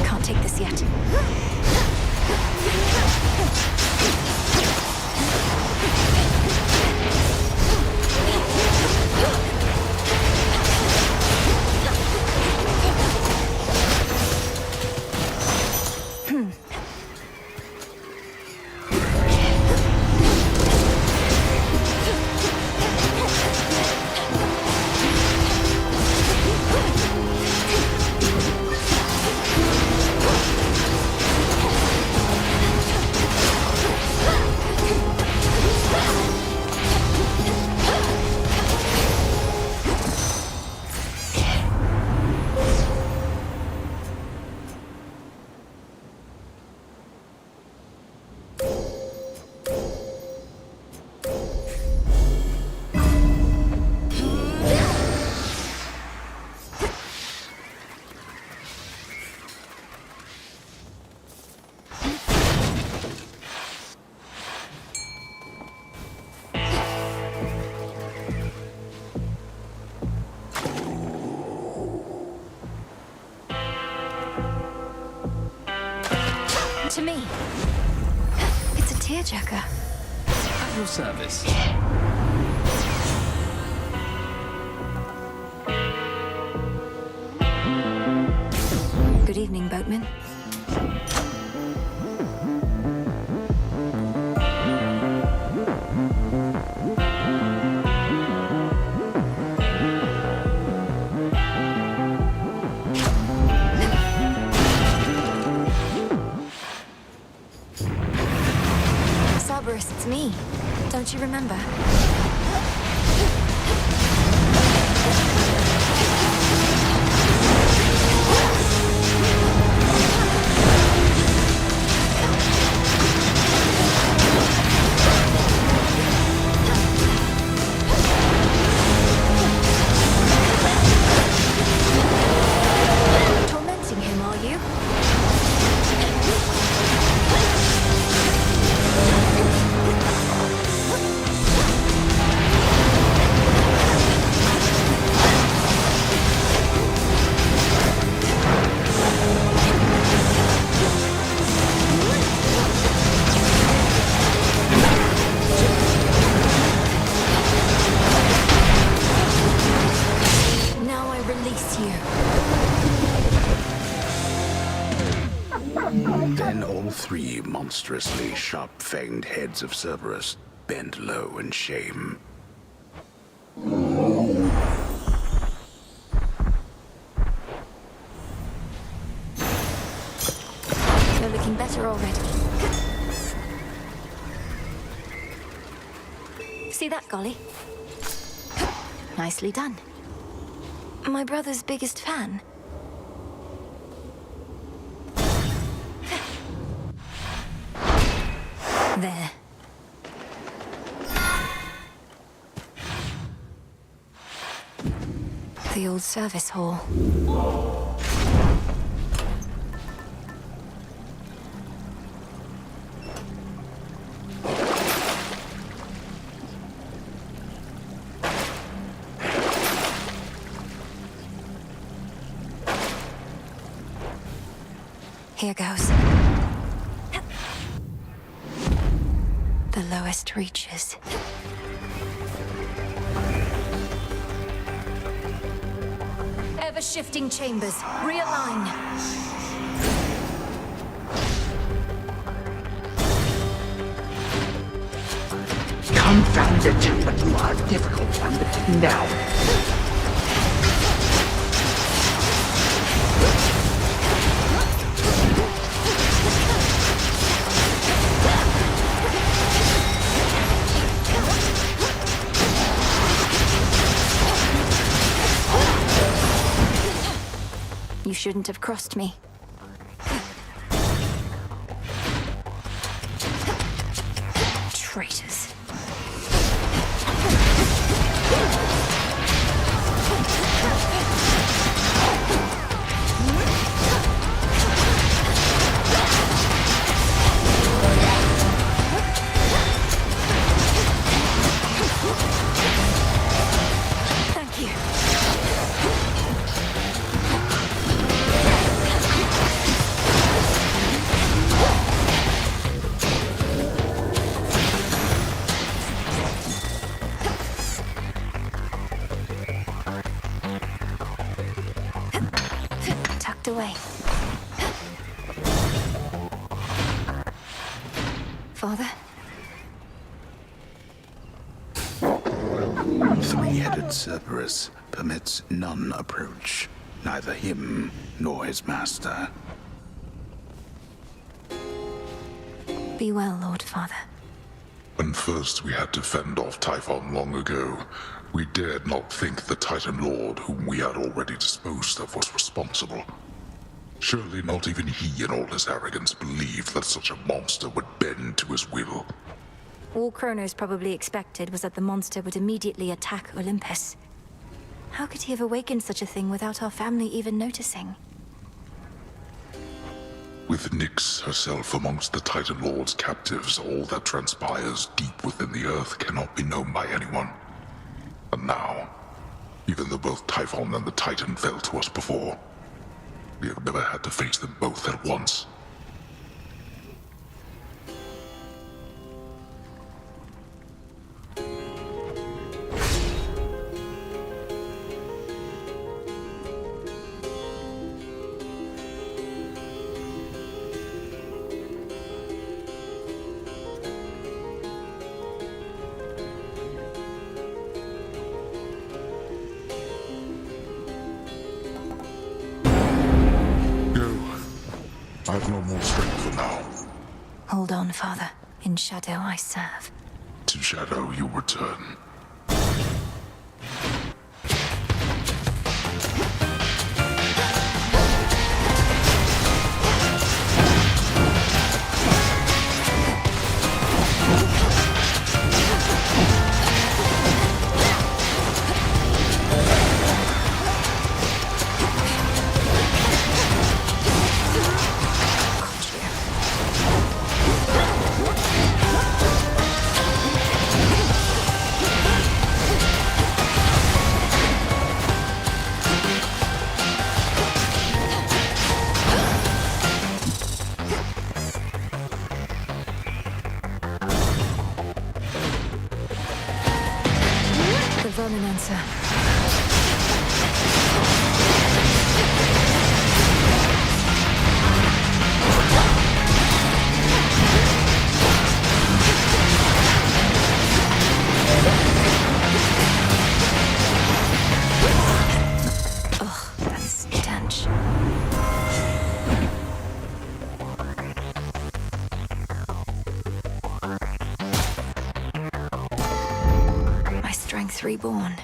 Can't take this yet. Tearjerker. At your service. Good evening, boatman. Cerberus, it's me. Don't you remember? Tormenting him, are you? Now I release you. Then all three monstrously sharp-fanged heads of Cerberus bent low in shame. You're looking better already. See that, Golly? Nicely done. My brother's biggest fan. There. The old service hall. Here goes. The lowest reaches. Ever-shifting chambers. Realign. Confound it, but you are a difficult one to pin down. You shouldn't have crossed me. Traitors. Thank you. Tucked away. Father? Three-headed Cerberus permits none approach, neither him nor his master. Be well, Lord Father. When first we had to fend off Typhon long ago, we dared not think the Titan Lord, whom we had already disposed of, was responsible. Surely not even he in all his arrogance believed that such a monster would bend to his will. All Kronos probably expected was that the monster would immediately attack Olympus. How could he have awakened such a thing without our family even noticing? With Nyx herself amongst the Titan Lord's captives, all that transpires deep within the earth cannot be known by anyone. And now, even though both Typhon and the Titan fell to us before, we have never had to face them both at once. no more strength for now. Hold on, Father. In shadow I serve. To shadow you return. Verminencer. Ugh, that stench. My strength reborn.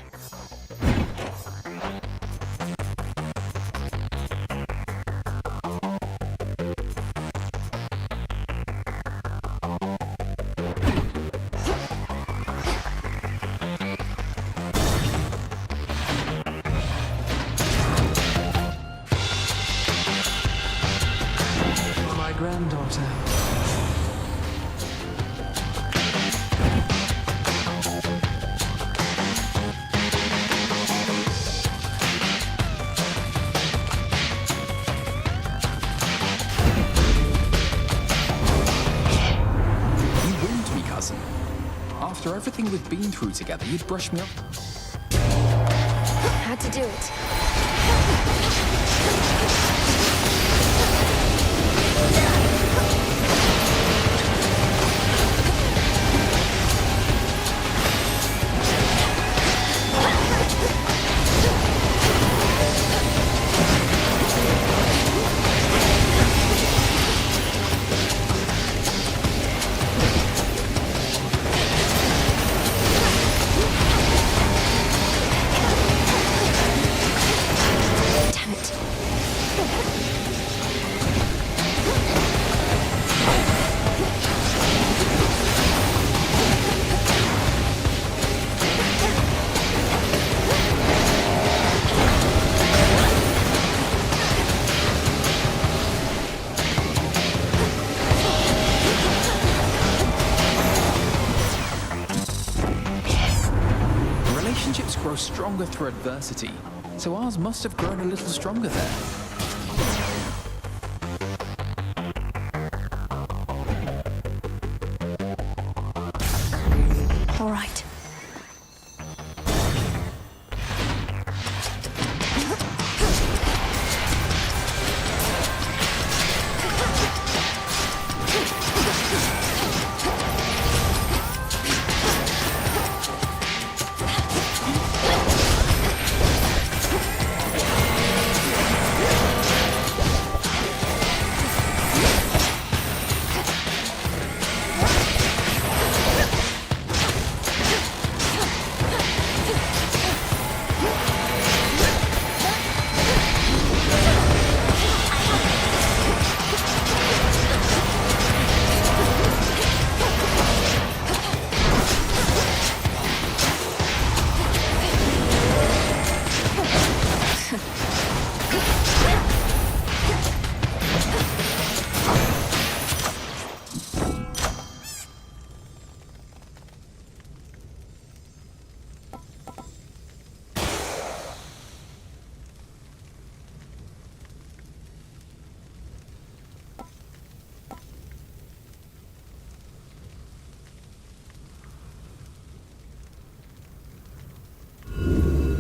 My granddaughter. After everything we've been through together, you'd brush me off. Had to do it. Relationships grow stronger through adversity, so ours must have grown a little stronger there. All right.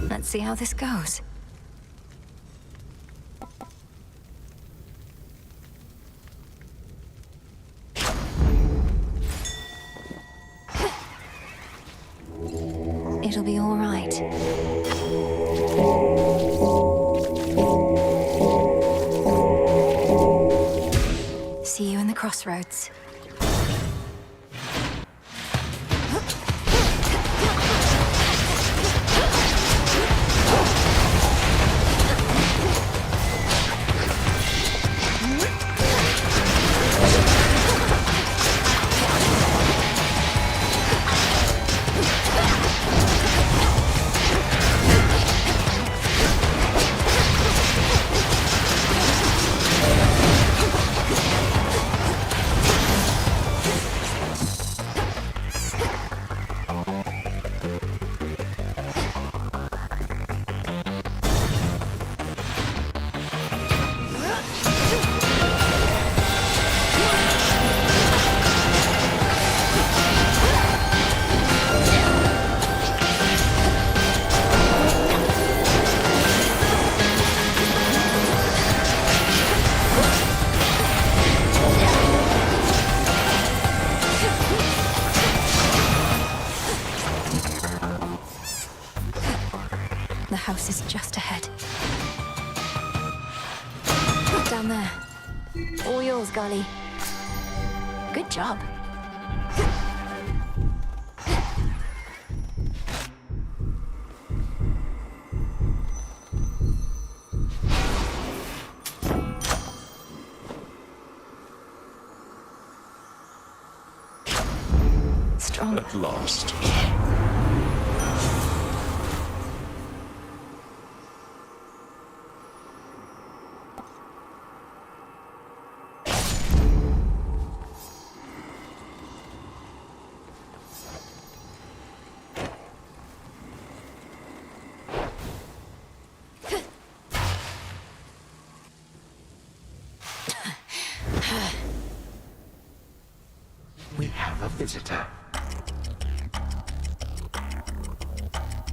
Let's see how this goes. It'll be all right. crossroads. The house is just ahead. Down there. All yours, Golly. Good job. Strong. At last. We have a visitor.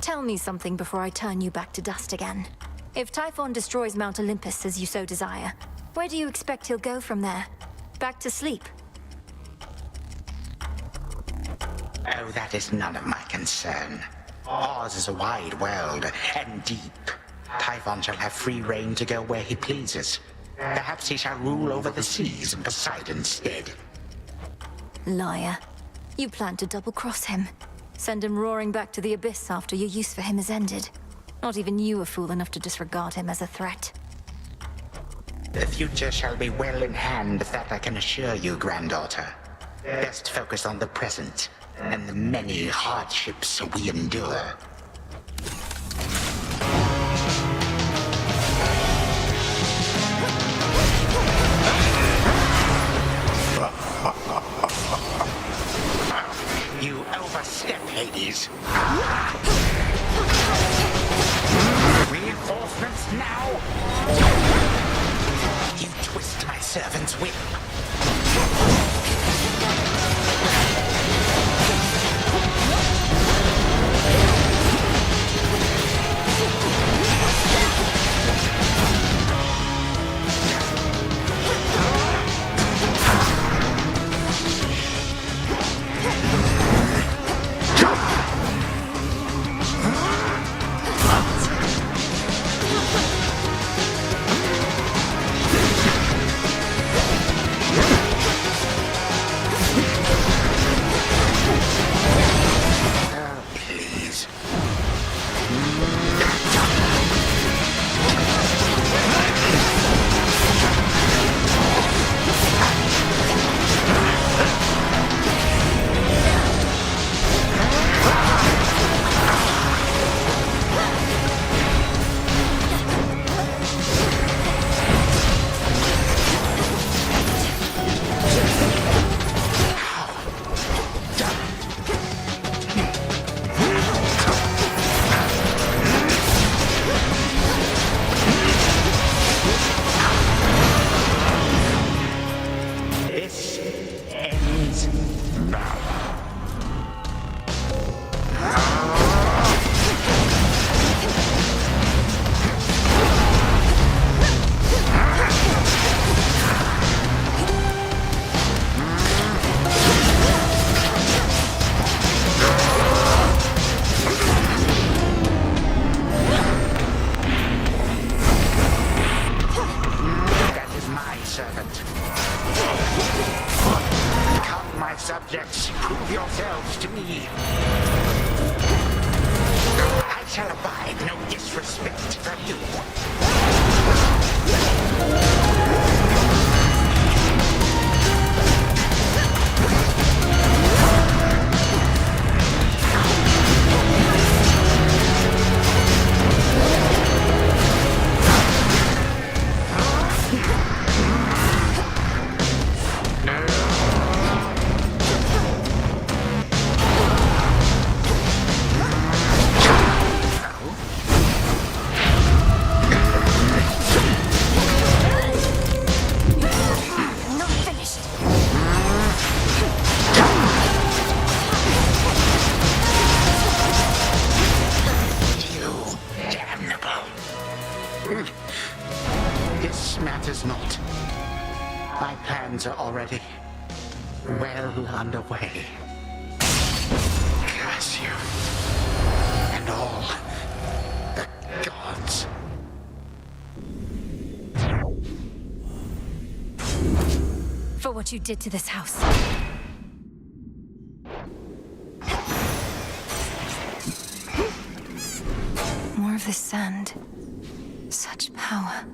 Tell me something before I turn you back to dust again. If Typhon destroys Mount Olympus as you so desire, where do you expect he'll go from there? Back to sleep? Oh, that is none of my concern. Ours is a wide world, and deep. Typhon shall have free reign to go where he pleases. Perhaps he shall rule over the seas in Poseidon's stead. Liar. You plan to double-cross him. Send him roaring back to the abyss after your use for him is ended. Not even you are fool enough to disregard him as a threat. The future shall be well in hand, that I can assure you, granddaughter. Best focus on the present, and the many hardships we endure. You overstep, Hades. Reinforcements now! You twist my servant's will. shall abide no disrespect from you. This matters not. My plans are already well underway. Curse you and all the gods. For what you did to this house. More of this sand. Such power.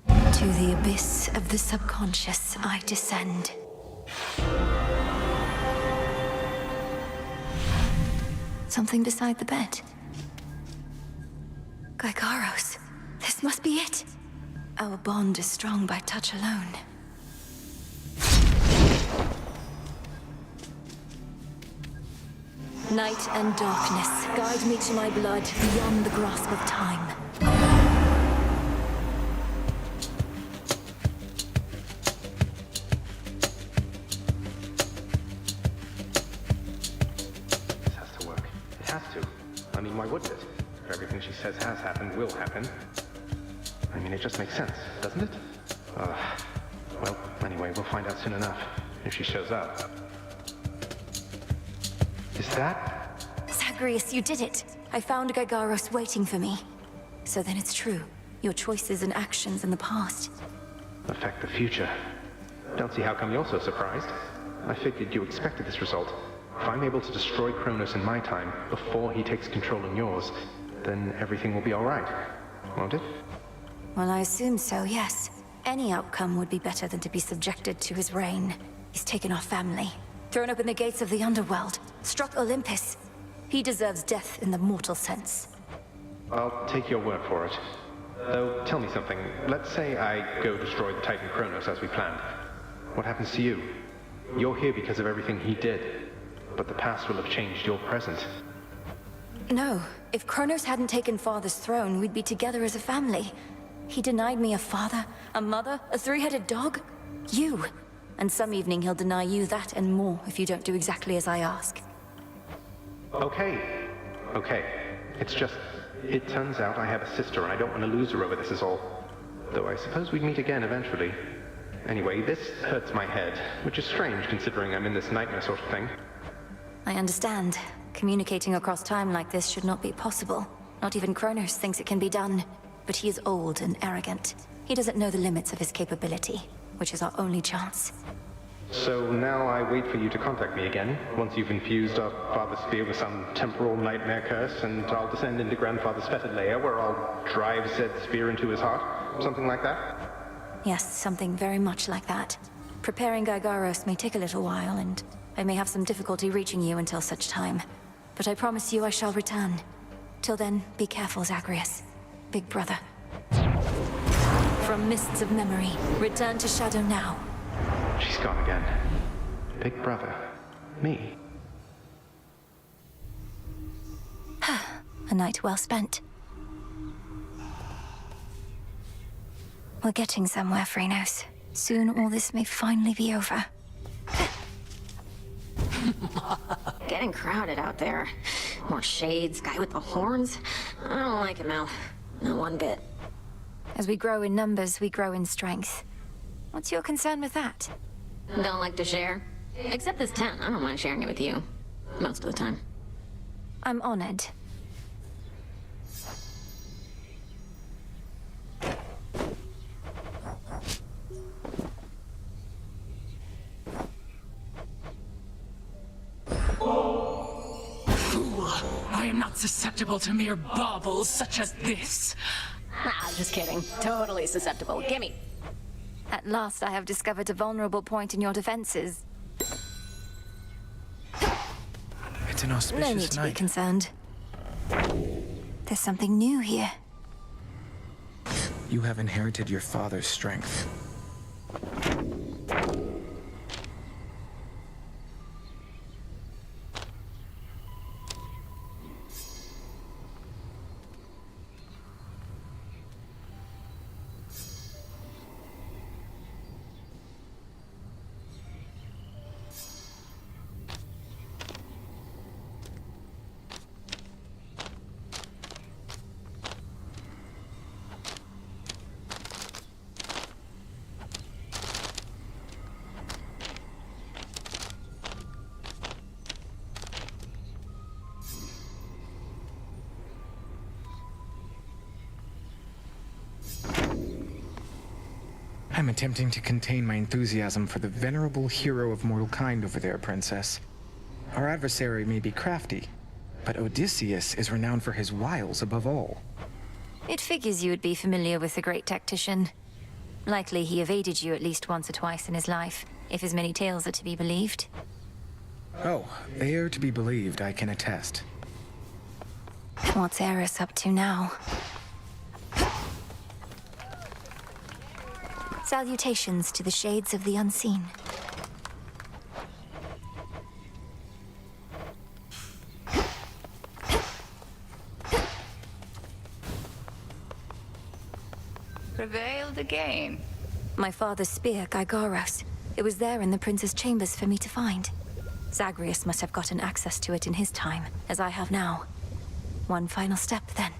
To the abyss of the subconscious I descend. Something beside the bed. Gygaros. This must be it. Our bond is strong by touch alone. Night and darkness, guide me to my blood beyond the grasp of time. This has to work. It has to. I mean, why wouldn't it? If everything she says has happened will happen. I mean, it just makes sense, doesn't it? Well, anyway, we'll find out soon enough, if she shows up. Is that? Zagreus, you did it! I found Gygaros waiting for me. So then it's true. Your choices and actions in the past. Affect the future. Don't see how come you're so surprised. I figured you expected this result. If I'm able to destroy Kronos in my time, before he takes control in yours, then everything will be alright. Won't it? Well, I assume so, yes. Any outcome would be better than to be subjected to his reign. He's taken our family, thrown open the gates of the underworld, struck Olympus. He deserves death in the mortal sense. I'll take your word for it. Though, tell me something. Let's say I go destroy the Titan Kronos as we planned. What happens to you? You're here because of everything he did. But the past will have changed your present. No. If Kronos hadn't taken Father's throne, we'd be together as a family. He denied me a father, a mother, a three-headed dog. You. And some evening he'll deny you that and more if you don't do exactly as I ask. Okay. It's just, it turns out I have a sister and I don't want to lose her over this is all. Though I suppose we'd meet again eventually. Anyway, this hurts my head, which is strange considering I'm in this nightmare sort of thing. I understand. Communicating across time like this should not be possible. Not even Kronos thinks it can be done. But he is old and arrogant. He doesn't know the limits of his capability, which is our only chance. So now I wait for you to contact me again, once you've infused our father's spear with some temporal nightmare curse, and I'll descend into Grandfather's fetid lair, where I'll drive said spear into his heart? Something like that? Yes, something very much like that. Preparing Gygaros may take a little while, and I may have some difficulty reaching you until such time. But I promise you I shall return. Till then, be careful, Zagreus. Big brother. From mists of memory, return to Shadow now. She's gone again. Big brother. Me. A night well spent. We're getting somewhere, Phrynos. Soon all this may finally be over. Getting crowded out there. More shades, guy with the horns. I don't like him, Mel. Not one bit. As we grow in numbers, we grow in strength. What's your concern with that? Don't like to share? Except this tent. I don't mind sharing it with you. Most of the time. I'm honored. am not susceptible to mere baubles such as this. Ah, just kidding. Totally susceptible. Gimme. At last I have discovered a vulnerable point in your defenses. It's an No auspicious need to be night. concerned. There's something new here. You have inherited your father's strength. I'm attempting to contain my enthusiasm for the venerable hero of mortal kind over there, Princess. Our adversary may be crafty, but Odysseus is renowned for his wiles above all. It figures you would be familiar with the great tactician. Likely he evaded you at least once or twice in his life, if his many tales are to be believed. Oh, they are to be believed, I can attest. What's Eris up to now? Salutations to the shades of the unseen. Prevailed again. My father's spear, Gygaros. It was there in the prince's chambers for me to find. Zagreus must have gotten access to it in his time, as I have now. One final step, then.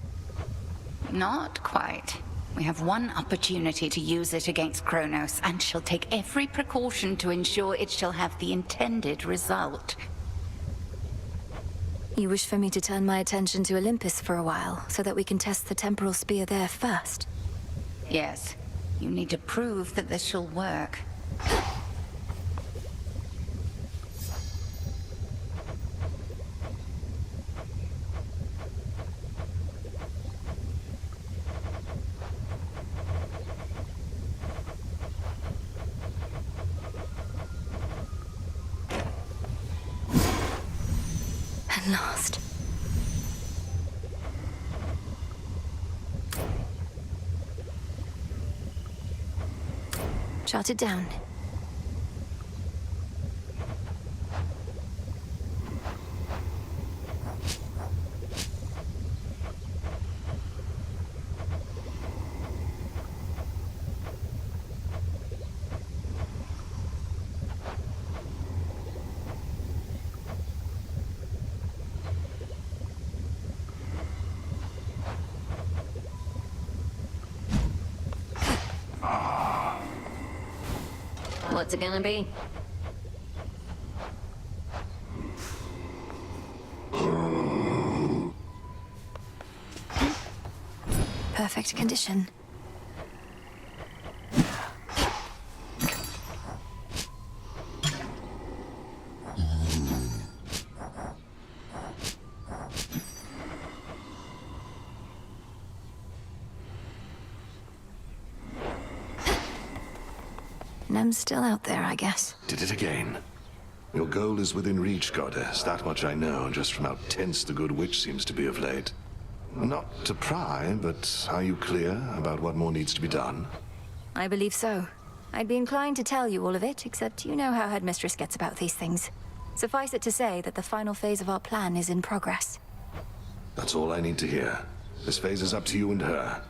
Not quite. We have one opportunity to use it against Kronos, and she'll take every precaution to ensure it shall have the intended result. You wish for me to turn my attention to Olympus for a while, so that we can test the temporal spear there first? Yes. You need to prove that this shall work. At last. Jot it down. What's it gonna be? Perfect condition. Nem's still out there, I guess. Did it again. Your goal is within reach, Goddess. That much I know, just from how tense the good witch seems to be of late. Not to pry, but are you clear about what more needs to be done? I believe so. I'd be inclined to tell you all of it, except you know how Headmistress gets about these things. Suffice it to say that the final phase of our plan is in progress. That's all I need to hear. This phase is up to you and her.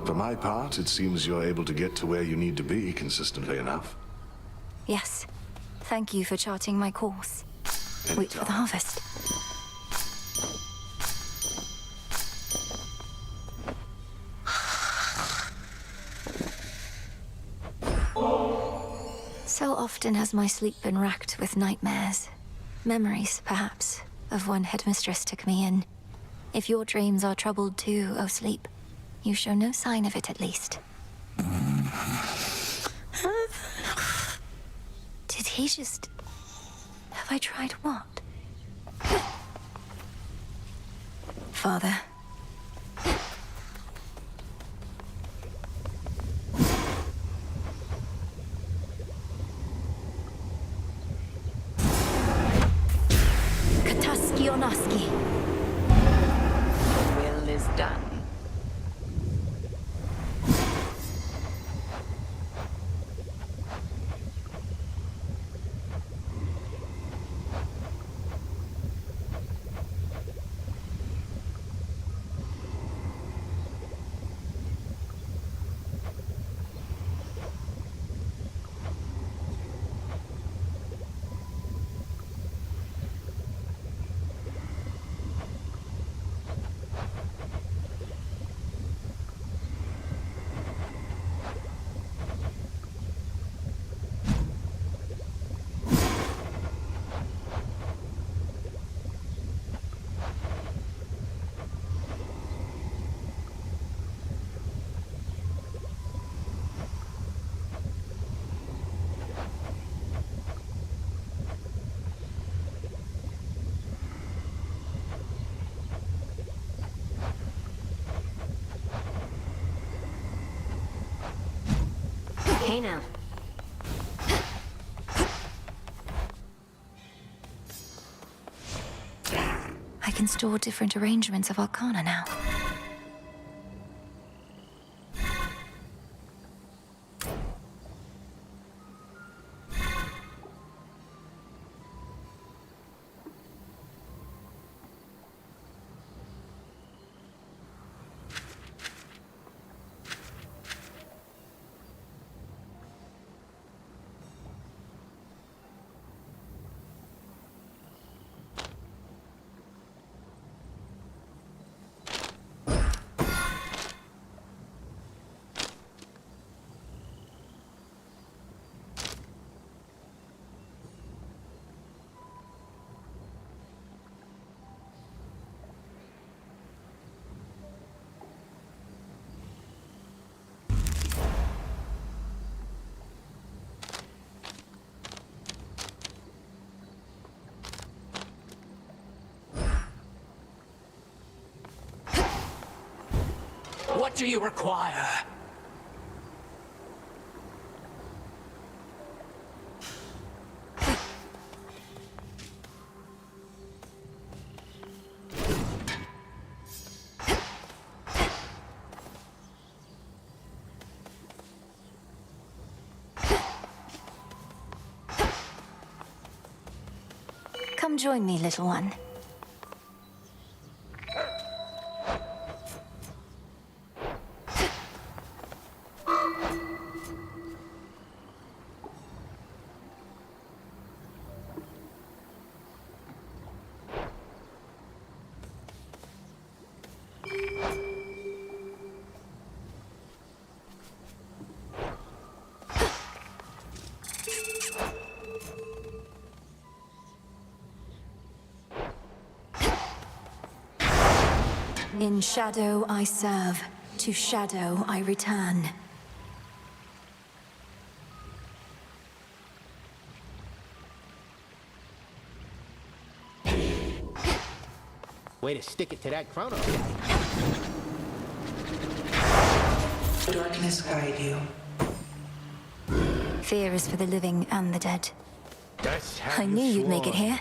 For my part, it seems you're able to get to where you need to be consistently enough. Yes. Thank you for charting my course. Wait for the harvest. So often has my sleep been racked with nightmares. Memories, perhaps, of when Headmistress took me in. If your dreams are troubled too, O sleep, you show no sign of it at least. Did he just... Have I tried what? Father. Kataski Onaski. The will is done. Hey now. I can store different arrangements of Arcana now. What do you require? Come join me, little one. In shadow I serve, to shadow I return. Way to stick it to that Chrono. Darkness guide you. Fear is for the living and the dead. That's how I knew you'd make it sworn. here.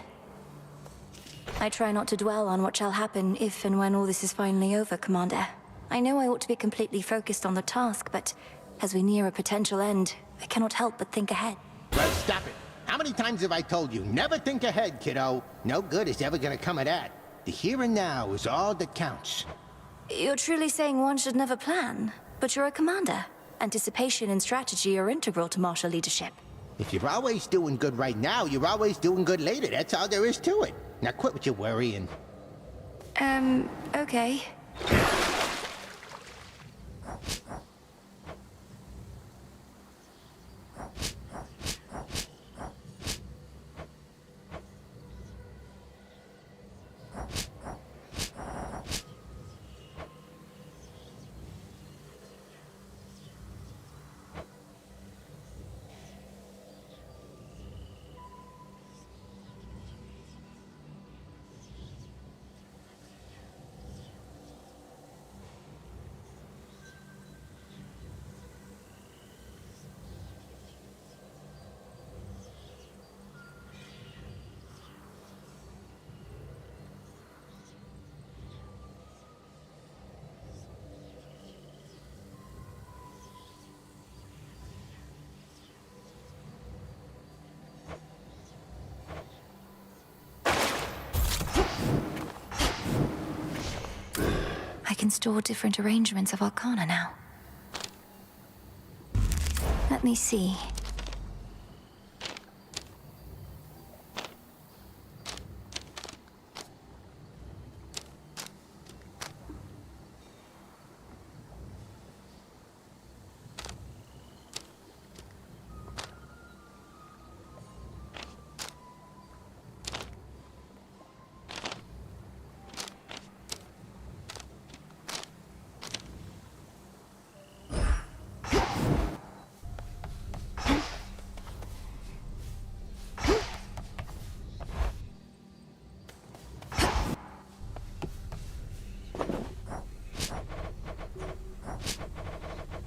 I try not to dwell on what shall happen if and when all this is finally over, Commander. I know I ought to be completely focused on the task, but as we near a potential end, I cannot help but think ahead. Well, stop it. How many times have I told you, never think ahead, kiddo? No good is ever gonna come of that. The here and now is all that counts. You're truly saying one should never plan, but you're a commander. Anticipation and strategy are integral to martial leadership. If you're always doing good right now, you're always doing good later. That's all there is to it. Now quit with your worrying. Okay. can store different arrangements of arcana now. Let me see.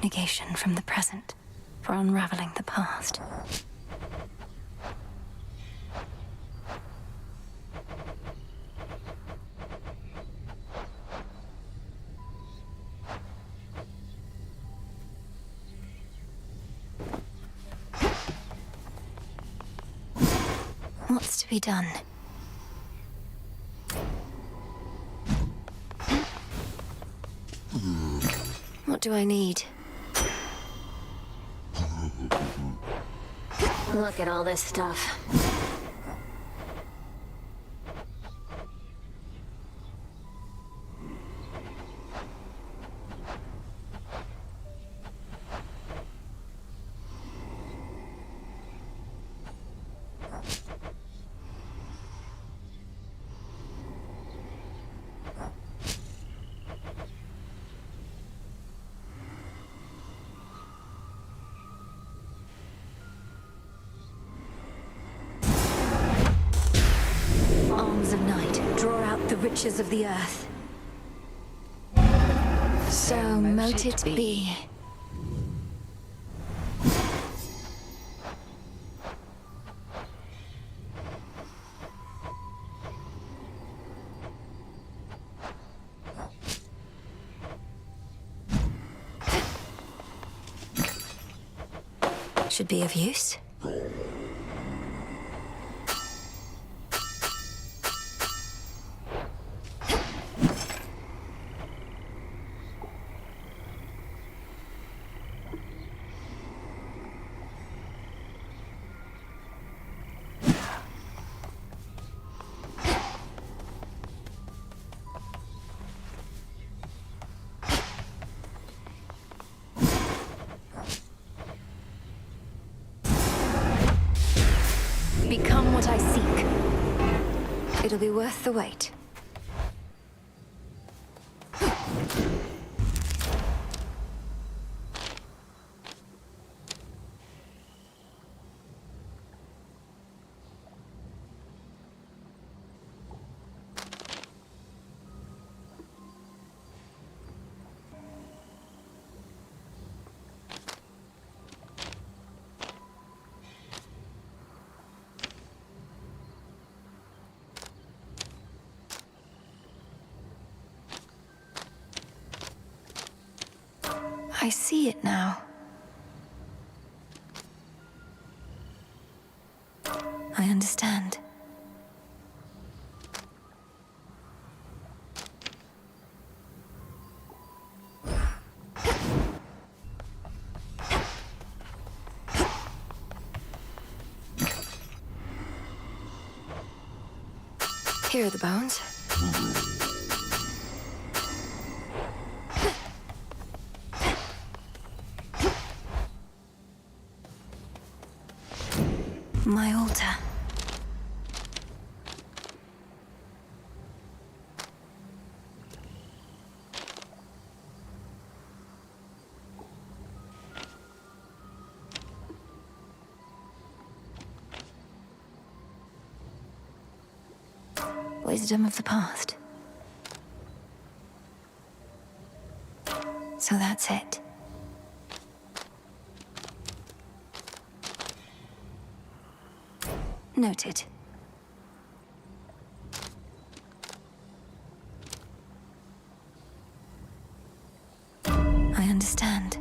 Negation from the present for unraveling the past. What's to be done? What do I need? Look at all this stuff. Arms of night, draw out the riches of the earth. So mote it be. Should be of use. Become what I seek. It'll be worth the wait. I see it now. I understand. Here are the bones. My altar. Wisdom of the past. So that's it. Noted. I understand.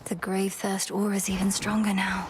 The grave thirst aura's even stronger now.